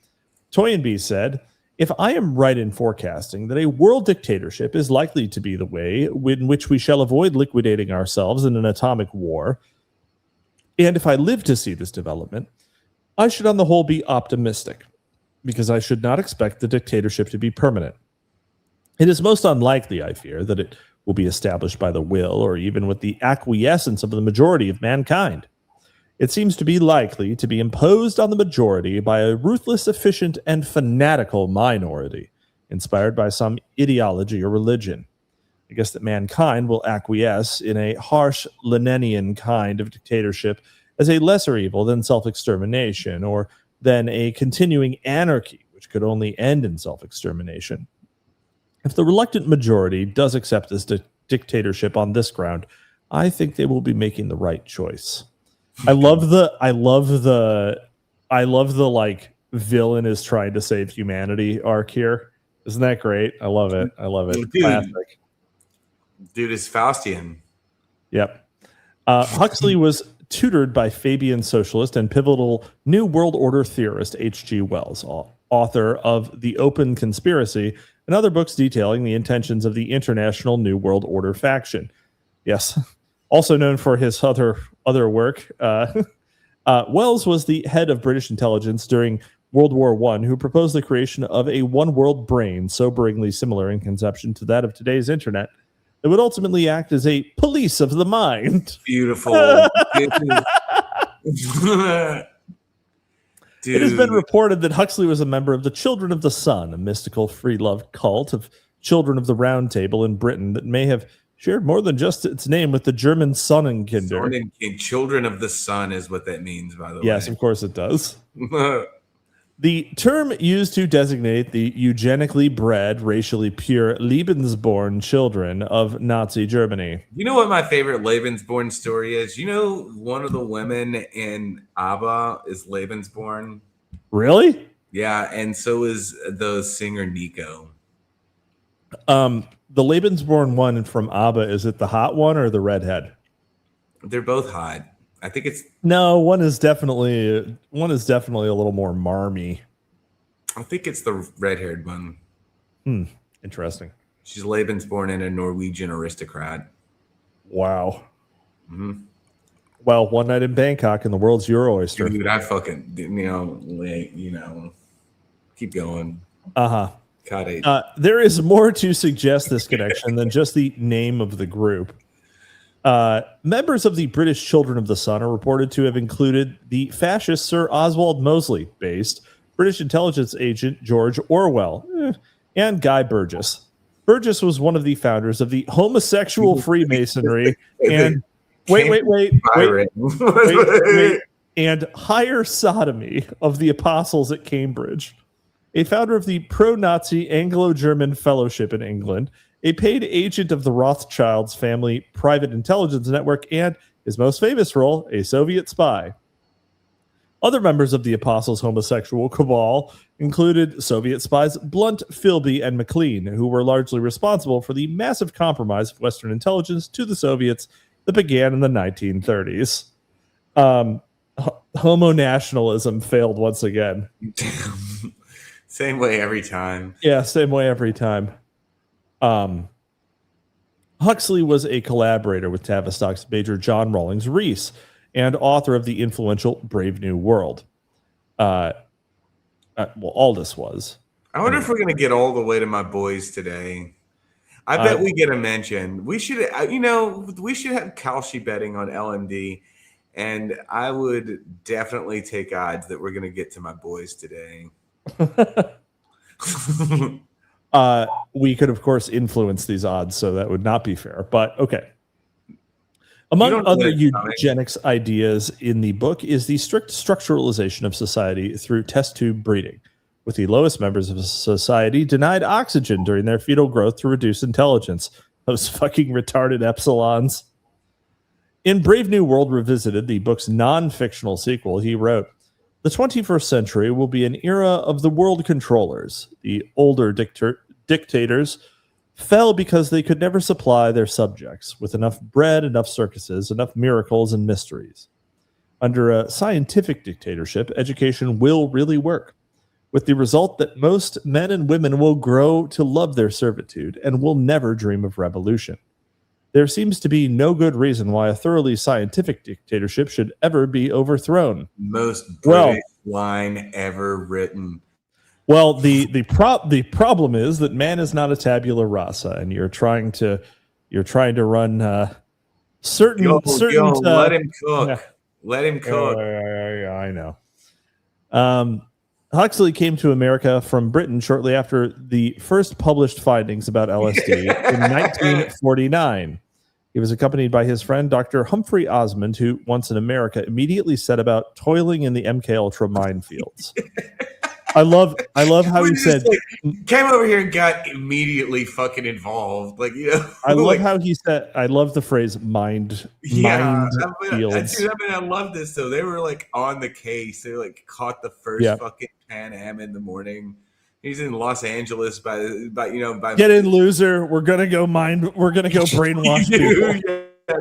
Toynbee said, "If I am right in forecasting that a world dictatorship is likely to be the way in which we shall avoid liquidating ourselves in an atomic war, and if I live to see this development, I should on the whole be optimistic, because I should not expect the dictatorship to be permanent. It is most unlikely, I fear, that it will be established by the will or even with the acquiescence of the majority of mankind. It seems to be likely to be imposed on the majority by a ruthless, efficient, and fanatical minority, inspired by some ideology or religion. I guess that mankind will acquiesce in a harsh Leninian kind of dictatorship as a lesser evil than self-extermination, or than a continuing anarchy, which could only end in self-extermination. If the reluctant majority does accept this dictatorship on this ground, I think they will be making the right choice. I love the like villain is trying to save humanity arc here. Isn't that great? I love it. Classic. Dude is Faustian. Yep. Huxley was tutored by Fabian socialist and pivotal New World Order theorist H.G. Wells, author of The Open Conspiracy and other books detailing the intentions of the International New World Order faction. Yes. Also known for his other work, Wells was the head of British intelligence during World War I, who proposed the creation of a one-world brain, soberingly similar in conception to that of today's internet, that would ultimately act as a police of the mind. Beautiful. Dude. It has been reported that Huxley was a member of the Children of the Sun, a mystical free love cult of children of the Round Table in Britain that may have shared more than just its name with the German Sonnenkinder. Children of the Sun is what that means, by the way. Yes, of course it does. The term used to designate the eugenically bred, racially pure Lebensborn children of Nazi Germany. You know what my favorite Lebensborn story is? You know, one of the women in ABBA is Lebensborn. Really? Yeah, and so is the singer Nico. The Lebensborn one from ABBA, is it the hot one or the redhead? They're both hot. I think it's one is definitely a little more marmy. I think it's the red-haired one. Interesting. She's Lebensborn and a Norwegian aristocrat. Wow. Mm-hmm. Well, one night in Bangkok and the world's your oyster. Dude, I fucking keep going. There is more to suggest this connection than just the name of the group. Members of the British Children of the Sun are reported to have included the fascist Sir Oswald Mosley-based British intelligence agent George Orwell and Guy Burgess. Burgess was one of the founders of the homosexual Freemasonry and and higher sodomy of the apostles at Cambridge, a founder of the pro-Nazi Anglo-German Fellowship in England, a paid agent of the Rothschilds family private intelligence network, and his most famous role, a Soviet spy. Other members of the Apostles' homosexual cabal included Soviet spies Blunt, Philby, and McLean, who were largely responsible for the massive compromise of Western intelligence to the Soviets that began in the 1930s. Homo nationalism failed once again. Same way every time. Yeah, same way every time. Huxley was a collaborator with Tavistock's Major John Rawlings Rees and author of the influential Brave New World. Aldous was. I wonder if we're going to get all the way to my boys today. I bet we get a mention. We should, we should have Kalshi betting on LMD, and I would definitely take odds that we're going to get to my boys today. We could, of course, influence these odds, so that would not be fair. But okay. Among other eugenics ideas in the book is the strict structuralization of society through test tube breeding, with the lowest members of society denied oxygen during their fetal growth to reduce intelligence. Those fucking retarded epsilons. In Brave New World Revisited, the book's non-fictional sequel, he wrote, "The 21st century will be an era of the world controllers. The older dictators fell because they could never supply their subjects with enough bread, enough circuses, enough miracles and mysteries. Under a scientific dictatorship, education will really work, with the result that most men and women will grow to love their servitude and will never dream of revolution. There seems to be no good reason why a thoroughly scientific dictatorship should ever be overthrown." Most British line ever written. Well, the problem is that man is not a tabula rasa, and you're trying to run certain let him cook. Yeah, Let him cook. I know. Huxley came to America from Britain shortly after the first published findings about LSD in 1949. He was accompanied by his friend, Dr. Humphrey Osmond, who, once in America, immediately set about toiling in the MKUltra minefields. I love how he said, came over here and got immediately fucking involved. Like, you know, I love how he said, I love the phrase mind fields. I love this though. They were like on the case. They like caught the first fucking Pan Am in the morning. He's in Los Angeles by get in, loser. We're gonna go brainwash people. Yeah,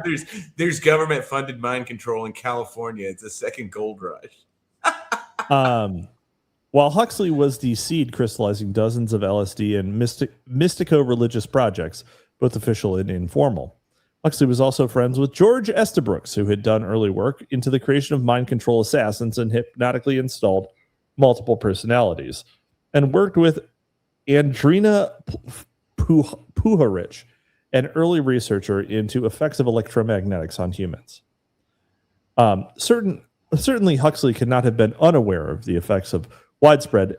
there's government funded mind control in California. It's a second gold rush. While Huxley was the seed crystallizing dozens of LSD and mystico-religious projects, both official and informal, Huxley was also friends with George Estabrooks, who had done early work into the creation of mind control assassins and hypnotically installed multiple personalities, and worked with Andrina Puharich, an early researcher into effects of electromagnetics on humans. Certainly, Huxley could not have been unaware of the effects of widespread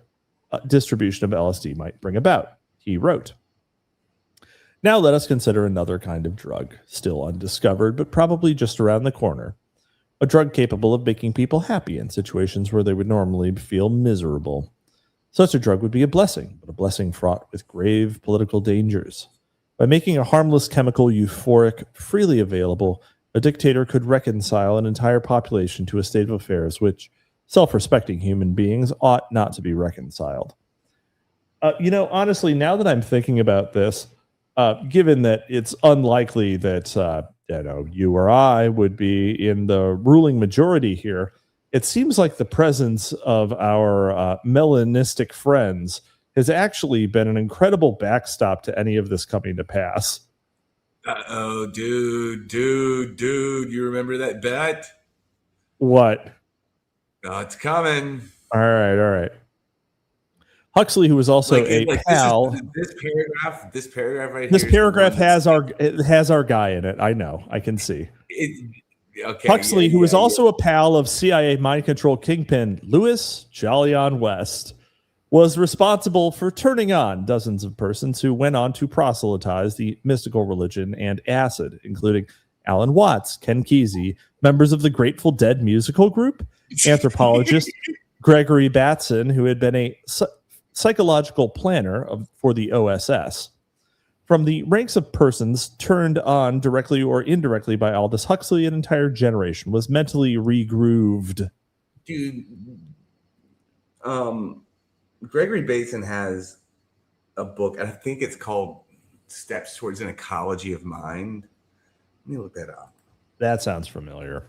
distribution of LSD might bring about. He wrote, "Now let us consider another kind of drug, still undiscovered, but probably just around the corner. A drug capable of making people happy in situations where they would normally feel miserable. Such a drug would be a blessing, but a blessing fraught with grave political dangers. By making a harmless chemical euphoric, freely available, a dictator could reconcile an entire population to a state of affairs which self-respecting human beings ought not to be reconciled." Honestly, now that I'm thinking about this, given that it's unlikely that you or I would be in the ruling majority here, it seems like the presence of our melanistic friends has actually been an incredible backstop to any of this coming to pass. Oh, dude, you remember that bet? What? Oh, it's coming. All right. Huxley, who was also a pal. This paragraph right here. This paragraph has our guy in it. I know. I can see. Huxley, who was also a pal of CIA mind control kingpin Louis Jolyon West, was responsible for turning on dozens of persons who went on to proselytize the mystical religion and acid, including Alan Watts, Ken Kesey, members of the Grateful Dead musical group, anthropologist Gregory Batson, who had been a psychological planner for the OSS. From the ranks of persons turned on directly or indirectly by Aldous Huxley, an entire generation was mentally regrooved. Dude, Gregory Bateson has a book, and I think it's called Steps Towards an Ecology of Mind. Let me look that up. That sounds familiar.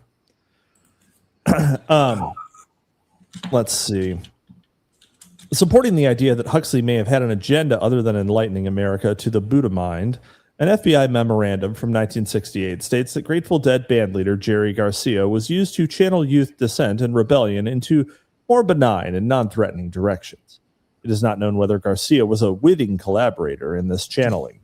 Let's see. Supporting the idea that Huxley may have had an agenda other than enlightening America to the Buddha mind, an FBI memorandum from 1968 states that Grateful Dead bandleader Jerry Garcia was used to channel youth dissent and rebellion into more benign and non-threatening directions. It is not known whether Garcia was a witting collaborator in this channeling.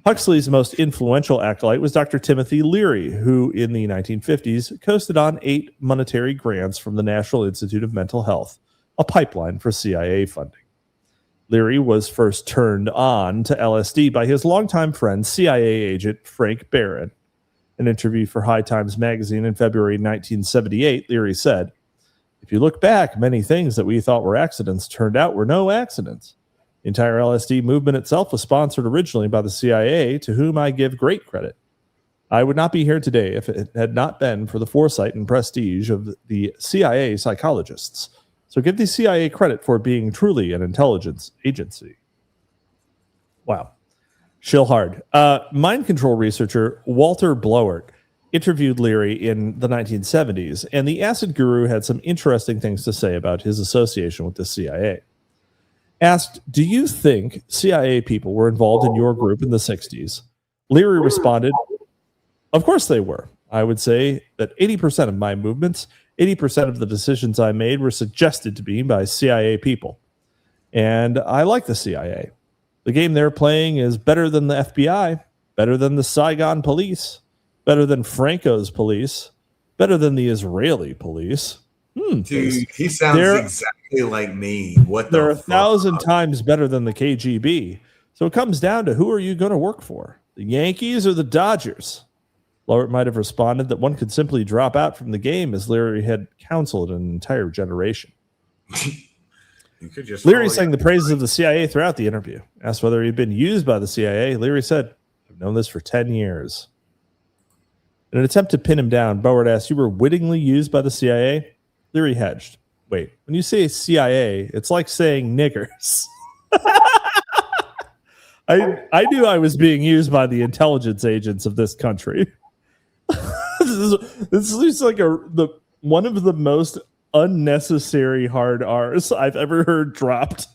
Huxley's most influential acolyte was Dr. Timothy Leary, who in the 1950s coasted on 8 monetary grants from the National Institute of Mental Health, a pipeline for CIA funding. Leary was first turned on to LSD by his longtime friend, CIA agent Frank Barron. In an interview for High Times magazine in February 1978, Leary said, "If you look back, many things that we thought were accidents turned out were no accidents. The entire LSD movement itself was sponsored originally by the CIA, to whom I give great credit. I would not be here today if it had not been for the foresight and prestige of the CIA psychologists. So give the CIA credit for being truly an intelligence agency." Wow. Shill hard. Mind control researcher Walter Blowert interviewed Leary in the 1970s, and the acid guru had some interesting things to say about his association with the CIA. Asked, "Do you think CIA people were involved in your group in the 60s? Leary responded, "Of course they were. I would say that 80% of my movements, 80% of the decisions I made were suggested to me by CIA people. And I like the CIA. The game they're playing is better than the FBI, better than the Saigon police, better than Franco's police. Better than the Israeli police. Dude, he sounds exactly like me. What the They're fuck? 1,000 times better than the KGB. So it comes down to who are you going to work for? The Yankees or the Dodgers? Lowert might have responded that one could simply drop out from the game as Leary had counseled an entire generation. Leary sang the praises of the CIA throughout the interview. Asked whether he'd been used by the CIA, Leary said, "I've known this for 10 years. In an attempt to pin him down, Bowert asked, "You were wittingly used by the CIA?" Leary hedged. "Wait, when you say CIA, it's like saying niggers." I knew I was being used by the intelligence agents of this country. This is like one of the most unnecessary hard R's I've ever heard dropped.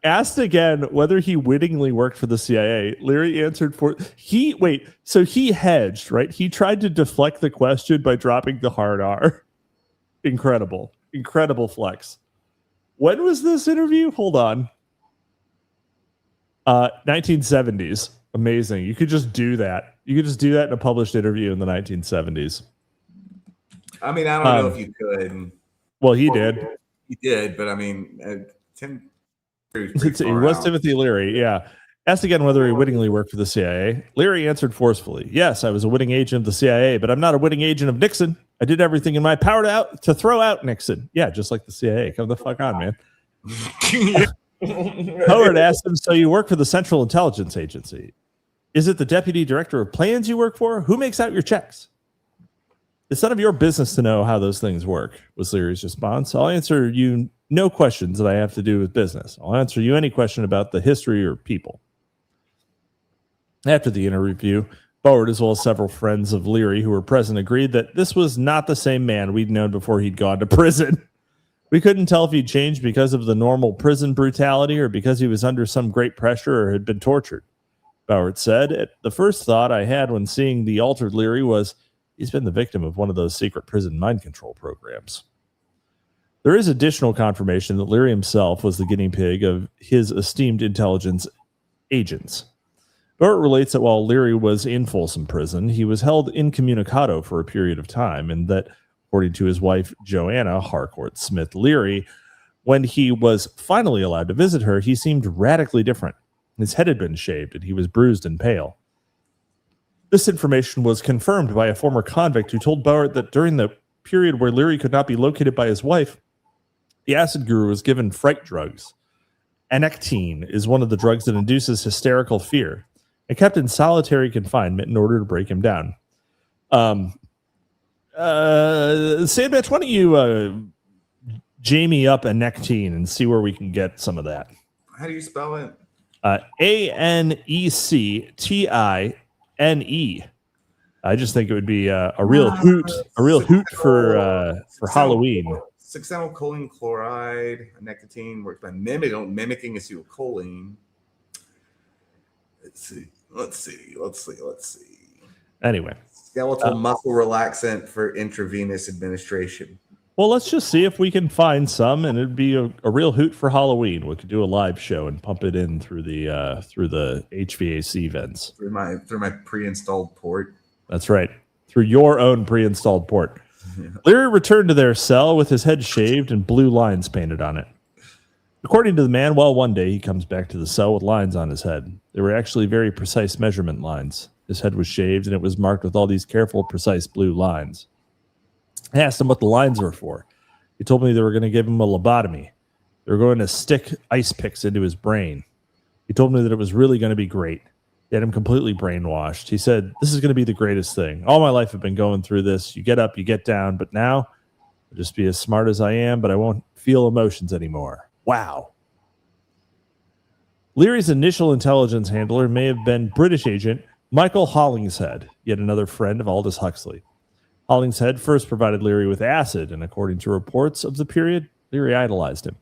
Asked again whether he wittingly worked for the CIA, Leary answered so he hedged, right? He tried to deflect the question by dropping the hard R. Incredible flex. When was this interview? Hold on. 1970s. Amazing. You could just do that. You could just do that in a published interview in the 1970s. I mean, I don't know if you could. Well, he did. He did, but I mean, it was Timothy Leary, yeah. Asked again whether he wittingly worked for the CIA. Leary answered forcefully, "Yes, I was a witting agent of the CIA, but I'm not a witting agent of Nixon. I did everything in my power to throw out Nixon." Yeah, just like the CIA. Come the fuck on, man. Howard asked him, "So you work for the Central Intelligence Agency. Is it the Deputy Director of Plans you work for? Who makes out your checks?" "It's none of your business to know how those things work," was Leary's response. "I'll answer you no questions that I have to do with business. I'll answer you any question about the history or people." After the interview, Bowert, as well as several friends of Leary who were present, agreed that this was not the same man we'd known before he'd gone to prison. "We couldn't tell if he'd changed because of the normal prison brutality or because he was under some great pressure or had been tortured," Bowert said. "The first thought I had when seeing the altered Leary was, he's been the victim of one of those secret prison mind control programs." There is additional confirmation that Leary himself was the guinea pig of his esteemed intelligence agents. Bowert relates that while Leary was in Folsom Prison, he was held incommunicado for a period of time, and that, according to his wife, Joanna Harcourt Smith Leary, when he was finally allowed to visit her, he seemed radically different. His head had been shaved, and he was bruised and pale. This information was confirmed by a former convict who told Bowert that during the period where Leary could not be located by his wife, the acid guru was given fright drugs. Anectine is one of the drugs that induces hysterical fear, and kept in solitary confinement in order to break him down. Sandbatch, why don't you Jamie up Anectine and see where we can get some of that? How do you spell it? Anectine. I just think it would be a real hoot for Halloween. Succinylcholine chloride, nicotine works by mimicking acetylcholine. Let's see. Anyway, skeletal muscle relaxant for intravenous administration. Well, let's just see if we can find some, and it'd be a real hoot for Halloween. We could do a live show and pump it in through the HVAC vents through my pre-installed port. That's right, through your own pre-installed port. Yeah. Leary returned to their cell with his head shaved and blue lines painted on it. According to the man, one day he comes back to the cell with lines on his head. They were actually very precise measurement lines. His head was shaved, and it was marked with all these careful, precise blue lines. I asked him what the lines were for. He told me they were going to give him a lobotomy. They were going to stick ice picks into his brain. He told me that it was really going to be great. They had him completely brainwashed. He said, "This is going to be the greatest thing. All my life I've been going through this. You get up, you get down, but now I'll just be as smart as I am, but I won't feel emotions anymore." Wow. Leary's initial intelligence handler may have been British agent Michael Hollingshead, yet another friend of Aldous Huxley. Hollingshead first provided Leary with acid, and according to reports of the period, Leary idolized him.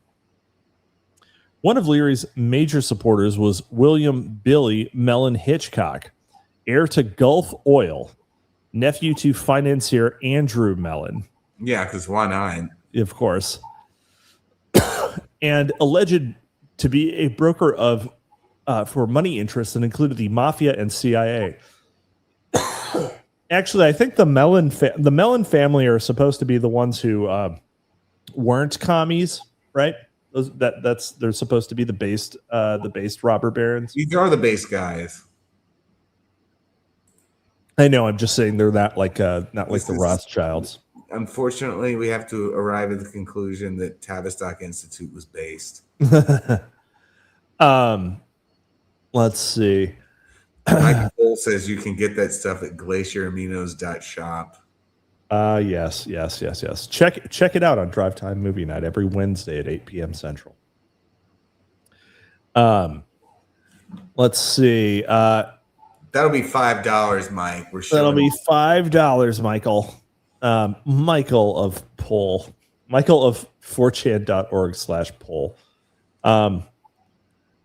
One of Leary's major supporters was William Billy Mellon Hitchcock, heir to Gulf Oil, nephew to financier Andrew Mellon. Yeah, because why not? Of course. And alleged to be a broker of for money interests and included the mafia and CIA. Actually, I think the Mellon family are supposed to be the ones who weren't commies, right? They're supposed to be the based robber barons. These are the base guys. I know. I'm just saying they're not like the Rothschilds. Unfortunately, we have to arrive at the conclusion that Tavistock Institute was based. Let's see. Mike Cole says you can get that stuff at glacieraminos.shop. Yes. Check it out on Drive Time Movie Night every Wednesday at 8 p.m. Central. Let's see. That'll be $5, Mike. That'll be $5, Michael. Michael of 4chan.org/poll.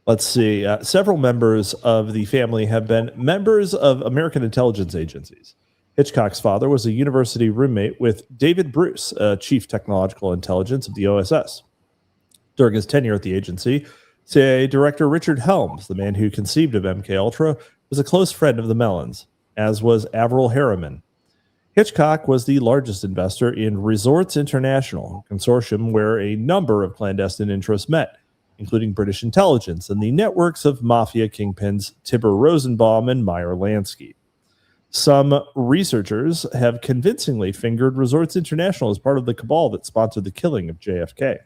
Let's see. Several members of the family have been members of American intelligence agencies. Hitchcock's father was a university roommate with David Bruce, chief technological intelligence of the OSS. During his tenure at the agency, CIA Director Richard Helms, the man who conceived of MKUltra, was a close friend of the Mellons, as was Averell Harriman. Hitchcock was the largest investor in Resorts International, a consortium where a number of clandestine interests met, including British intelligence and the networks of mafia kingpins Tibor Rosenbaum and Meyer Lansky. Some researchers have convincingly fingered Resorts International as part of the cabal that sponsored the killing of JFK.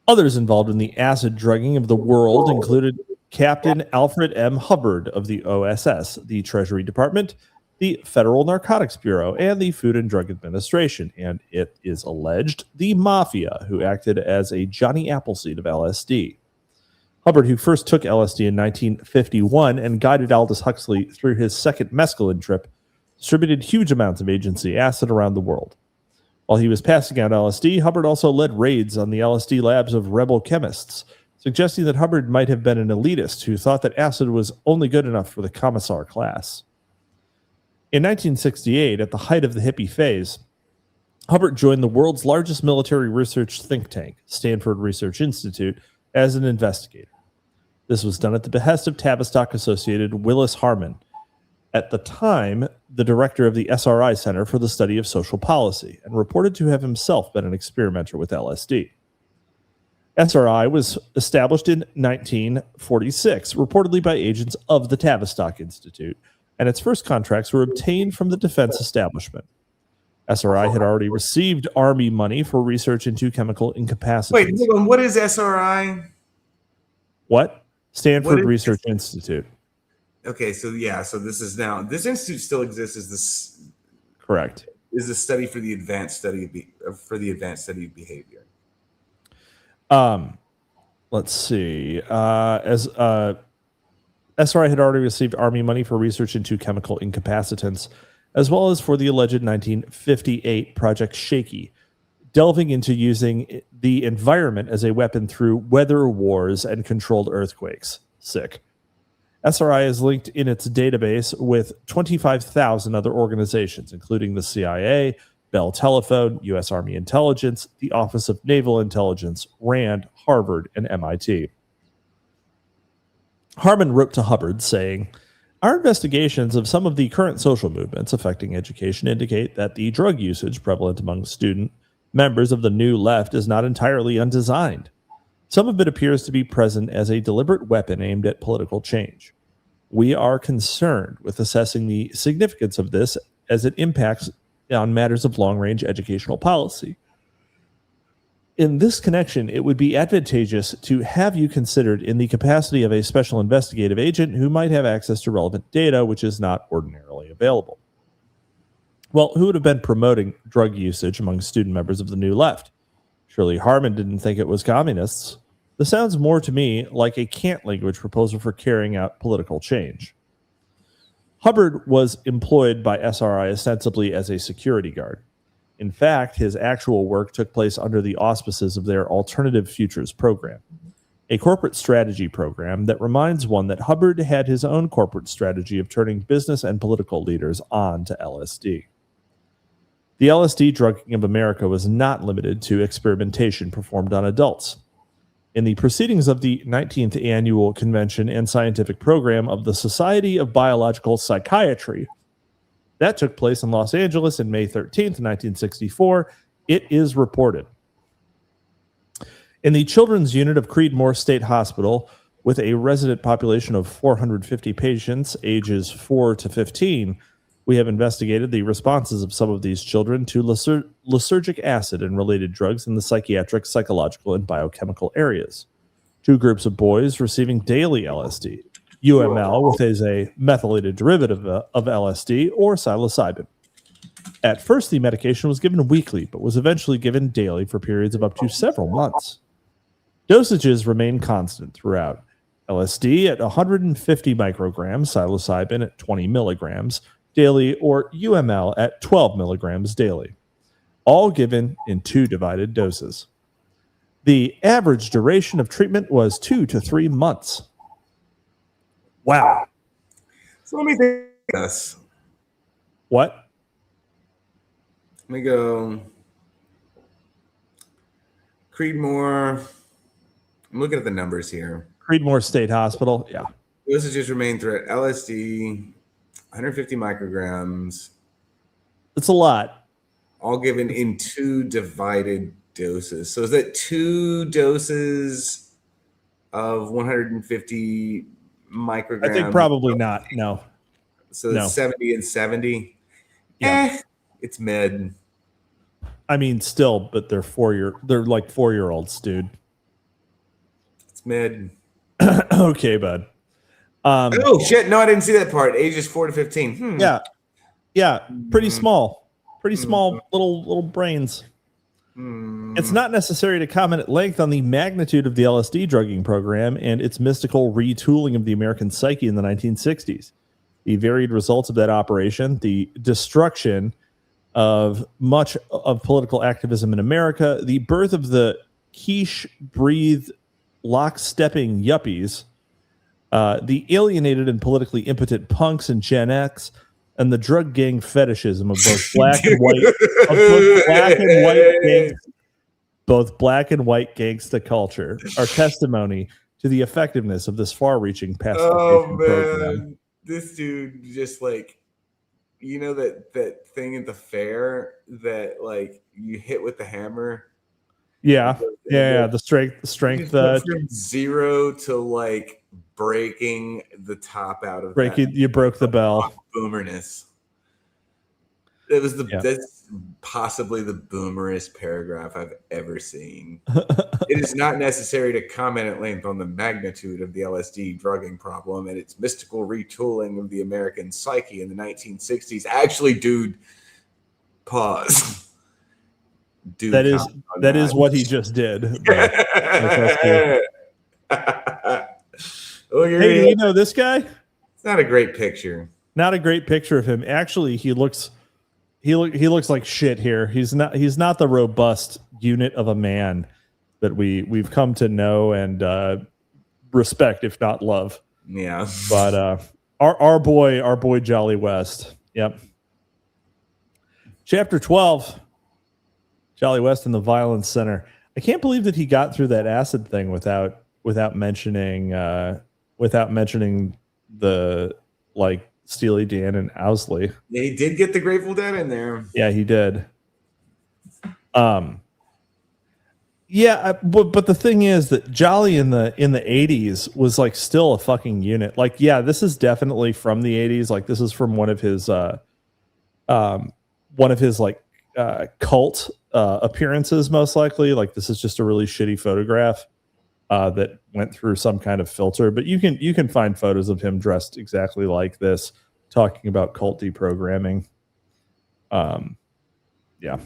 Others involved in the acid drugging of the world included Captain Alfred M. Hubbard of the OSS, the Treasury Department, the Federal Narcotics Bureau, and the Food and Drug Administration, and it is alleged the Mafia, who acted as a Johnny Appleseed of LSD. Hubbard, who first took LSD in 1951 and guided Aldous Huxley through his second mescaline trip, distributed huge amounts of agency acid around the world. While he was passing out LSD, Hubbard also led raids on the LSD labs of rebel chemists, suggesting that Hubbard might have been an elitist who thought that acid was only good enough for the commissar class. In 1968, at the height of the hippie phase, Hubbard joined the world's largest military research think tank, Stanford Research Institute, as an investigator. This was done at the behest of Tavistock-associated Willis Harman, at the time the director of the SRI Center for the Study of Social Policy, and reported to have himself been an experimenter with LSD. SRI was established in 1946, reportedly by agents of the Tavistock Institute, and its first contracts were obtained from the defense establishment. SRI had already received Army money for research into chemical incapacitance. Wait, hold on. What is SRI? What? Stanford Research Institute. Okay, so this institute still exists as this. Correct. Is a study for the advanced study of behavior. Let's see. As SRI had already received Army money for research into chemical incapacitance, as well as for the alleged 1958 Project Shaky, delving into using the environment as a weapon through weather wars and controlled earthquakes. Sick. SRI is linked in its database with 25,000 other organizations, including the CIA, Bell Telephone, U.S. Army Intelligence, the Office of Naval Intelligence, RAND, Harvard, and MIT. Harman wrote to Hubbard saying, "Our investigations of some of the current social movements affecting education indicate that the drug usage prevalent among student members of the New Left is not entirely undesigned. Some of it appears to be present as a deliberate weapon aimed at political change. We are concerned with assessing the significance of this as it impacts on matters of long-range educational policy. In this connection, it would be advantageous to have you considered in the capacity of a special investigative agent who might have access to relevant data which is not ordinarily available." Well, who would have been promoting drug usage among student members of the New Left? Surely Harman didn't think it was communists. This sounds more to me like a cant language proposal for carrying out political change. Hubbard was employed by SRI ostensibly as a security guard. In fact, his actual work took place under the auspices of their Alternative Futures program, a corporate strategy program that reminds one that Hubbard had his own corporate strategy of turning business and political leaders on to LSD. The LSD drugging of America was not limited to experimentation performed on adults. in the proceedings of the 19th Annual Convention and Scientific Program of the Society of Biological Psychiatry. That took place in Los Angeles on May 13th, 1964. It is reported. In the Children's Unit of Creedmoor State Hospital, with a resident population of 450 patients ages 4 to 15, we have investigated the responses of some of these children to lysergic acid and related drugs in the psychiatric, psychological, and biochemical areas. 2 groups of boys receiving daily LSD, UML, which is a methylated derivative of LSD, or psilocybin. At first, the medication was given weekly, but was eventually given daily for periods of up to several months. Dosages remain constant throughout. LSD at 150 micrograms, psilocybin at 20 milligrams daily, or UML at 12 milligrams daily, all given in 2 divided doses. The average duration of treatment was 2 to 3 months. Wow. So let me think this. What? Let me go. Creedmoor. I'm looking at the numbers here. Creedmoor State Hospital. Yeah. Dosages remain throughout. LSD, 150 micrograms. It's a lot. All given in 2 divided doses. So is that 2 doses of 150 micrograms? I think probably not. No. So it's 70 and 70. Yeah. It's mid. I mean, still, but they're like 4-year-olds, dude. It's mid. Okay, bud. Oh shit! No, I didn't see that part. Ages 4 to 15. Yeah. Pretty small. Pretty small little brains. It's not necessary to comment at length on the magnitude of the LSD drugging program and its mystical retooling of the American psyche in the 1960s. The varied results of that operation, the destruction of much of political activism in America, the birth of the quiche-breathed, lock-stepping yuppies, the alienated and politically impotent punks and Gen X, and the drug gang fetishism of both black and white, both black and white gangsta culture are testimony to the effectiveness of this far-reaching pacification program. This dude just like, you know that thing at the fair that like you hit with the hammer. Yeah. The strength. From 0 to like breaking the top out of you broke the bell. Boomerness. It was that's possibly the boomerest paragraph I've ever seen. It is not necessary to comment at length on the magnitude of the LSD drugging problem and its mystical retooling of the American psyche in the 1960s. Actually, dude, pause. Dude, that is what he just did. Hey, do you know this guy? It's not a great picture. Not a great picture of him. Actually, he looks like shit here. He's not the robust unit of a man that we've come to know and respect, if not love. Yeah. But our boy Jolly West. Yep. Chapter 12. Jolly West and the Violence Center. I can't believe that he got through that acid thing without mentioning the like Steely Dan and Owsley. Yeah, he did get the Grateful Dead in there. Yeah, he did. But the thing is that Jolly in the 80s was like still a fucking unit. Like, yeah, this is definitely from the 80s. Like, this is from one of his like cult appearances, most likely. Like, this is just a really shitty photograph that went through some kind of filter. But you can find photos of him dressed exactly like this, talking about cult deprogramming. Yeah.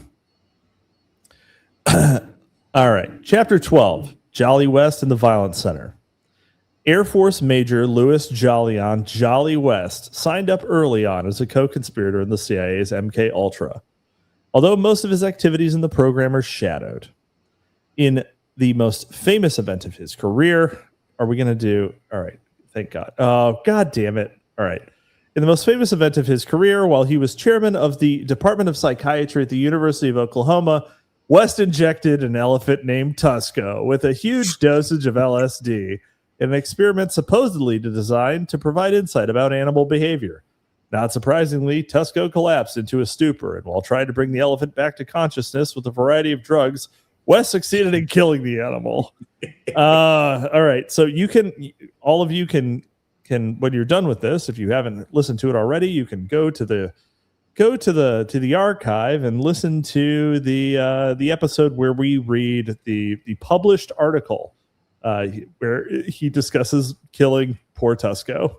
All right. Chapter 12, Jolly West and the Violence Center. Air Force Major Louis Jolyon Jolly West signed up early on as a co-conspirator in the CIA's MK Ultra, although most of his activities in the program are shadowed. In the most famous event of his career, are we going to do... All right. Thank God. Oh, God damn it. All right. In the most famous event of his career, while he was chairman of the Department of Psychiatry at the University of Oklahoma, West injected an elephant named Tusco with a huge dosage of LSD in an experiment supposedly designed to provide insight about animal behavior. Not surprisingly, Tusco collapsed into a stupor, and while trying to bring the elephant back to consciousness with a variety of drugs, West succeeded in killing the animal. All right, so all of you can when you're done with this, if you haven't listened to it already, you can go to the archive and listen to the episode where we read the published article where he discusses killing poor Tusco.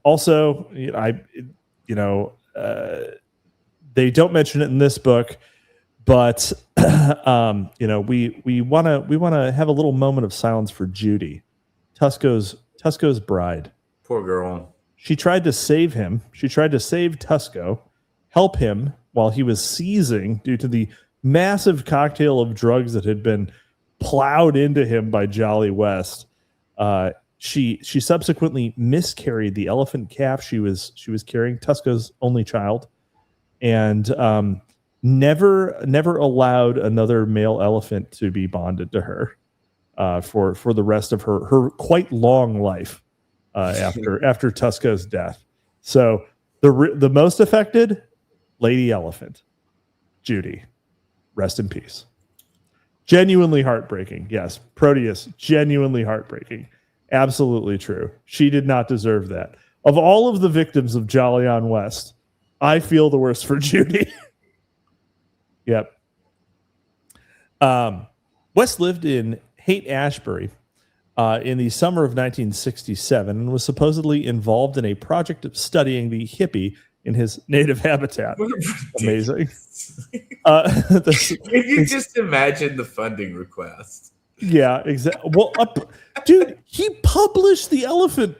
Also, they don't mention it in this book, but we want to have a little moment of silence for Judy, Tusco's bride. Poor girl. She tried to save him. She tried to save Tusco, help him while he was seizing due to the massive cocktail of drugs that had been plowed into him by Jolly West. She subsequently miscarried the elephant calf she was carrying, Tusco's only child, and never allowed another male elephant to be bonded to her for the rest of her quite long life after Tusco's death. So the most affected, Lady Elephant, Judy, rest in peace. Genuinely heartbreaking. Yes, Proteus, genuinely heartbreaking. Absolutely true. She did not deserve that. Of all of the victims of Jolly on West, I feel the worst for Judy. Yep. West lived in Haight-Ashbury in the summer of 1967 and was supposedly involved in a project of studying the hippie in his native habitat. Amazing. If you just imagine the funding request. Yeah, exactly. Well, dude, he published the elephant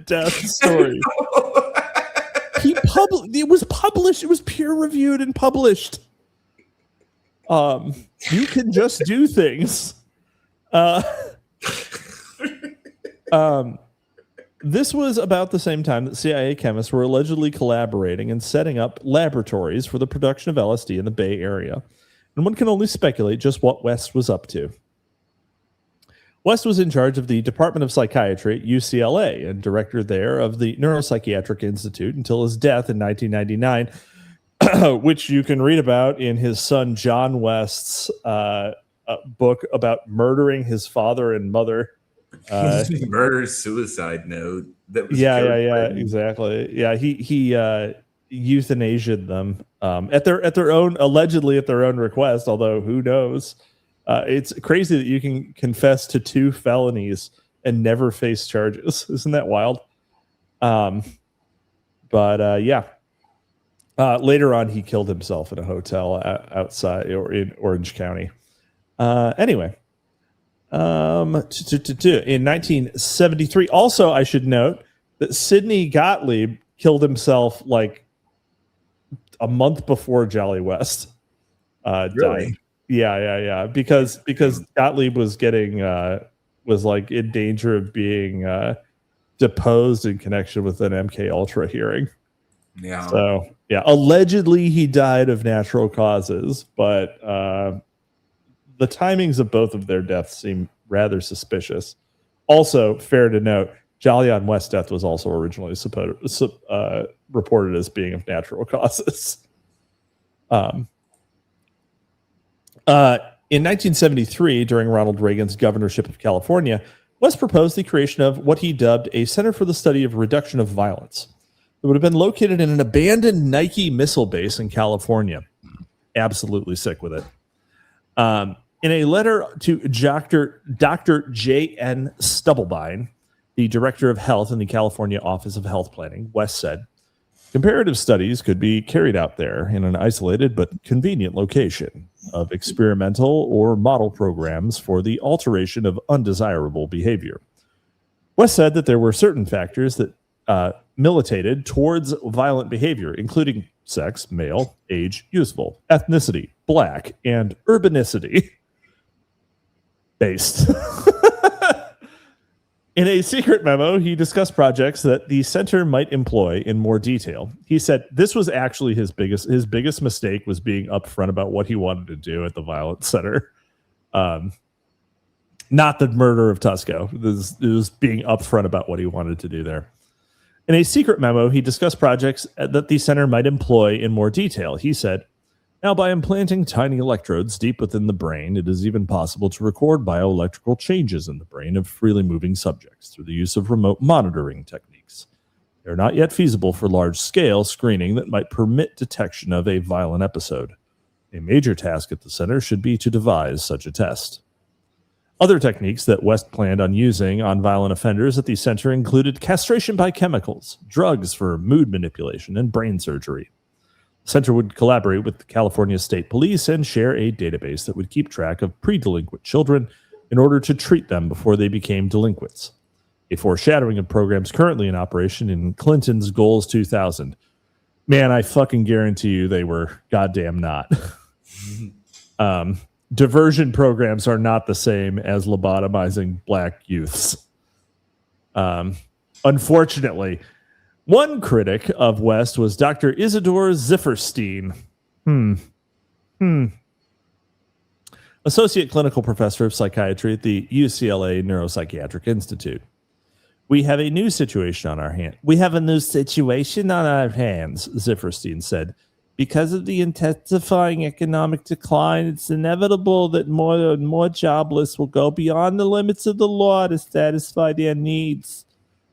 death story. It was published. It was peer reviewed and published. You can just do things. This was about the same time that CIA chemists were allegedly collaborating and setting up laboratories for the production of LSD in the Bay Area. And one can only speculate just what West was up to. West was in charge of the Department of Psychiatry at UCLA and director there of the Neuropsychiatric Institute until his death in 1999, which you can read about in his son John West's book about murdering his father and mother. Murder-suicide note. That was exactly. Yeah, he euthanasia'd them at their own, allegedly at their own request, although who knows. It's crazy that you can confess to 2 felonies and never face charges. Isn't that wild? Later on he killed himself in a hotel outside or in Orange County. Anyway, in 1973, also I should note that Sidney Gottlieb killed himself like a month before Jolly West died. Yeah. Because Gottlieb was was like in danger of being deposed in connection with an MK Ultra hearing. Yeah. So yeah, allegedly he died of natural causes, but the timings of both of their deaths seem rather suspicious. Also, fair to note, Jolly on West's death was also originally reported as being of natural causes. In 1973, during Ronald Reagan's governorship of California, West proposed the creation of what he dubbed a Center for the Study of Reduction of Violence. It would have been located in an abandoned Nike missile base in California. Absolutely sick with it. In a letter to Dr. J.N. Stubblebine, the director of health in the California Office of Health Planning, West said, comparative studies could be carried out there in an isolated but convenient location of experimental or model programs for the alteration of undesirable behavior. West said that there were certain factors that militated towards violent behavior, including sex, male, age, useful, ethnicity, black, and urbanicity. Based. In a secret memo, he discussed projects that the center might employ in more detail. He said this was actually his biggest mistake was being upfront about what he wanted to do at the Violence Center. Not the murder of Tusco. It was being upfront about what he wanted to do there. In a secret memo, he discussed projects that the center might employ in more detail. He said, now, by implanting tiny electrodes deep within the brain, it is even possible to record bioelectrical changes in the brain of freely moving subjects through the use of remote monitoring techniques. They are not yet feasible for large-scale screening that might permit detection of a violent episode. A major task at the center should be to devise such a test. Other techniques that West planned on using on violent offenders at the center included castration by chemicals, drugs for mood manipulation, and brain surgery. The center would collaborate with the California State Police and share a database that would keep track of pre-delinquent children in order to treat them before they became delinquents. A foreshadowing of programs currently in operation in Clinton's Goals 2000. Man, I fucking guarantee you they were goddamn not. Diversion programs are not the same as lobotomizing black youths. Unfortunately, one critic of West was Dr. Isidore Zifferstein. Associate clinical professor of psychiatry at the UCLA Neuropsychiatric Institute. We have a new situation on our hands. Zifferstein said. Because of the intensifying economic decline, it's inevitable that more and more jobless will go beyond the limits of the law to satisfy their needs.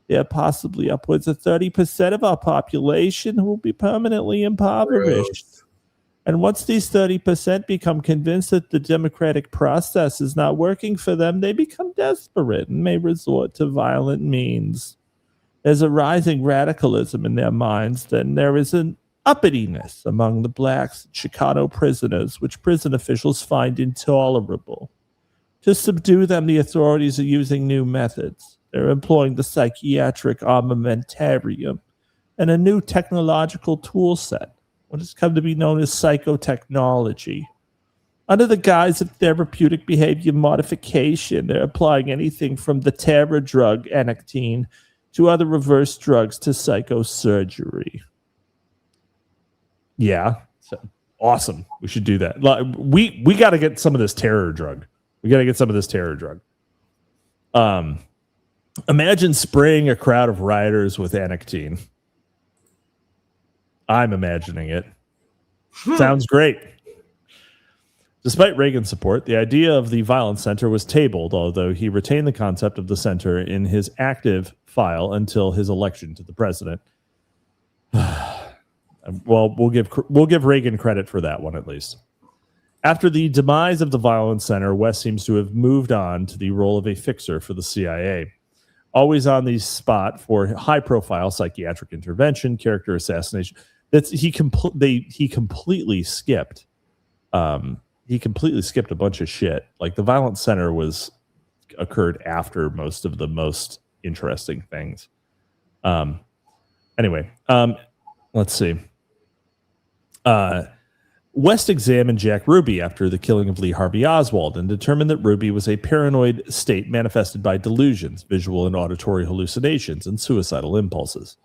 There are possibly upwards of 30% of our population who will be permanently impoverished. And once these 30% become convinced that the democratic process is not working for them, they become desperate and may resort to violent means. There's a rising radicalism in their minds, then there is an uppityness among the black Chicano prisoners, which prison officials find intolerable. To subdue them, the authorities are using new methods. They're employing the psychiatric armamentarium and a new technological tool set, what has come to be known as psychotechnology. Under the guise of therapeutic behavior modification, they're applying anything from the terror drug Anactine to other reverse drugs to psychosurgery. Yeah, so, awesome. We should do that. We got to get some of this terror drug. Imagine spraying a crowd of rioters with Anactine. I'm imagining it. Sounds great. Despite Reagan's support, the idea of the Violence Center was tabled, although he retained the concept of the center in his active file until his election to the president. Well, we'll give Reagan credit for that one at least. After the demise of the Violence Center, West seems to have moved on to the role of a fixer for the CIA. Always on the spot for high-profile psychiatric intervention, character assassination. He completely skipped. He completely skipped a bunch of shit. Like the Violence Center occurred after most of the most interesting things. Anyway, let's see. West examined Jack Ruby after the killing of Lee Harvey Oswald and determined that Ruby was a paranoid state manifested by delusions, visual and auditory hallucinations, and suicidal impulses.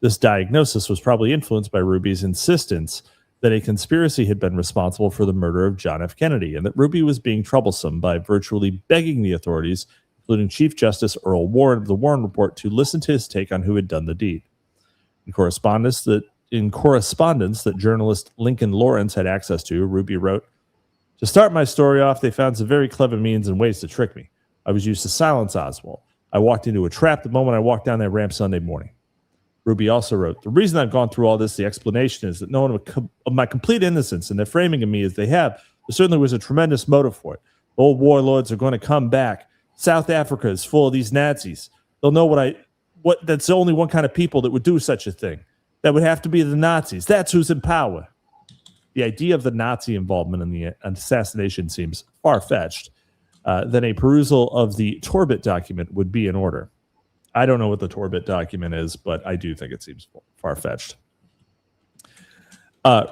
This diagnosis was probably influenced by Ruby's insistence that a conspiracy had been responsible for the murder of John F. Kennedy and that Ruby was being troublesome by virtually begging the authorities, including Chief Justice Earl Warren of the Warren Report, to listen to his take on who had done the deed. In correspondence that journalist Lincoln Lawrence had access to, Ruby wrote, "To start my story off, they found some very clever means and ways to trick me. I was used to silence Oswald. I walked into a trap the moment I walked down that ramp Sunday morning." Ruby also wrote, "The reason I've gone through all this, the explanation is that knowing of my complete innocence and their framing of me as they have, there certainly was a tremendous motive for it. The old warlords are going to come back. South Africa is full of these Nazis. They'll know that's only one kind of people that would do such a thing. That would have to be the Nazis. That's who's in power." The idea of the Nazi involvement in the assassination seems far-fetched. Then a perusal of the Torbit document would be in order. I don't know what the Torbit document is, but I do think it seems far-fetched.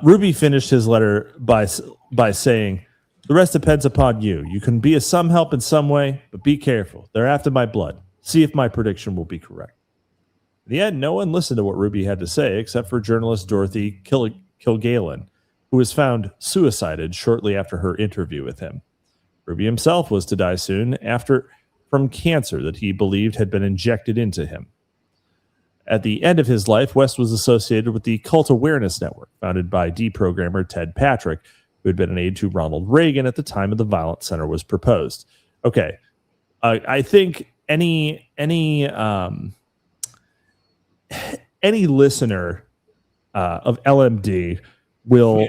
Ruby finished his letter by saying, "The rest depends upon you. You can be of some help in some way, but be careful. They're after my blood. See if my prediction will be correct. In the end, no one listened to what Ruby had to say except for journalist Dorothy Kilgallen, who was found suicided shortly after her interview with him. Ruby himself was to die soon from cancer that he believed had been injected into him. At the end of his life, West was associated with the Cult Awareness Network, founded by deprogrammer Ted Patrick, who had been an aide to Ronald Reagan at the time of the Violent Center was proposed. Okay, I think any listener of LMD will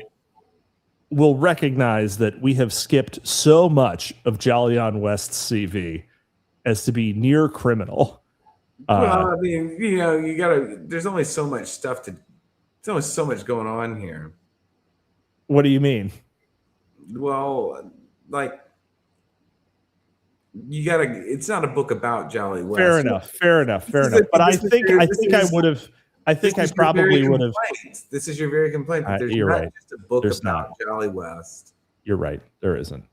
recognize that we have skipped so much of Jolyon West's CV as to be near criminal. Well, I mean, you gotta. There's only so much stuff there's only so much going on here. What do you mean? Well, like you gotta. It's not a book about Jolly West. Fair enough. But I probably would have. This is your very complaint. But there's you're not right. just a book There's about not. Jolly West. You're right. There isn't.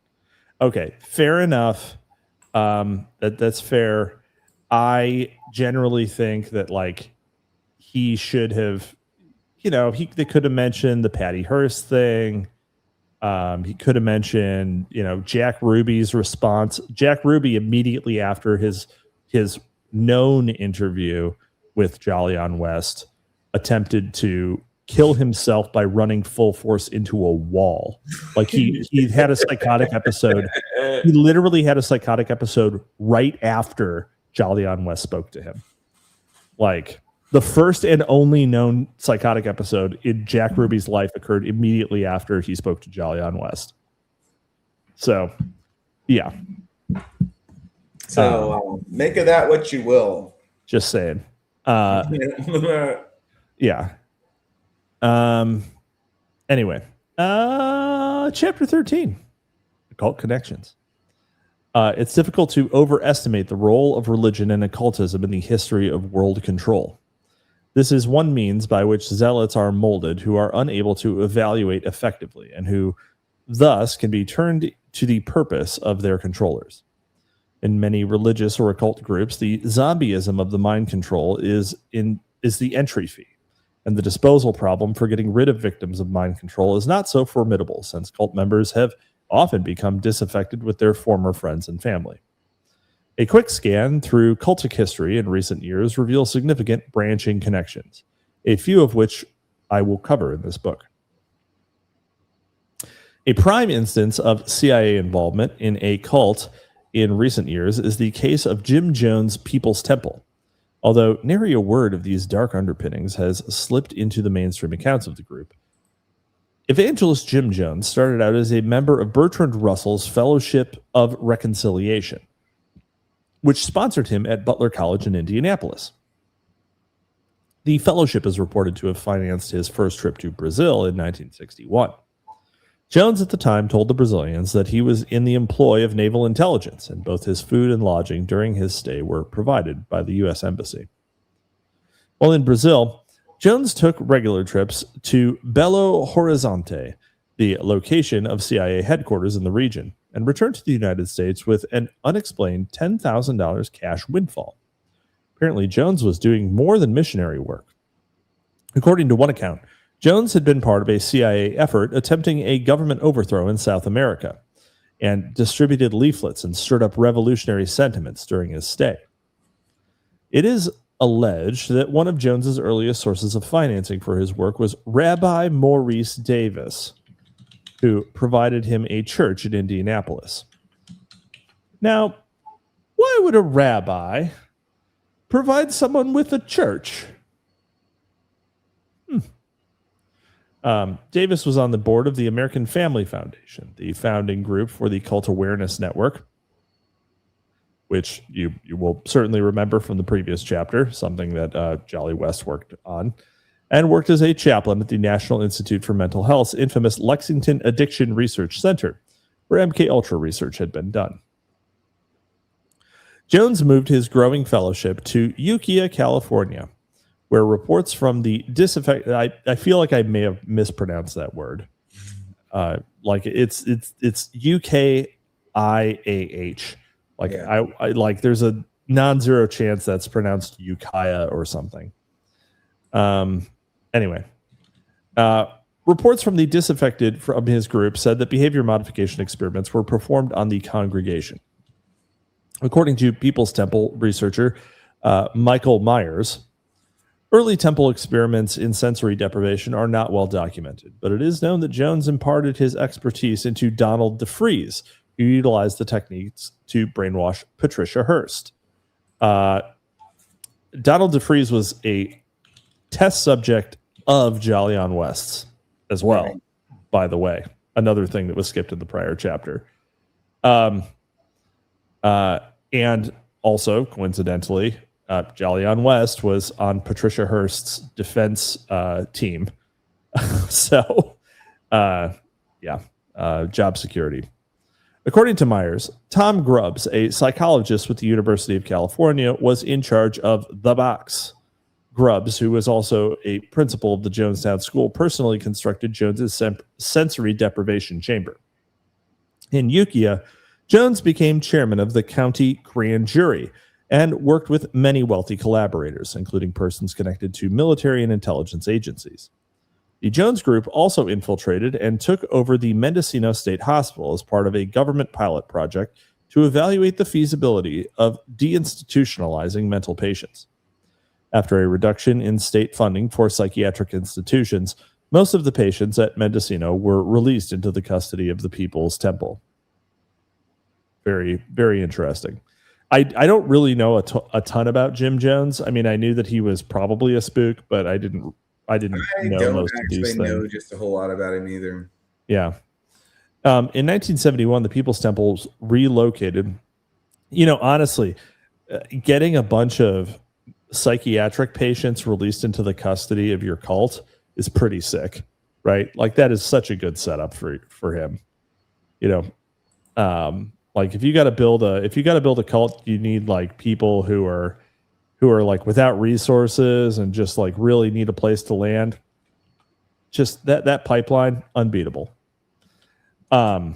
Okay, fair enough. That's fair. I generally think that like he should have, they could have mentioned the Patty Hearst thing. He could have mentioned, Jack Ruby's response. Jack Ruby immediately after his known interview with Jolyon West attempted to kill himself by running full force into a wall. Like he had a psychotic episode. He literally had a psychotic episode right after Jolyon West spoke to him. Like the first and only known psychotic episode in Jack Ruby's life occurred immediately after he spoke to Jolyon West. So, yeah. So make of that what you will. Just saying. Yeah. Anyway, chapter 13, Occult Connections. It's difficult to overestimate the role of religion and occultism in the history of world control. This is one means by which zealots are molded who are unable to evaluate effectively and who thus can be turned to the purpose of their controllers. In many religious or occult groups, the zombieism of the mind control is the entry fee, and the disposal problem for getting rid of victims of mind control is not so formidable, since cult members have often become disaffected with their former friends and family. A quick scan through cultic history in recent years reveals significant branching connections, a few of which I will cover in this book. A prime instance of CIA involvement in a cult in recent years is the case of Jim Jones' People's Temple, although nary a word of these dark underpinnings has slipped into the mainstream accounts of the group. Evangelist Jim Jones started out as a member of Bertrand Russell's Fellowship of Reconciliation, which sponsored him at Butler College in Indianapolis. The fellowship is reported to have financed his first trip to Brazil in 1961. Jones at the time told the Brazilians that he was in the employ of naval intelligence, and both his food and lodging during his stay were provided by the U.S. Embassy. While in Brazil, Jones took regular trips to Belo Horizonte, the location of CIA headquarters in the region, and returned to the United States with an unexplained $10,000 cash windfall. Apparently, Jones was doing more than missionary work. According to one account, Jones had been part of a CIA effort attempting a government overthrow in South America and distributed leaflets and stirred up revolutionary sentiments during his stay. It is alleged that one of Jones's earliest sources of financing for his work was Rabbi Maurice Davis, who provided him a church in Indianapolis. Now, why would a rabbi provide someone with a church? Davis was on the board of the American Family Foundation, the founding group for the Cult Awareness Network, which you will certainly remember from the previous chapter, something that Jolly West worked on, and worked as a chaplain at the National Institute for Mental Health's infamous Lexington Addiction Research Center, where MKUltra research had been done. Jones moved his growing fellowship to Ukiah, California, where reports from the I feel like I may have mispronounced that word. Like it's UKIAH. Like yeah. I like there's a non-zero chance that's pronounced Ukiah or something. Anyway, reports from the disaffected from his group said that behavior modification experiments were performed on the congregation. According to People's Temple researcher Michael Myers, early temple experiments in sensory deprivation are not well documented, but it is known that Jones imparted his expertise into Donald DeFreeze, who utilized the techniques to brainwash Patricia Hearst. Donald DeFreeze was a test subject of Jolyon West's as well, right. By the way. Another thing that was skipped in the prior chapter. And also, coincidentally, Jolyon West was on Patricia Hearst's defense team. So, job security. According to Myers, Tom Grubbs, a psychologist with the University of California, was in charge of the box. Grubbs, who was also a principal of the Jonestown School, personally constructed Jones's sensory deprivation chamber. In Ukiah, Jones became chairman of the county grand jury and worked with many wealthy collaborators, including persons connected to military and intelligence agencies. The Jones Group also infiltrated and took over the Mendocino State Hospital as part of a government pilot project to evaluate the feasibility of deinstitutionalizing mental patients. After a reduction in state funding for psychiatric institutions, most of the patients at Mendocino were released into the custody of the People's Temple. Very, very interesting. I don't really know a ton about Jim Jones. I mean, I knew that he was probably a spook, but I didn't know most of these things. I don't know just a whole lot about him either. Yeah. In 1971, the People's Temple relocated. You know, honestly, getting a bunch of psychiatric patients released into the custody of your cult is pretty sick, right? Like, that is such a good setup for him. You know, like if you got to build a cult, you need like people who are like without resources and just like really need a place to land. Just that pipeline, unbeatable. Let's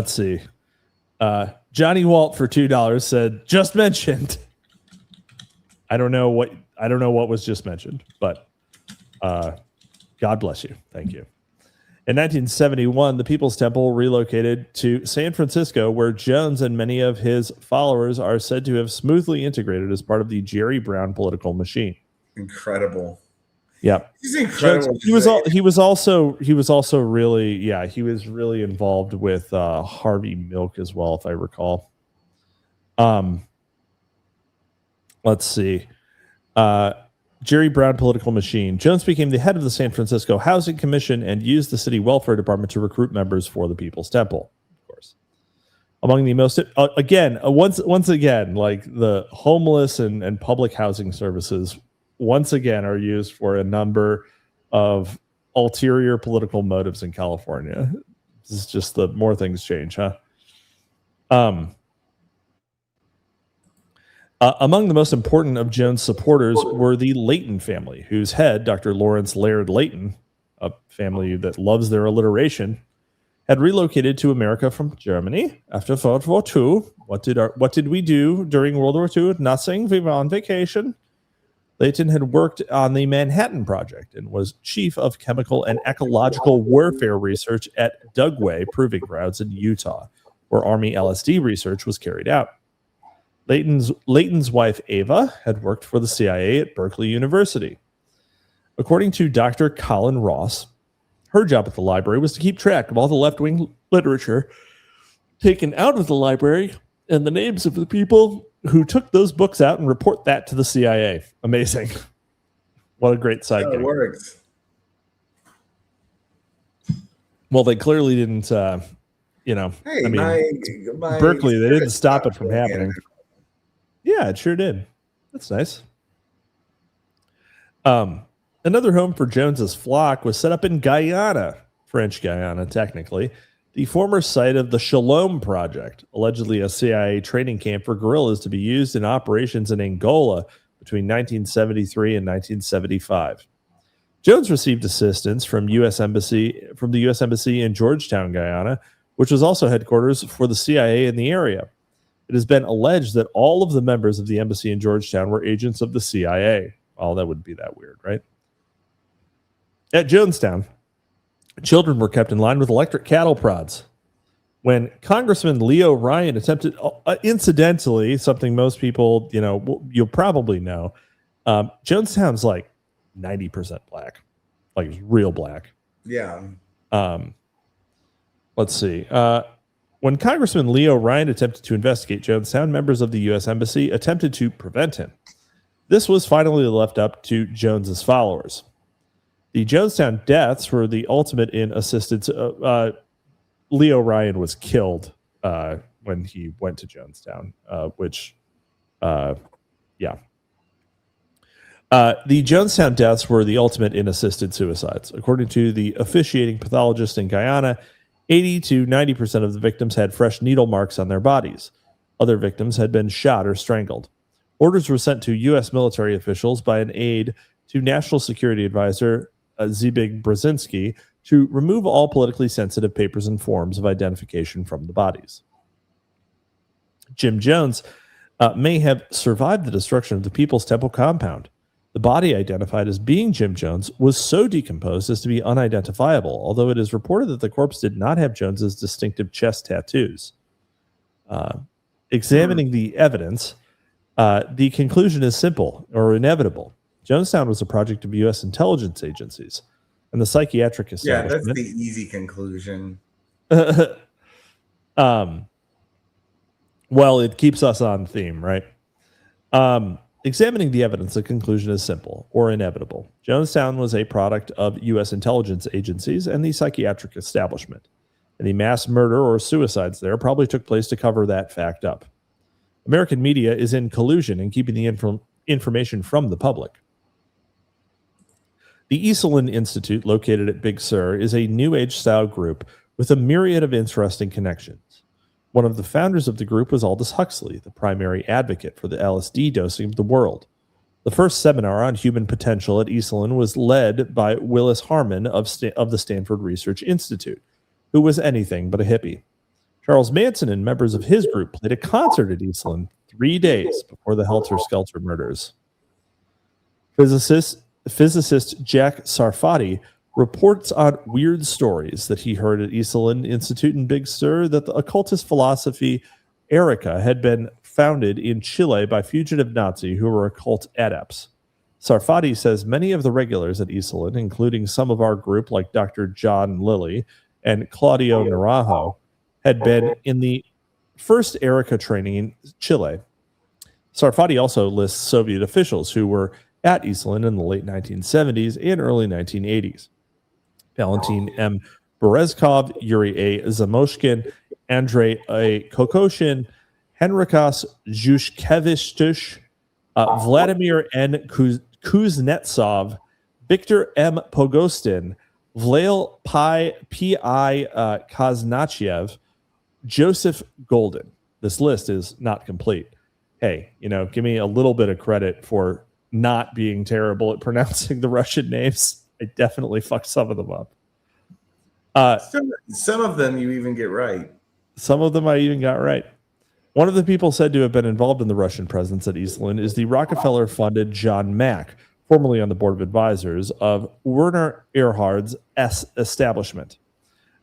see. Johnny Walt for $2 said, just mentioned. I don't know what was just mentioned, but God bless you. Thank you. In 1971, the People's Temple relocated to San Francisco, where Jones and many of his followers are said to have smoothly integrated as part of the Jerry Brown political machine. Incredible. Yeah. He's incredible. Jones, he was also really involved with Harvey Milk as well, if I recall. Let's see. Jerry Brown political machine. Jones became the head of the San Francisco Housing Commission and used the city welfare department to recruit members for the People's Temple. Of course, among the most once again, like the homeless and public housing services once again are used for a number of ulterior political motives in California. This is just the more things change, huh? Among the most important of Jones' supporters were the Layton family, whose head, Dr. Lawrence Laird Layton, a family that loves their alliteration, had relocated to America from Germany after World War II. What did we do during World War II? Nothing. We were on vacation. Layton had worked on the Manhattan Project and was chief of chemical and ecological warfare research at Dugway Proving Grounds in Utah, where Army LSD research was carried out. Layton's wife, Ava, had worked for the CIA at Berkeley University. According to Dr. Colin Ross, her job at the library was to keep track of all the left-wing literature taken out of the library and the names of the people who took those books out and report that to the CIA. Amazing. What a great side gig. It works. Well, they clearly didn't, Hey, I mean, my Berkeley, they didn't stop it from happening. Yeah, it sure did. That's nice. Another home for Jones's flock was set up in Guyana, French Guyana, technically, the former site of the Shalom Project, allegedly a CIA training camp for guerrillas to be used in operations in Angola between 1973 and 1975. Jones received assistance from the U.S. Embassy in Georgetown, Guyana, which was also headquarters for the CIA in the area. It has been alleged that all of the members of the embassy in Georgetown were agents of the CIA. Well, that wouldn't be that weird, right? At Jonestown, children were kept in line with electric cattle prods. When Congressman Leo Ryan attempted, incidentally, something most people, you'll probably know, Jonestown's like 90% black, like it's real black. Yeah. Let's see. When Congressman Leo Ryan attempted to investigate Jonestown, members of the U.S. Embassy attempted to prevent him. This was finally left up to Jones's followers. The Jonestown deaths were the ultimate in assistance. Leo Ryan was killed when he went to Jonestown, the Jonestown deaths were the ultimate in assisted suicides. According to the officiating pathologist in Guyana, 80 to 90% of the victims had fresh needle marks on their bodies. Other victims had been shot or strangled. Orders were sent to U.S. military officials by an aide to National Security Advisor Zbig Brzezinski to remove all politically sensitive papers and forms of identification from the bodies. Jim Jones may have survived the destruction of the People's Temple compound. The body identified as being Jim Jones was so decomposed as to be unidentifiable, although it is reported that the corpse did not have Jones's distinctive chest tattoos. Examining the evidence, the conclusion is simple or inevitable. Jonestown was a project of U.S. intelligence agencies, and the psychiatric establishment. Yeah, that's the easy conclusion. Well, it keeps us on theme, right? Examining the evidence, the conclusion is simple or inevitable. Jonestown was a product of U.S. intelligence agencies and the psychiatric establishment. And the mass murder or suicides there probably took place to cover that fact up. American media is in collusion in keeping the information from the public. The Esalen Institute, located at Big Sur, is a New Age style group with a myriad of interesting connections. One of the founders of the group was Aldous Huxley, the primary advocate for the LSD dosing of the world. The first seminar on human potential at Esalen was led by Willis Harman of the Stanford Research Institute, who was anything but a hippie. Charles Manson and members of his group played a concert at Esalen 3 days before the Helter Skelter murders. Physicist Jack Sarfati reports on weird stories that he heard at Esalen Institute in Big Sur that the occultist philosophy Erica had been founded in Chile by fugitive Nazi who were occult adepts. Sarfati says many of the regulars at Esalen, including some of our group like Dr. John Lilly and Claudio Naranjo, had been in the first Erica training in Chile. Sarfati also lists Soviet officials who were at Esalen in the late 1970s and early 1980s. Valentin M. Berezkov, Yuri A. Zamoshkin, Andrei A. Kokoshin, Henrikas Zhushkevich, Vladimir N. Kuznetsov, Victor M. Pogostin, Vlail P.I. Kaznachiev, Joseph Golden. This list is not complete. Hey, give me a little bit of credit for not being terrible at pronouncing the Russian names. I definitely fucked some of them up. Some of them you even get right. Some of them I even got right. One of the people said to have been involved in the Russian presence at Esalen is the Rockefeller-funded John Mack, formerly on the board of advisors of Werner Erhard's establishment.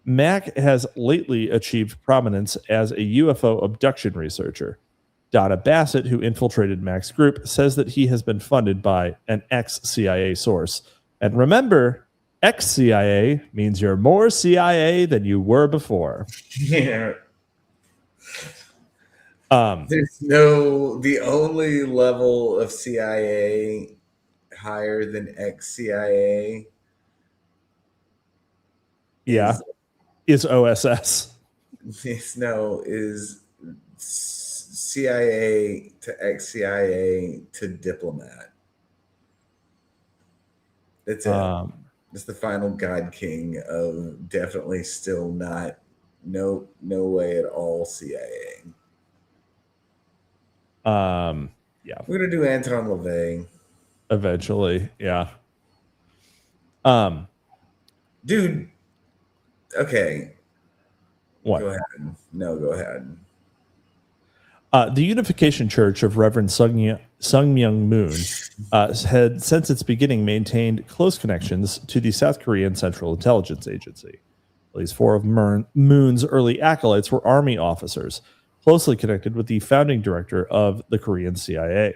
Mack has lately achieved prominence as a UFO abduction researcher. Donna Bassett, who infiltrated Mack's group, says that he has been funded by an ex-CIA source. And remember, ex-CIA means you're more CIA than you were before. Yeah. The only level of CIA higher than ex-CIA. Is OSS. Is CIA to ex-CIA to diplomat. That's it. It's the final God King of definitely still not, no way at all CIA. Yeah. We're gonna do Anton LaVey eventually. Yeah. Dude. Okay. What? Go ahead. No, go ahead. The Unification Church of Reverend Sungmyung Moon had, since its beginning, maintained close connections to the South Korean Central Intelligence Agency. At least 4 of Moon's early acolytes were Army officers, closely connected with the founding director of the Korean CIA.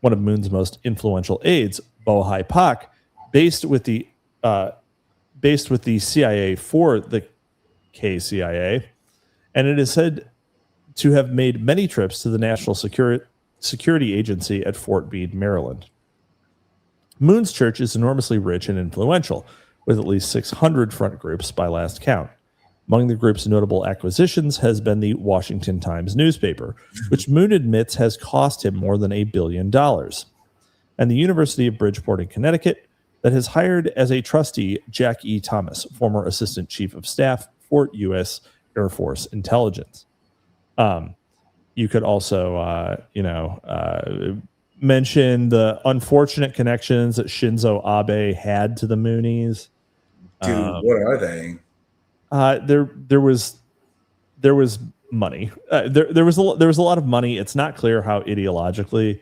One of Moon's most influential aides, Bo Hai Pak, based with the CIA for the KCIA, and it is said to have made many trips to the National Security Agency at Fort Meade, Maryland. Moon's church is enormously rich and influential, with at least 600 front groups by last count. Among the group's notable acquisitions has been the Washington Times newspaper, which Moon admits has cost him more than $1 billion, and the University of Bridgeport in Connecticut, that has hired as a trustee Jack E. Thomas, former Assistant Chief of Staff for U.S. Air Force Intelligence. You could also, mention the unfortunate connections that Shinzo Abe had to the Moonies. Dude, what are they? There was money. There was a lot of money. It's not clear how ideologically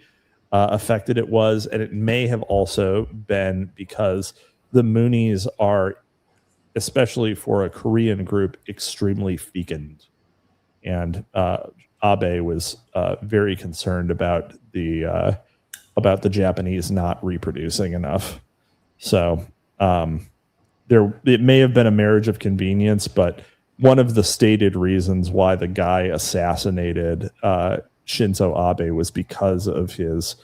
affected it was, and it may have also been because the Moonies are, especially for a Korean group, extremely fecund, and Abe was very concerned about the Japanese not reproducing enough. So it may have been a marriage of convenience, but one of the stated reasons why the guy assassinated Shinzo Abe was because of his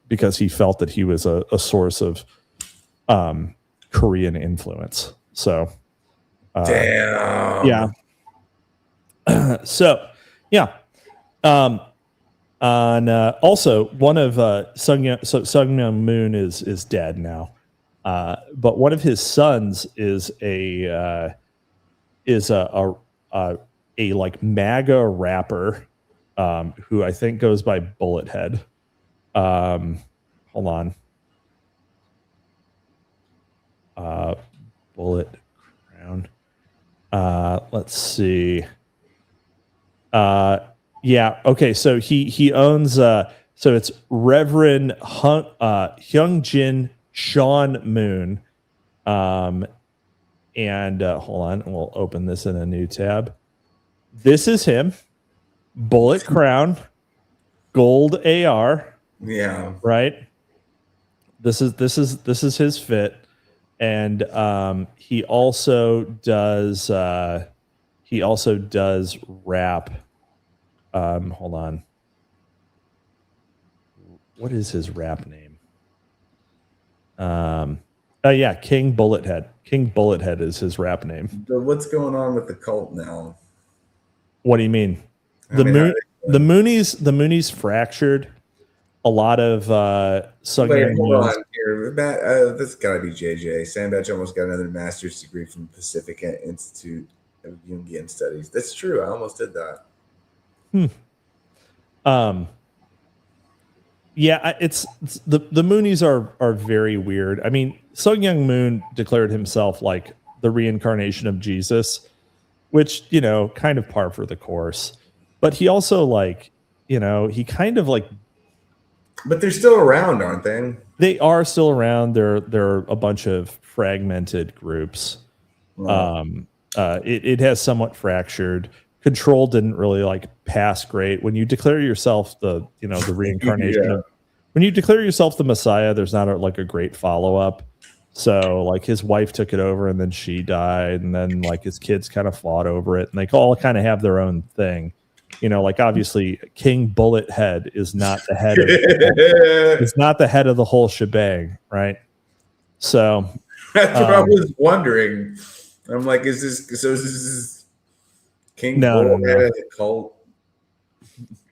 because he felt that he was a source of Korean influence. So damn. Yeah. So yeah. Also one of Sungmyung Moon is dead now. But one of his sons is a like MAGA rapper who I think goes by Bullet Head. Hold on. Bullet Crown. Let's see. Yeah. Okay. So he owns. So it's Reverend Hyungjin Sean Moon. And hold on, we'll open this in a new tab. This is him. Bullet Crown, gold AR. Yeah. Right. This is his fit, and he also does rap. Hold on. What is his rap name? Yeah, King Bullethead. King Bullethead is his rap name. But what's going on with the cult now? What do you mean? The Moonies fractured. A lot of Wait, hold on here. Matt, this gotta be JJ. Sandbatch almost got another master's degree from Pacific Institute of Jungian Studies. That's true. I almost did that. Yeah, it's the Moonies are very weird. I mean, Sungmyung Moon declared himself like the reincarnation of Jesus, which, kind of par for the course. But he also he kind of like. But they're still around, aren't they? They are still around. They're a bunch of fragmented groups. Wow. It has somewhat fractured. Control didn't really pass great. When you declare yourself the reincarnation Yeah. When you declare yourself the Messiah, there's not a great follow-up. So his wife took it over and then she died, and then his kids kind of fought over it, and they all kind of have their own thing. Obviously King Bullet Head is not the head of it's not the head of the whole shebang, right? So that's what I was wondering. I'm like, is this King Bullet Head as a cult?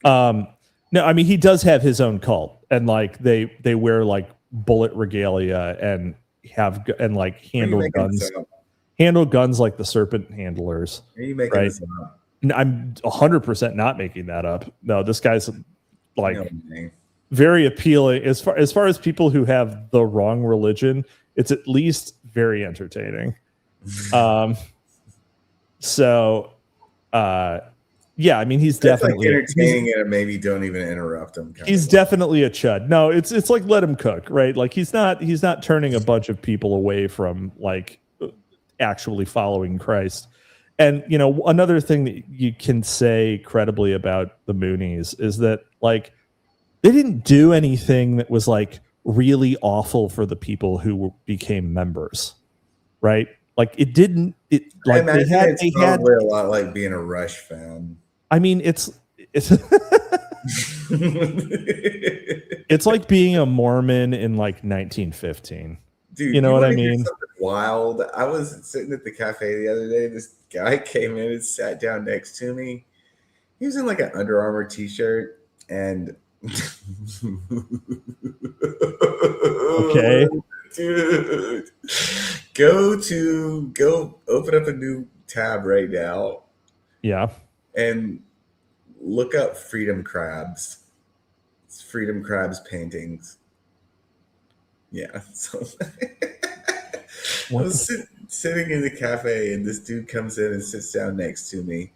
No, I mean he does have his own cult, and they wear bullet regalia and handle guns like the serpent handlers. Are you making this up? I'm 100% not making that up. No, this guy's very appealing as far as people who have the wrong religion. It's at least very entertaining. So Yeah, I mean, he's That's like definitely entertaining it, and maybe don't even interrupt him. he's definitely a chud. No, it's like let him cook, right? Like he's not turning a bunch of people away from like actually following Christ. And you know, another thing that you can say credibly about the Moonies is that like they didn't do anything that was like really awful for the people who became members, right? Like it didn't. It I like imagine it's probably a lot like being a Rush fan. I mean, it's it's like being a Mormon in like 1915. Dude, you know what I wanna hear mean? something wild? I was sitting at the cafe the other day. This guy came in and sat down next to me. He was in like an Under Armour t-shirt and Okay. Dude, go open up a new tab right now Yeah. and look up Freedom Crabs. It's Freedom Crabs paintings. Yeah. So I was sitting in the cafe and this dude comes in and sits down next to me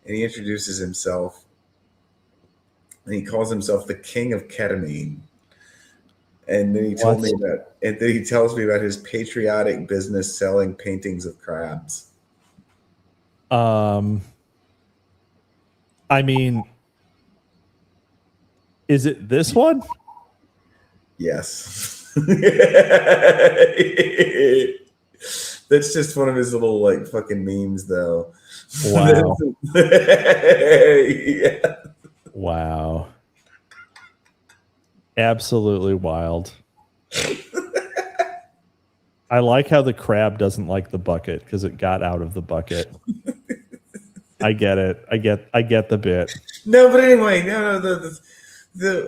and he introduces himself and he calls himself the King of Ketamine. And then he told me that, and then he tells me about his patriotic business selling paintings of crabs. I mean, is it this one? Yes. That's just one of his little like fucking memes, though. Wow. Yeah. Wow. Absolutely wild. I like how the crab doesn't like the bucket because it got out of the bucket. I get it. I get the bit. No, but anyway,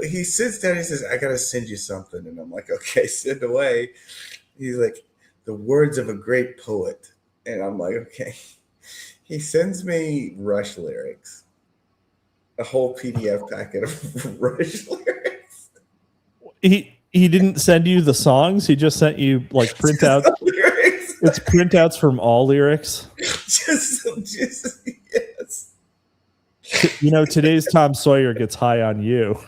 he sits down. He says, "I gotta send you something," and I'm like, "Okay, send away." He's like, "The words of a great poet," and I'm like, "Okay." He sends me Rush lyrics, a whole PDF packet of Rush lyrics. He didn't send you the songs. He just sent you like printouts. It's printouts from all lyrics. Just yes. You know, today's Tom Sawyer gets high on you.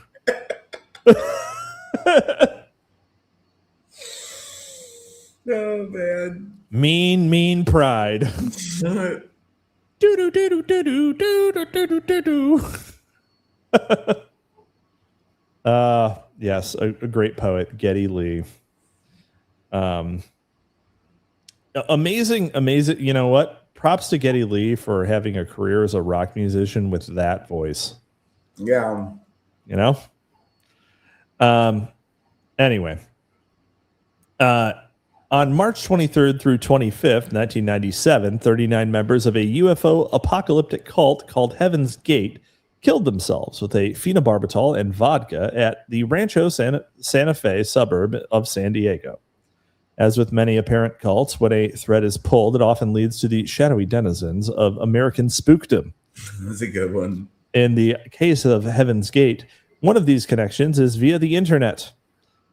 Oh man. Mean pride. Do do do do do do do do do do. Yes, a great poet, Geddy Lee. Amazing. You know what? Props to Geddy Lee for having a career as a rock musician with that voice. Yeah. You know? Anyway. On March 23rd through 25th, 1997, 39 members of a UFO apocalyptic cult called Heaven's Gate killed themselves with a phenobarbital and vodka at the Rancho Santa Fe suburb of San Diego. As with many apparent cults, when a thread is pulled, it often leads to the shadowy denizens of American spookdom. That's a good one. In the case of Heaven's Gate, one of these connections is via the internet.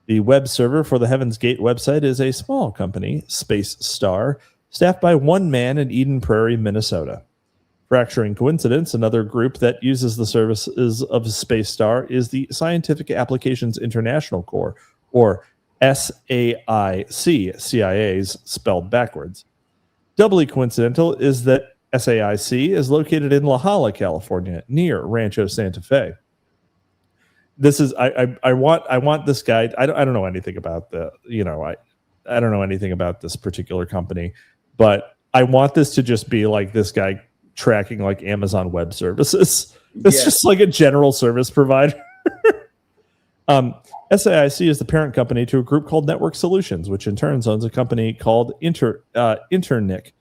The web server for the Heaven's Gate website is a small company, Space Star, staffed by one man in Eden Prairie, Minnesota. Fracturing coincidence, another group that uses the services of Space Star is the Scientific Applications International Corps, or SAIC, CIA's spelled backwards. Doubly coincidental is that SAIC is located in La Jolla, California, near Rancho Santa Fe. This is I want this guy. I don't know anything about I don't know anything about this particular company, but I want this to just be like this guy tracking like Amazon Web Services. It's just like a general service provider. SAIC is the parent company to a group called Network Solutions, which in turn owns a company called Internic.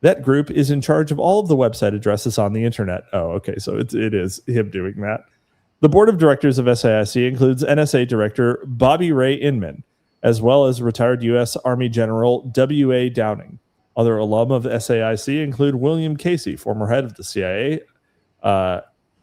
That group is in charge of all of the website addresses on the internet. Oh, okay, so it is him doing that. The board of directors of SAIC includes NSA Director Bobby Ray Inman, as well as retired U.S. Army General W.A. Downing. Other alum of SAIC include William Casey, former head of the CIA,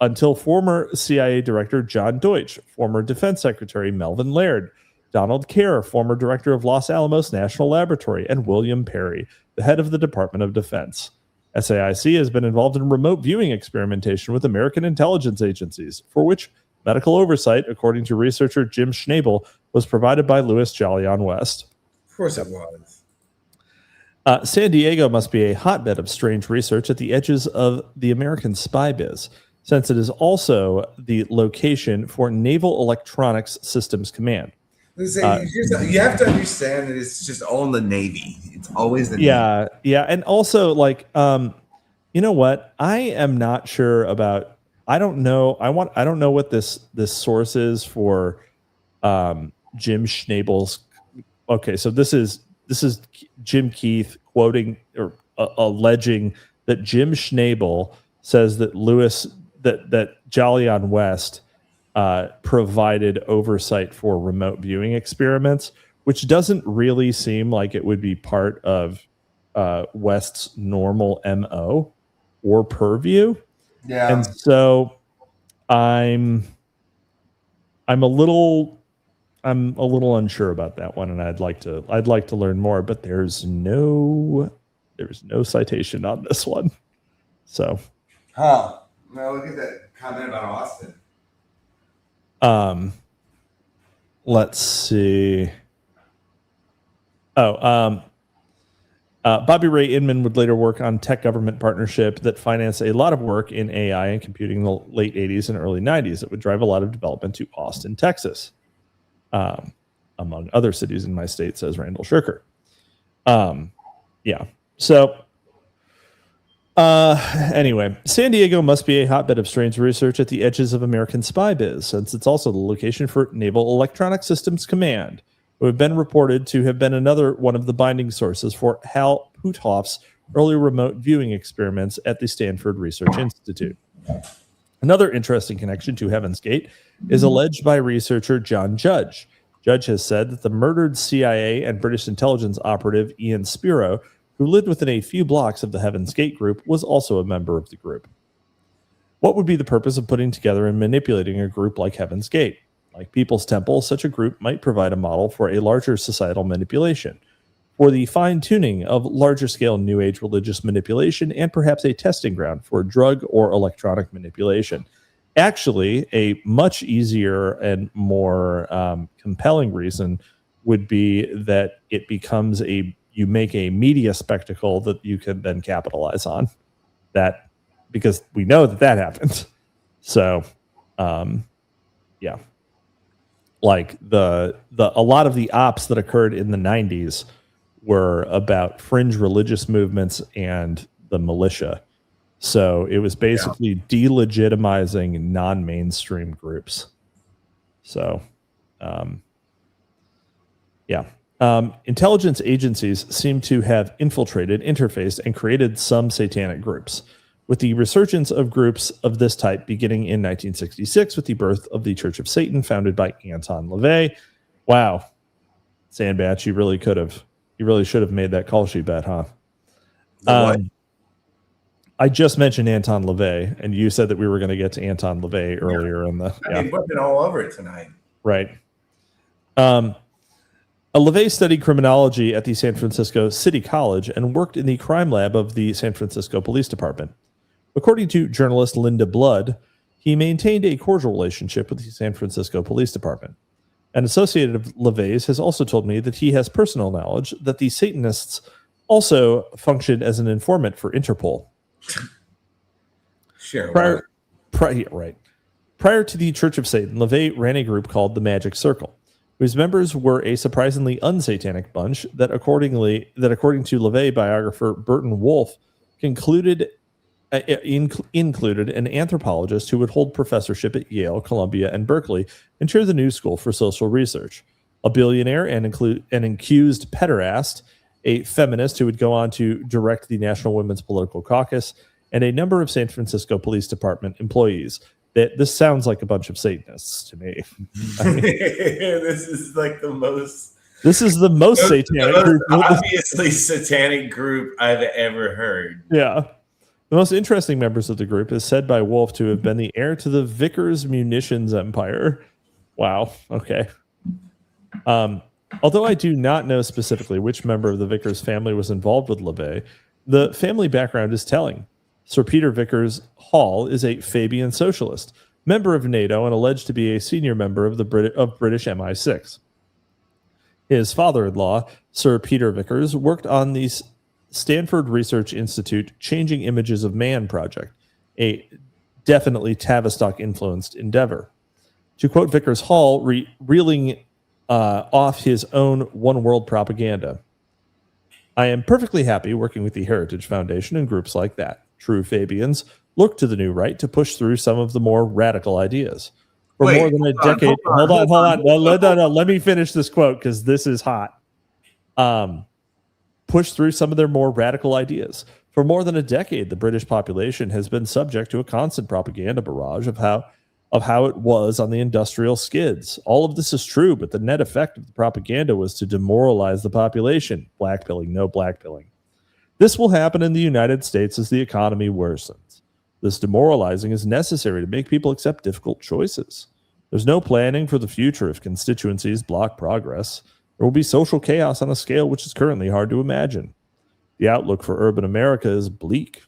until former CIA Director John Deutsch, former Defense Secretary Melvin Laird, Donald Kerr, former Director of Los Alamos National Laboratory, and William Perry, the head of the Department of Defense. SAIC has been involved in remote viewing experimentation with American intelligence agencies, for which medical oversight, according to researcher Jim Schnabel, was provided by Louis Jolyon West. Of course it was. San Diego must be a hotbed of strange research at the edges of the American spy biz, since it is also the location for Naval Electronics Systems Command. You have to understand that it's just all in the Navy. It's always the Navy. Yeah, and also like, you know what? I am not sure about. I don't know. I don't know what this source is for Jim Schnabel's. Okay, so this is Jim Keith quoting or alleging that Jim Schnabel says that that Jolyon West provided oversight for remote viewing experiments, which doesn't really seem like it would be part of West's normal MO or purview. Yeah. And so I'm a little unsure about that one, and I'd like to learn more, but there's no citation on this one. So well, look at that comment about Austin. Let's see. Bobby Ray Inman would later work on tech government partnership that financed a lot of work in AI and computing in the late 80s and early 90s that would drive a lot of development to Austin, Texas, among other cities in my state, says Randall Shirker. Yeah. So anyway, San Diego must be a hotbed of strange research at the edges of American spy biz, since it's also the location for Naval Electronic Systems Command, who have been reported to have been another one of the binding sources for Hal Puthoff's early remote viewing experiments at the Stanford Research Institute. Another interesting connection to Heaven's Gate is alleged by researcher John Judge. Judge has said that the murdered CIA and British intelligence operative Ian Spiro, who lived within a few blocks of the Heaven's Gate group, was also a member of the group. What would be the purpose of putting together and manipulating a group like Heaven's Gate? Like People's Temple, such a group might provide a model for a larger societal manipulation, for the fine-tuning of larger-scale New Age religious manipulation, and perhaps a testing ground for drug or electronic manipulation. Actually, a much easier and more compelling reason would be that it becomes you make a media spectacle that you can then capitalize on. That, because we know that happens. So, yeah. Like a lot of the ops that occurred in the 90s were about fringe religious movements and the militia. So it was basically delegitimizing non-mainstream groups. So, intelligence agencies seem to have infiltrated, interfaced, and created some satanic groups, with the resurgence of groups of this type beginning in 1966 with the birth of the Church of Satan, founded by Anton LaVey. Wow. Sandbatch, you really should have made that call sheet bet, huh? I just mentioned Anton LaVey, and you said that we were going to get to Anton LaVey earlier in the... I mean, we've been all over it tonight. Right. LaVey studied criminology at the San Francisco City College and worked in the crime lab of the San Francisco Police Department. According to journalist Linda Blood, he maintained a cordial relationship with the San Francisco Police Department. An associate of LaVey's has also told me that he has personal knowledge that the Satanists also functioned as an informant for Interpol. Sure. Prior to the Church of Satan, LaVey ran a group called the Magic Circle, whose members were a surprisingly unsatanic bunch that, according to LaVey biographer Burton Wolfe, included an anthropologist who would hold professorship at Yale, Columbia, and Berkeley, and chair the New School for Social Research, a billionaire and an accused pederast, a feminist who would go on to direct the National Women's Political Caucus, and a number of San Francisco Police Department employees. This sounds like a bunch of Satanists to me. I mean, this is like the most... This is the most satanic group. Obviously satanic group I've ever heard. Yeah. The most interesting members of the group is said by Wolf to have been the heir to the Vickers munitions empire. Wow. Okay. Although I do not know specifically which member of the Vickers family was involved with LaVey, The family background is telling. Sir Peter Vickers Hall is a Fabian socialist, member of NATO, and alleged to be a senior member of the British MI6. His father-in-law, Sir Peter Vickers, worked on the Stanford Research Institute Changing Images of Man project, a definitely Tavistock-influenced endeavor. To quote Vickers Hall, reeling off his own one world propaganda. I am perfectly happy working with the Heritage Foundation and groups like that. True Fabians look to the new right to push through some of the more radical ideas. For more than a decade. Hold on. No, let me finish this quote because this is hot. Push through some of their more radical ideas. For more than a decade, the British population has been subject to a constant propaganda barrage of how it was on the industrial skids. All of this is true, but the net effect of the propaganda was to demoralize the population. Blackpilling, no blackpilling. This will happen in the United States as the economy worsens. This demoralizing is necessary to make people accept difficult choices. There's no planning for the future if constituencies block progress. There will be social chaos on a scale which is currently hard to imagine. The outlook for urban America is bleak.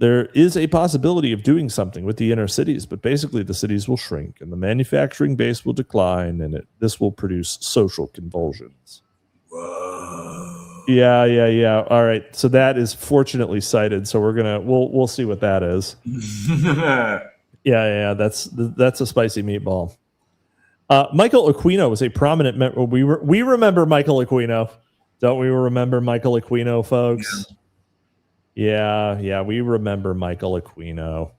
There is a possibility of doing something with the inner cities, but basically the cities will shrink and the manufacturing base will decline, and this will produce social convulsions. Whoa. Yeah. All right. So that is fortunately cited. So we'll see what that is. Yeah. That's a spicy meatball. Michael Aquino was a prominent member. We remember Michael Aquino, don't we? Remember Michael Aquino, folks? Yeah. We remember Michael Aquino.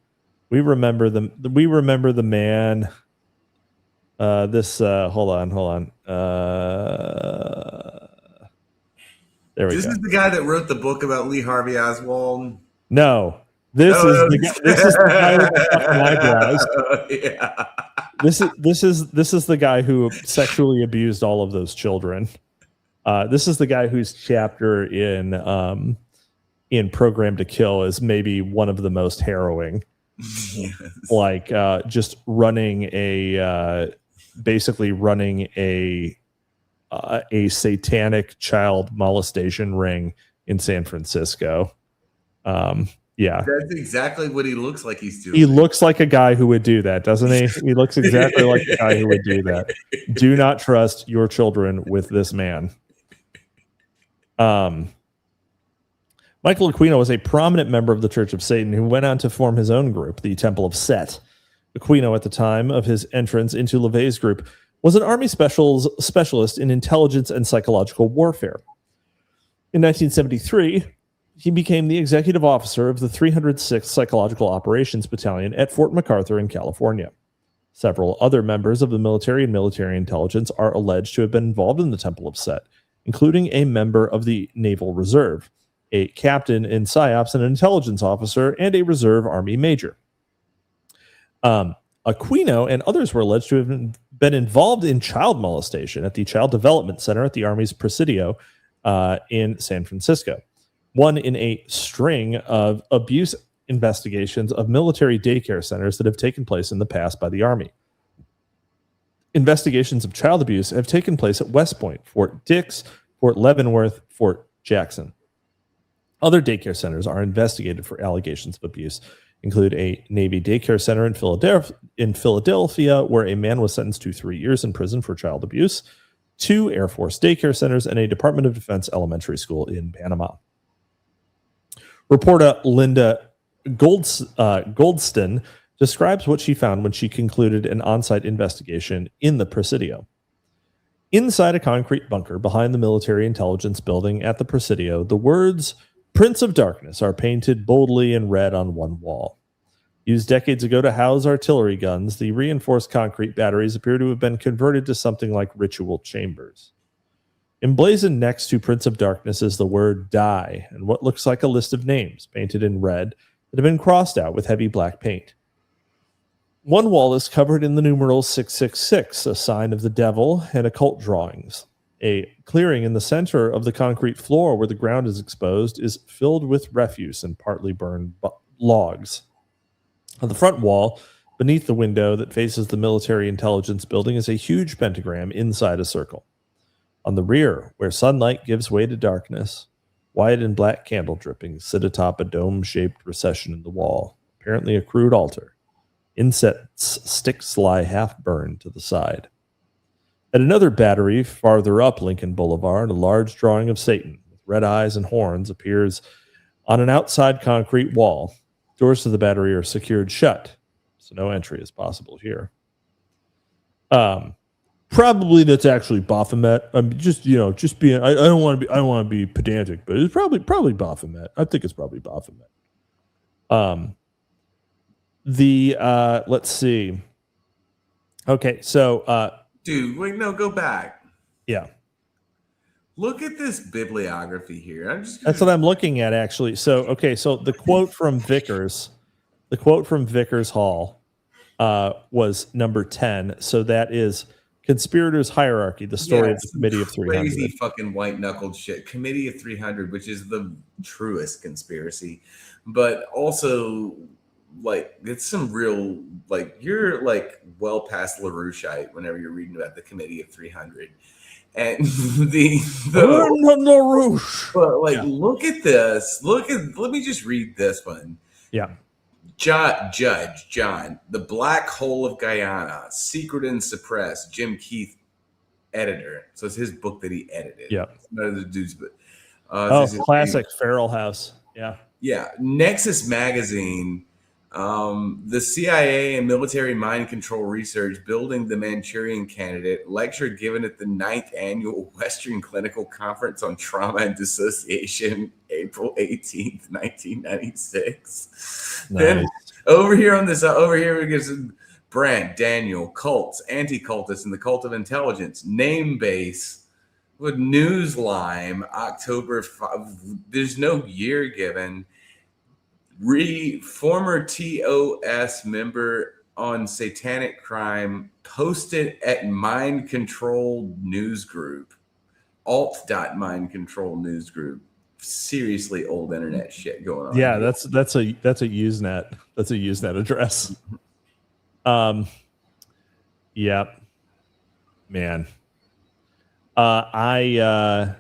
We remember the man. Hold on. There we go. This is the guy that wrote the book about Lee Harvey Oswald. No, this is the guy with the fucking eyebrows. Yeah. This is the guy who sexually abused all of those children. This is the guy whose chapter in Program to Kill is maybe one of the most harrowing. Yes. Like just basically running a satanic child molestation ring in San Francisco. Yeah, that's exactly what he looks like he's doing. He looks like a guy who would do that, doesn't he? He looks exactly like a guy who would do that. Do not trust your children with this man. Michael Aquino was a prominent member of the Church of Satan who went on to form his own group, the Temple of Set. Aquino, at the time of his entrance into LaVey's group, was an Army specialist in intelligence and psychological warfare. In 1973, he became the executive officer of the 306th Psychological Operations Battalion at Fort MacArthur in California. Several other members of the military and military intelligence are alleged to have been involved in the Temple of Set, including a member of the Naval Reserve, a captain in PSYOPs, an intelligence officer, and a reserve Army major. Aquino and others were alleged to have been involved in child molestation at the Child Development Center at the Army's Presidio in San Francisco, one in a string of abuse investigations of military daycare centers that have taken place in the past by the Army. Investigations of child abuse have taken place at West Point, Fort Dix, Fort Leavenworth, Fort Jackson. Other daycare centers are investigated for allegations of abuse, include a Navy daycare center in Philadelphia, where a man was sentenced to 3 years in prison for child abuse, 2 Air Force daycare centers, and a Department of Defense elementary school in Panama. Reporter Linda Goldston describes what she found when she concluded an on-site investigation in the Presidio. Inside a concrete bunker behind the military intelligence building at the Presidio, the words "Prince of Darkness" are painted boldly in red on one wall. Used decades ago to house artillery guns, the reinforced concrete batteries appear to have been converted to something like ritual chambers. Emblazoned next to Prince of Darkness is the word "Die" and what looks like a list of names painted in red that have been crossed out with heavy black paint. One wall is covered in the numeral 666, a sign of the devil, and occult drawings. A clearing in the center of the concrete floor where the ground is exposed is filled with refuse and partly burned logs. On the front wall, beneath the window that faces the military intelligence building, is a huge pentagram inside a circle. On the rear, where sunlight gives way to darkness, White and black candle drippings sit atop a dome-shaped recession in the wall, apparently a crude altar. Incense sticks lie half-burned to the side. At another battery farther up Lincoln Boulevard, a large drawing of Satan with red eyes and horns appears on an outside concrete wall. Doors to the battery are secured shut, so no entry is possible here. Probably that's actually Baphomet. Just being. I don't want to be pedantic, but it's probably Baphomet. I think it's probably Baphomet. Let's see. Okay, so dude, wait, no, go back. Yeah. Look at this bibliography here. That's what I'm looking at, actually. So the quote from Vickers Hall was number 10. So that is Conspirators Hierarchy, the story of the Committee of 300. Crazy fucking white-knuckled shit. Committee of 300, which is the truest conspiracy. But also, like, it's some real, like, you're, like, well past LaRoucheite whenever you're reading about the Committee of 300. And look at this. Let me just read this one. Yeah. Judge John, The Black Hole of Guyana, Secret and Suppressed, Jim Keith, editor. So it's his book that he edited. Yeah. None of the dudes, but classic Feral House. Yeah. Yeah. Nexus Magazine, the CIA and military mind control research building the Manchurian Candidate, lecture given at the 9th Annual Western Clinical Conference on Trauma and Dissociation, April 18th, 1996. Nice. Then over here we get Brand, Daniel, Cults, Anti-Cultists, and the Cult of Intelligence, Name Base, with Newsline, October 5. There's no year given. Former TOS member on satanic crime posted at Mind Control News Group, alt.mind control news group. Seriously old internet shit going on. Yeah, that's a Usenet. That's a Usenet address. Yeah. Man. I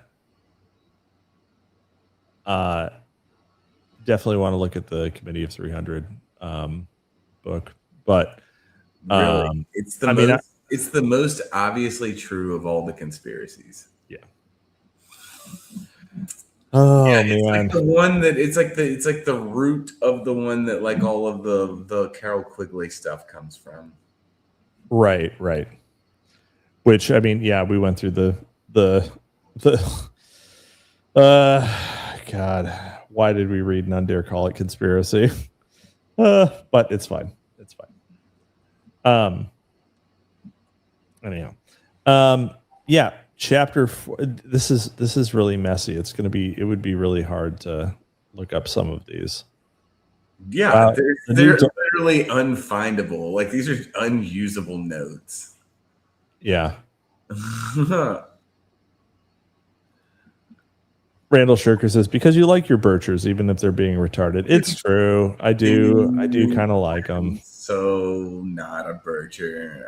definitely want to look at the Committee of 300 book, but really, it's the most obviously true of all the conspiracies. Yeah. Oh yeah, man, it's like the one that it's like the root of the one that like all of the Carol Quigley stuff comes from. Right. Which I mean, yeah, we went through the God, why did we read None Dare Call It Conspiracy? But it's fine. It's fine. Anyhow. Yeah, chapter 4. This is really messy. It would be really hard to look up some of these. Yeah, they're literally unfindable. Like these are unusable notes. Yeah. Randall Shirker says, because you like your Birchers, even if they're being retarded. It's true. I do kind of like them. So not a Bircher.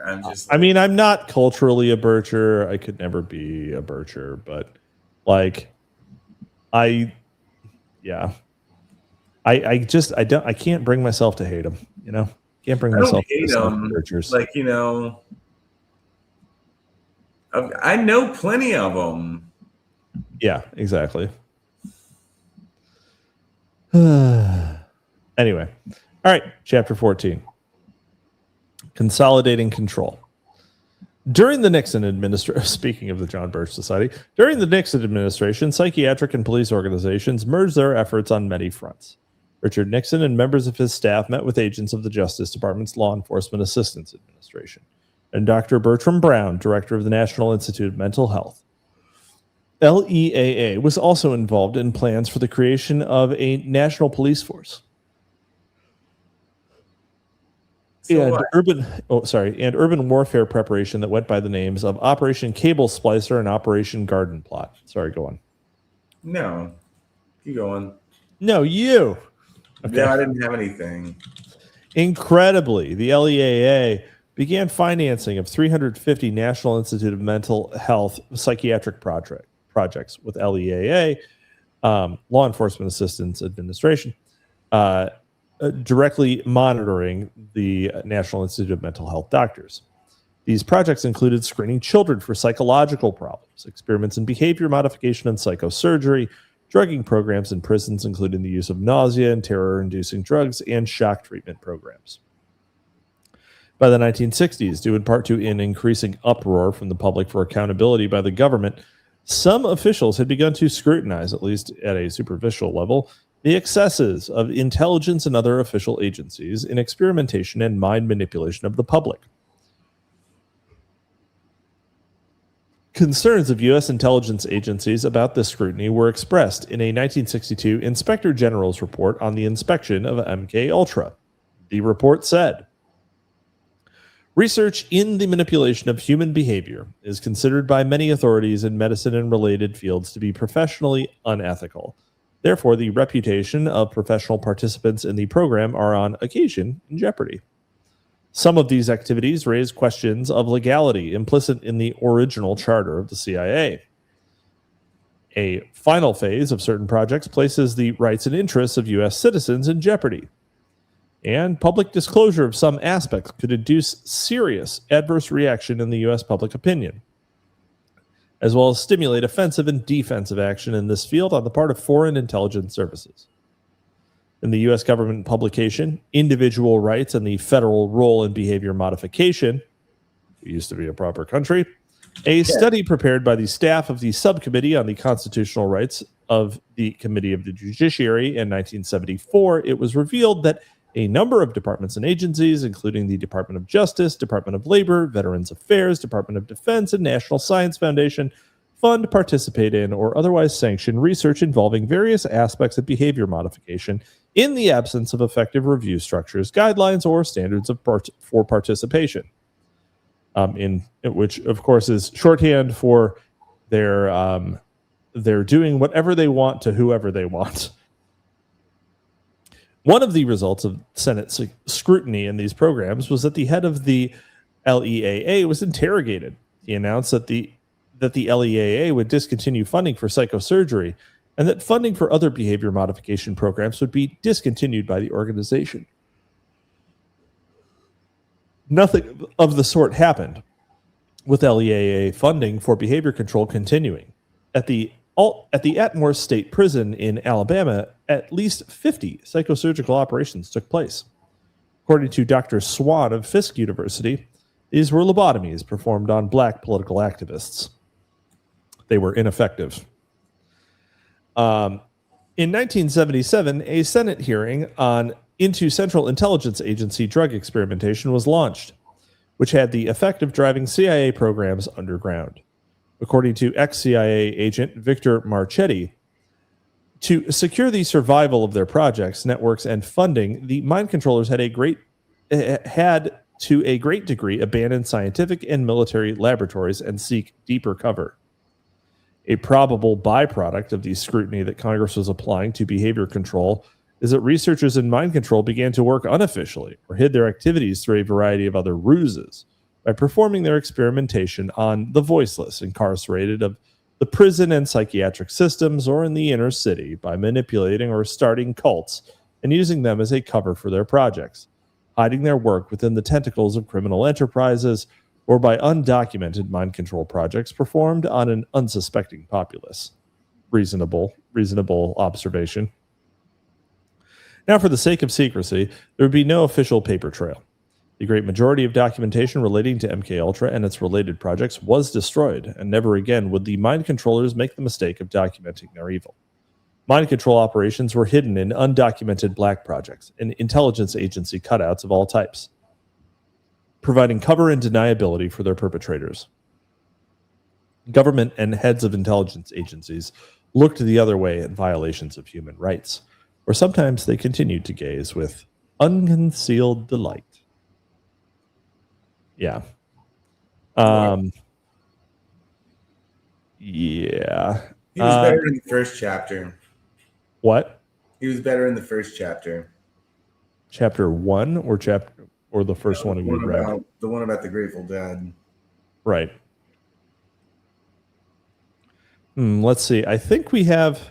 I'm not culturally a Bircher. I could never be a Bircher, but like, I can't bring myself to hate them. You know, can't bring myself to hate them. Birchers. Like, you know, I know plenty of them. Yeah, exactly. Anyway, all right, chapter 14. Consolidating control. During the Nixon administration, speaking of the John Birch Society, during the Nixon administration, psychiatric and police organizations merged their efforts on many fronts. Richard Nixon and members of his staff met with agents of the Justice Department's Law Enforcement Assistance Administration, and Dr. Bertram Brown, director of the National Institute of Mental Health. LEAA was also involved in plans for the creation of a national police force. And urban warfare preparation that went by the names of Operation Cable Splicer and Operation Garden Plot. Sorry, go on. No, keep going. No, you. Okay. Yeah, I didn't have anything. Incredibly, the LEAA began financing of 350 National Institute of Mental Health psychiatric projects, with LEAA Law Enforcement Assistance Administration, directly monitoring the National Institute of Mental Health doctors. These projects included screening children for psychological problems, experiments in behavior modification and psychosurgery, drugging programs in prisons, including the use of nausea and terror-inducing drugs, and shock treatment programs. By the 1960s, due in part to an increasing uproar from the public for accountability by the government, some officials had begun to scrutinize, at least at a superficial level, the excesses of intelligence and other official agencies in experimentation and mind manipulation of the public. Concerns of U.S. intelligence agencies about this scrutiny were expressed in a 1962 Inspector General's report on the inspection of MKUltra. The report said, research in the manipulation of human behavior is considered by many authorities in medicine and related fields to be professionally unethical. Therefore, the reputation of professional participants in the program are on occasion in jeopardy. Some of these activities raise questions of legality implicit in the original charter of the CIA. A final phase of certain projects places the rights and interests of U.S. citizens in jeopardy. And public disclosure of some aspects could induce serious adverse reaction in the U.S. public opinion, as well as stimulate offensive and defensive action in this field on the part of foreign intelligence services. In the U.S. government publication, Individual Rights and the Federal Role in Behavior Modification, we used to be a proper country, a study prepared by the staff of the Subcommittee on the Constitutional Rights of the Committee of the Judiciary in 1974, it was revealed that a number of departments and agencies, including the Department of Justice, Department of Labor, Veterans Affairs, Department of Defense, and National Science Foundation, fund, participate in, or otherwise sanction research involving various aspects of behavior modification in the absence of effective review structures, guidelines, or standards for participation. In which, of course, is shorthand for they're doing whatever they want to whoever they want. One of the results of Senate scrutiny in these programs was that the head of the LEAA was interrogated. He announced that the LEAA would discontinue funding for psychosurgery and that funding for other behavior modification programs would be discontinued by the organization. Nothing of the sort happened, with LEAA funding for behavior control continuing. At the Atmore State Prison in Alabama, at least 50 psychosurgical operations took place. According to Dr. Swan of Fisk University, these were lobotomies performed on black political activists. They were ineffective. In 1977, a Senate hearing into Central Intelligence Agency drug experimentation was launched, which had the effect of driving CIA programs underground. According to ex-CIA agent Victor Marchetti, to secure the survival of their projects, networks, and funding, the mind controllers had to a great degree abandon scientific and military laboratories and seek deeper cover. A probable byproduct of the scrutiny that Congress was applying to behavior control is that researchers in mind control began to work unofficially or hid their activities through a variety of other ruses by performing their experimentation on the voiceless, incarcerated of the prison and psychiatric systems, or in the inner city by manipulating or starting cults and using them as a cover for their projects, hiding their work within the tentacles of criminal enterprises, or by undocumented mind control projects performed on an unsuspecting populace. Reasonable observation. Now, for the sake of secrecy, there would be no official paper trail. The great majority of documentation relating to MKUltra and its related projects was destroyed, and never again would the mind controllers make the mistake of documenting their evil. Mind control operations were hidden in undocumented black projects and intelligence agency cutouts of all types, providing cover and deniability for their perpetrators. Government and heads of intelligence agencies looked the other way at violations of human rights, or sometimes they continued to gaze with unconcealed delight. Yeah. Yeah. He was better in the first chapter. What? He was better in the first chapter. Chapter 1 or the first one we read? The one about the Grateful Dead. Right. Let's see. I think we have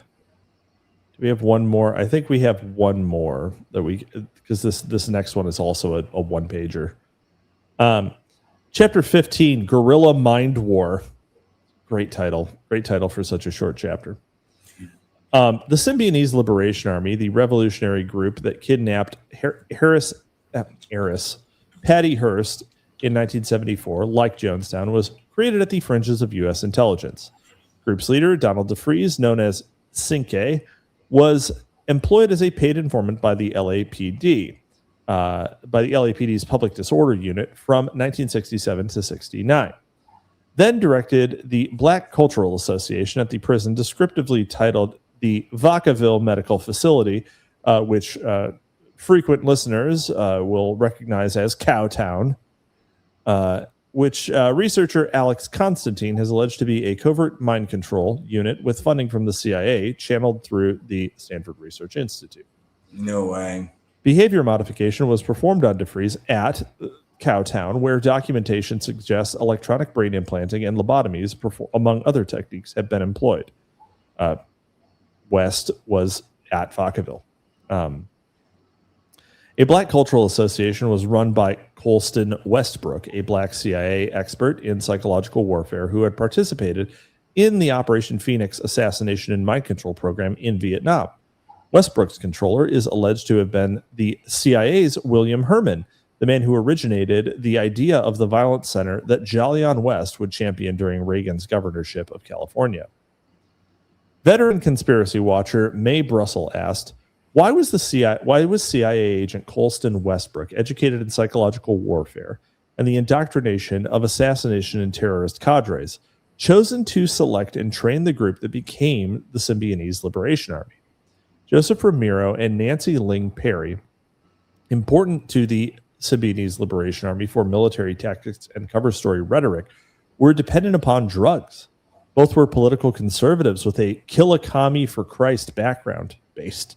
We have one more. I think we have one more that because this next one is also a one pager. Chapter 15, Guerrilla Mind War. Great title for such a short chapter. The Symbionese Liberation Army, the revolutionary group that kidnapped heiress Patty Hearst in 1974, like Jonestown, was created at the fringes of U.S. intelligence. Group's leader, Donald DeFreeze, known as Cinque, was employed as a paid informant by the LAPD, by the LAPD's Public Disorder Unit from 1967 to 69. Then directed the Black Cultural Association at the prison, descriptively titled the Vacaville Medical Facility, which frequent listeners will recognize as Cowtown, which researcher Alex Constantine has alleged to be a covert mind control unit with funding from the CIA channeled through the Stanford Research Institute. No way. Behavior modification was performed on DeFreeze at Cowtown, where documentation suggests electronic brain implanting and lobotomies, among other techniques, have been employed. West was at Vacaville. A Black Cultural Association was run by Colston Westbrook, a Black CIA expert in psychological warfare who had participated in the Operation Phoenix assassination and mind control program in Vietnam. Westbrook's controller is alleged to have been the CIA's William Herman, the man who originated the idea of the violence center that Jolyon West would champion during Reagan's governorship of California. Veteran conspiracy watcher Mae Brussel asked, why was CIA agent Colston Westbrook educated in psychological warfare and the indoctrination of assassination and terrorist cadres chosen to select and train the group that became the Symbionese Liberation Army? Joseph Ramiro and Nancy Ling Perry, important to the Symbionese Liberation Army for military tactics and cover story rhetoric, were dependent upon drugs. Both were political conservatives with a kill a commie for Christ background based.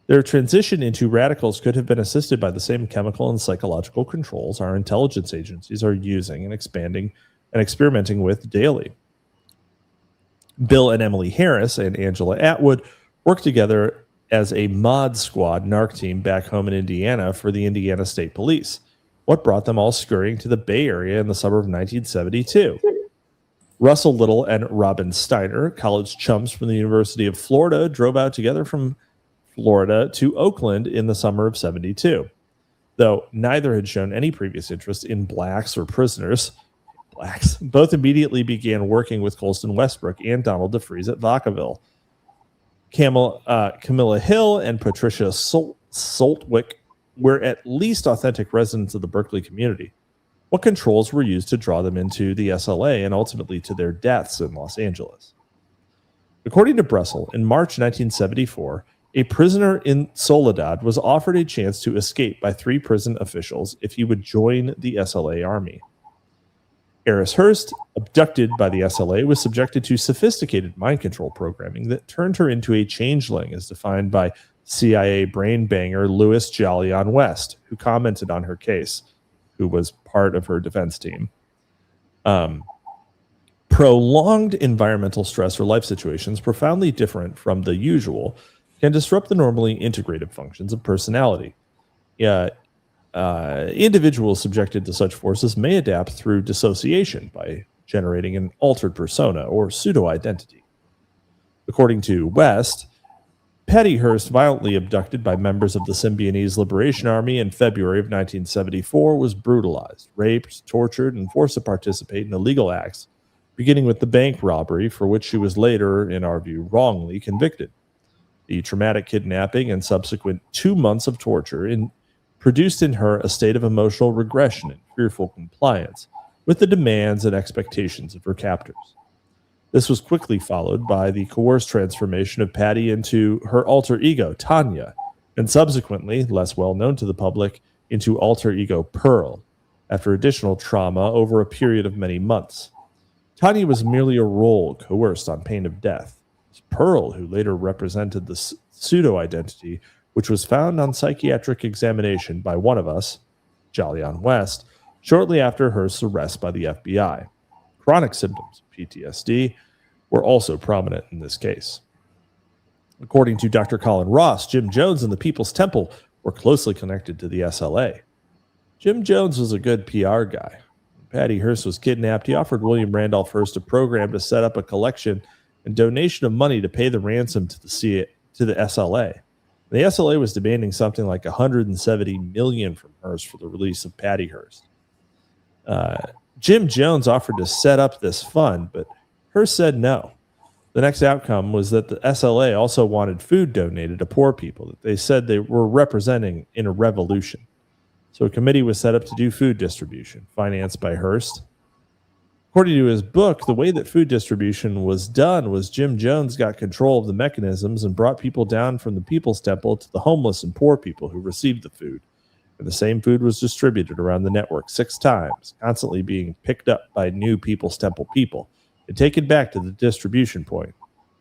Their transition into radicals could have been assisted by the same chemical and psychological controls our intelligence agencies are using and expanding and experimenting with daily. Bill and Emily Harris and Angela Atwood worked together as a mod squad narc team back home in Indiana for the Indiana State Police. What brought them all scurrying to the Bay Area in the summer of 1972? Russell Little and Robin Steiner, college chums from the University of Florida, drove out together from Florida to Oakland in the summer of 72. Though neither had shown any previous interest in blacks or prisoners, both immediately began working with Colston Westbrook and Donald DeFreeze at Vacaville. Camilla Hill and Patricia Soltwick were at least authentic residents of the Berkeley community. What controls were used to draw them into the SLA and ultimately to their deaths in Los Angeles? According to Brussel, in March 1974, a prisoner in Soledad was offered a chance to escape by 3 prison officials if he would join the SLA army. Eris Hurst, abducted by the SLA, was subjected to sophisticated mind control programming that turned her into a changeling, as defined by CIA brain banger Louis Jolyon West, who commented on her case, who was part of her defense team. Prolonged environmental stress or life situations profoundly different from the usual can disrupt the normally integrative functions of personality. Individuals subjected to such forces may adapt through dissociation by generating an altered persona or pseudo-identity. According to West, Patty Hearst, violently abducted by members of the Symbionese Liberation Army in February of 1974, was brutalized, raped, tortured, and forced to participate in illegal acts, beginning with the bank robbery for which she was later, in our view, wrongly convicted. The traumatic kidnapping and subsequent 2 months of torture produced in her a state of emotional regression and fearful compliance with the demands and expectations of her captors. This was quickly followed by the coerced transformation of Patty into her alter ego, Tanya, and subsequently, less well known to the public, into alter ego Pearl, after additional trauma over a period of many months. Tanya was merely a role coerced on pain of death. It was Pearl who later represented the pseudo-identity which was found on psychiatric examination by one of us, Jolyon West, shortly after Hearst's arrest by the FBI. Chronic symptoms, PTSD, were also prominent in this case. According to Dr. Colin Ross, Jim Jones and the People's Temple were closely connected to the SLA. Jim Jones was a good PR guy. When Patty Hearst was kidnapped, he offered William Randolph Hearst a program to set up a collection and donation of money to pay the ransom to the SLA. The SLA was demanding something like $170 million from Hearst for the release of Patty Hearst. Jim Jones offered to set up this fund, but Hearst said no. The next outcome was that the SLA also wanted food donated to poor people that they said they were representing in a revolution. So a committee was set up to do food distribution, financed by Hearst. According to his book, the way that food distribution was done was Jim Jones got control of the mechanisms and brought people down from the People's Temple to the homeless and poor people who received the food. And the same food was distributed around the network 6 times, constantly being picked up by new People's Temple people and taken back to the distribution point.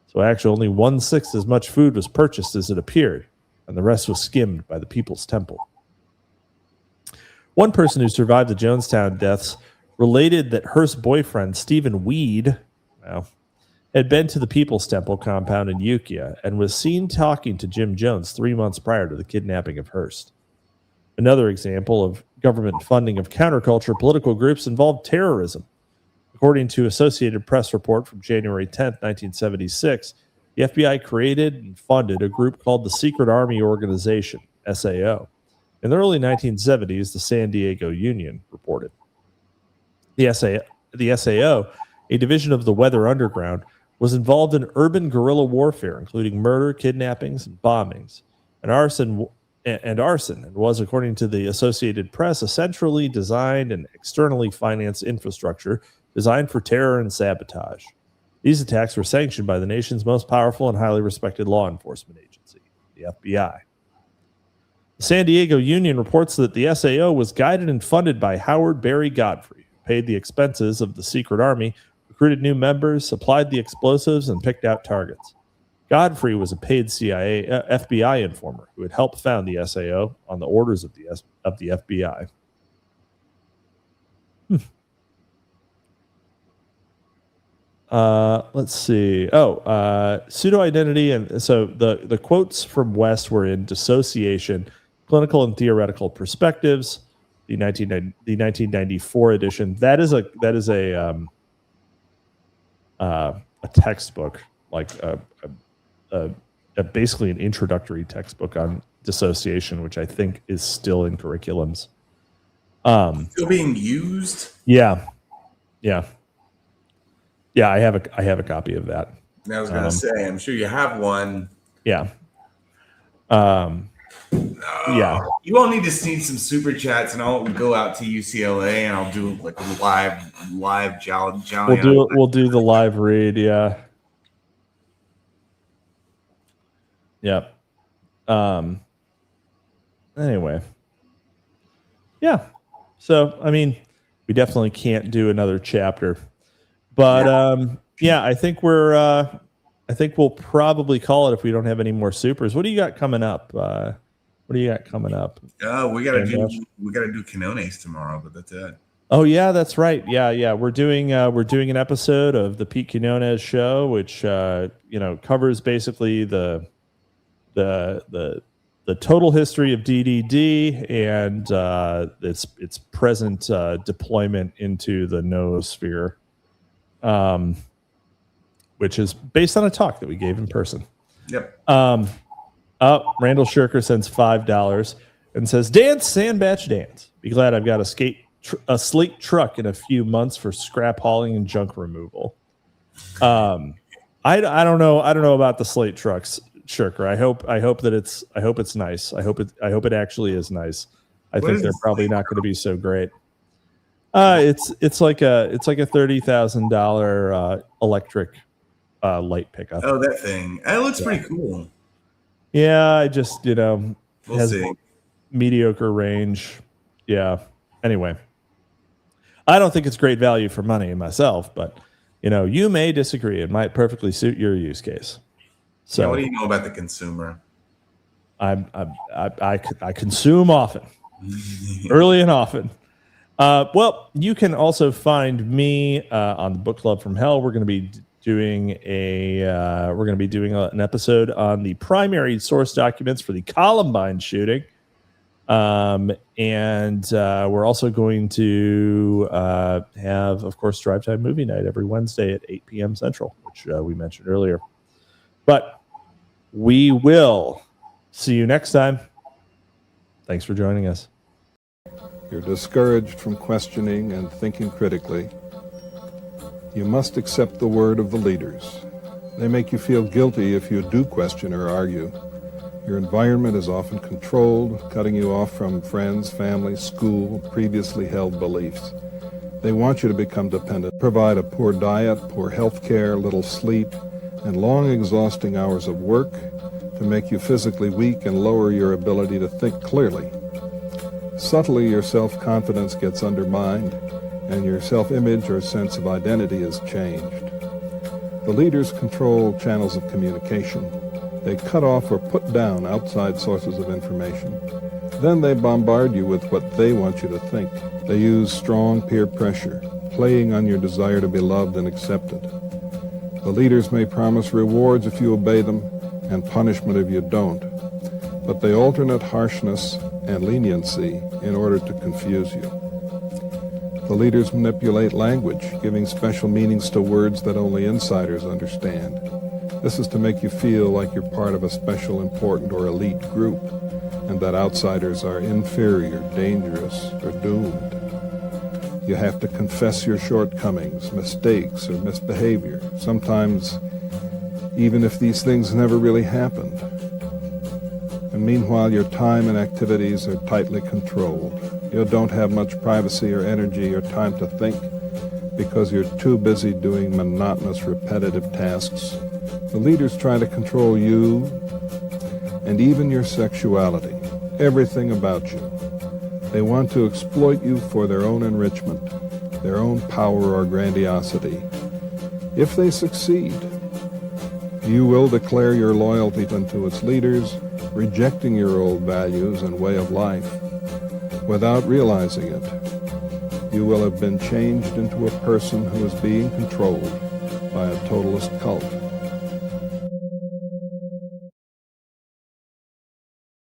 So actually only 1/6 as much food was purchased as it appeared, and the rest was skimmed by the People's Temple. One person who survived the Jonestown deaths related that Hearst's boyfriend, Stephen Weed, had been to the People's Temple compound in Ukiah and was seen talking to Jim Jones 3 months prior to the kidnapping of Hearst. Another example of government funding of counterculture political groups involved terrorism. According to Associated Press report from January 10th, 1976, the FBI created and funded a group called the Secret Army Organization, SAO. In the early 1970s, the San Diego Union reported. The SAO, a division of the Weather Underground, was involved in urban guerrilla warfare, including murder, kidnappings, and bombings, and arson, and was, according to the Associated Press, a centrally designed and externally financed infrastructure designed for terror and sabotage. These attacks were sanctioned by the nation's most powerful and highly respected law enforcement agency, the FBI. The San Diego Union reports that the SAO was guided and funded by Howard Barry Godfrey, who paid the expenses of the secret army, recruited new members, supplied the explosives, and picked out targets. Godfrey was a paid FBI informer who had helped found the SAO on the orders of the FBI. Let's see. Pseudo-identity. And so the quotes from West were in Dissociation, Clinical and Theoretical Perspectives, the 1994 edition. That is a textbook, like basically an introductory textbook on dissociation, which I think is still in curriculums. Still being used? Yeah. I have a copy of that. I was gonna say, I'm sure you have one. Yeah. Yeah. You all need to see some super chats, and I'll go out to UCLA and I'll do like a live challenge. We'll do the live read. Yeah. Yep. Anyway. Yeah. So, I mean, we definitely can't do another chapter, but I think we'll probably call it if we don't have any more supers. What do you got coming up? We gotta do Quinones tomorrow, but that's it. Oh yeah, that's right. Yeah. We're doing an episode of the Pete Quinones show, which covers basically the total history of DDD and its present deployment into the noosphere, which is based on a talk that we gave in person. Yep. Randall Shirker sends $5 and says, "Dance, Sandbatch, dance. Be glad I've got a slate truck in a few months for scrap hauling and junk removal." I don't know about the slate trucks, Shirker. I hope it's nice. I hope it actually is nice. I think they're probably not going to be so great. It's like a $30,000 electric light pickup. Oh, that thing. That looks pretty cool. Yeah, I just, we'll has see. Mediocre range. Yeah. Anyway, I don't think it's great value for money myself, but you may disagree. It might perfectly suit your use case. So, yeah, what do you know about the consumer? I consume often, early and often. Well, you can also find me on the Book Club from Hell. We're going to be doing we're going to be doing an episode on the primary source documents for the Columbine shooting. And we're also going to have, of course, Drive Time Movie Night every Wednesday at 8 p.m. Central, which we mentioned earlier. But we will see you next time. Thanks for joining us. You're discouraged from questioning and thinking critically. You must accept the word of the leaders. They make you feel guilty if you do question or argue. Your environment is often controlled, cutting you off from friends, family, school, previously held beliefs. They want you to become dependent, provide a poor diet, poor health care, little sleep, and long exhausting hours of work to make you physically weak and lower your ability to think clearly. Subtly, your self-confidence gets undermined, and your self-image or sense of identity is changed. The leaders control channels of communication. They cut off or put down outside sources of information. Then they bombard you with what they want you to think. They use strong peer pressure, playing on your desire to be loved and accepted. The leaders may promise rewards if you obey them and punishment if you don't, but they alternate harshness and leniency in order to confuse you. The leaders manipulate language, giving special meanings to words that only insiders understand. This is to make you feel like you're part of a special, important, or elite group, and that outsiders are inferior, dangerous, or doomed. You have to confess your shortcomings, mistakes, or misbehavior, sometimes even if these things never really happened. And meanwhile, your time and activities are tightly controlled. You don't have much privacy or energy or time to think because you're too busy doing monotonous, repetitive tasks. The leaders try to control you and even your sexuality, everything about you. They want to exploit you for their own enrichment, their own power or grandiosity. If they succeed, you will declare your loyalty to its leaders, rejecting your old values and way of life. Without realizing it, you will have been changed into a person who is being controlled by a totalist cult.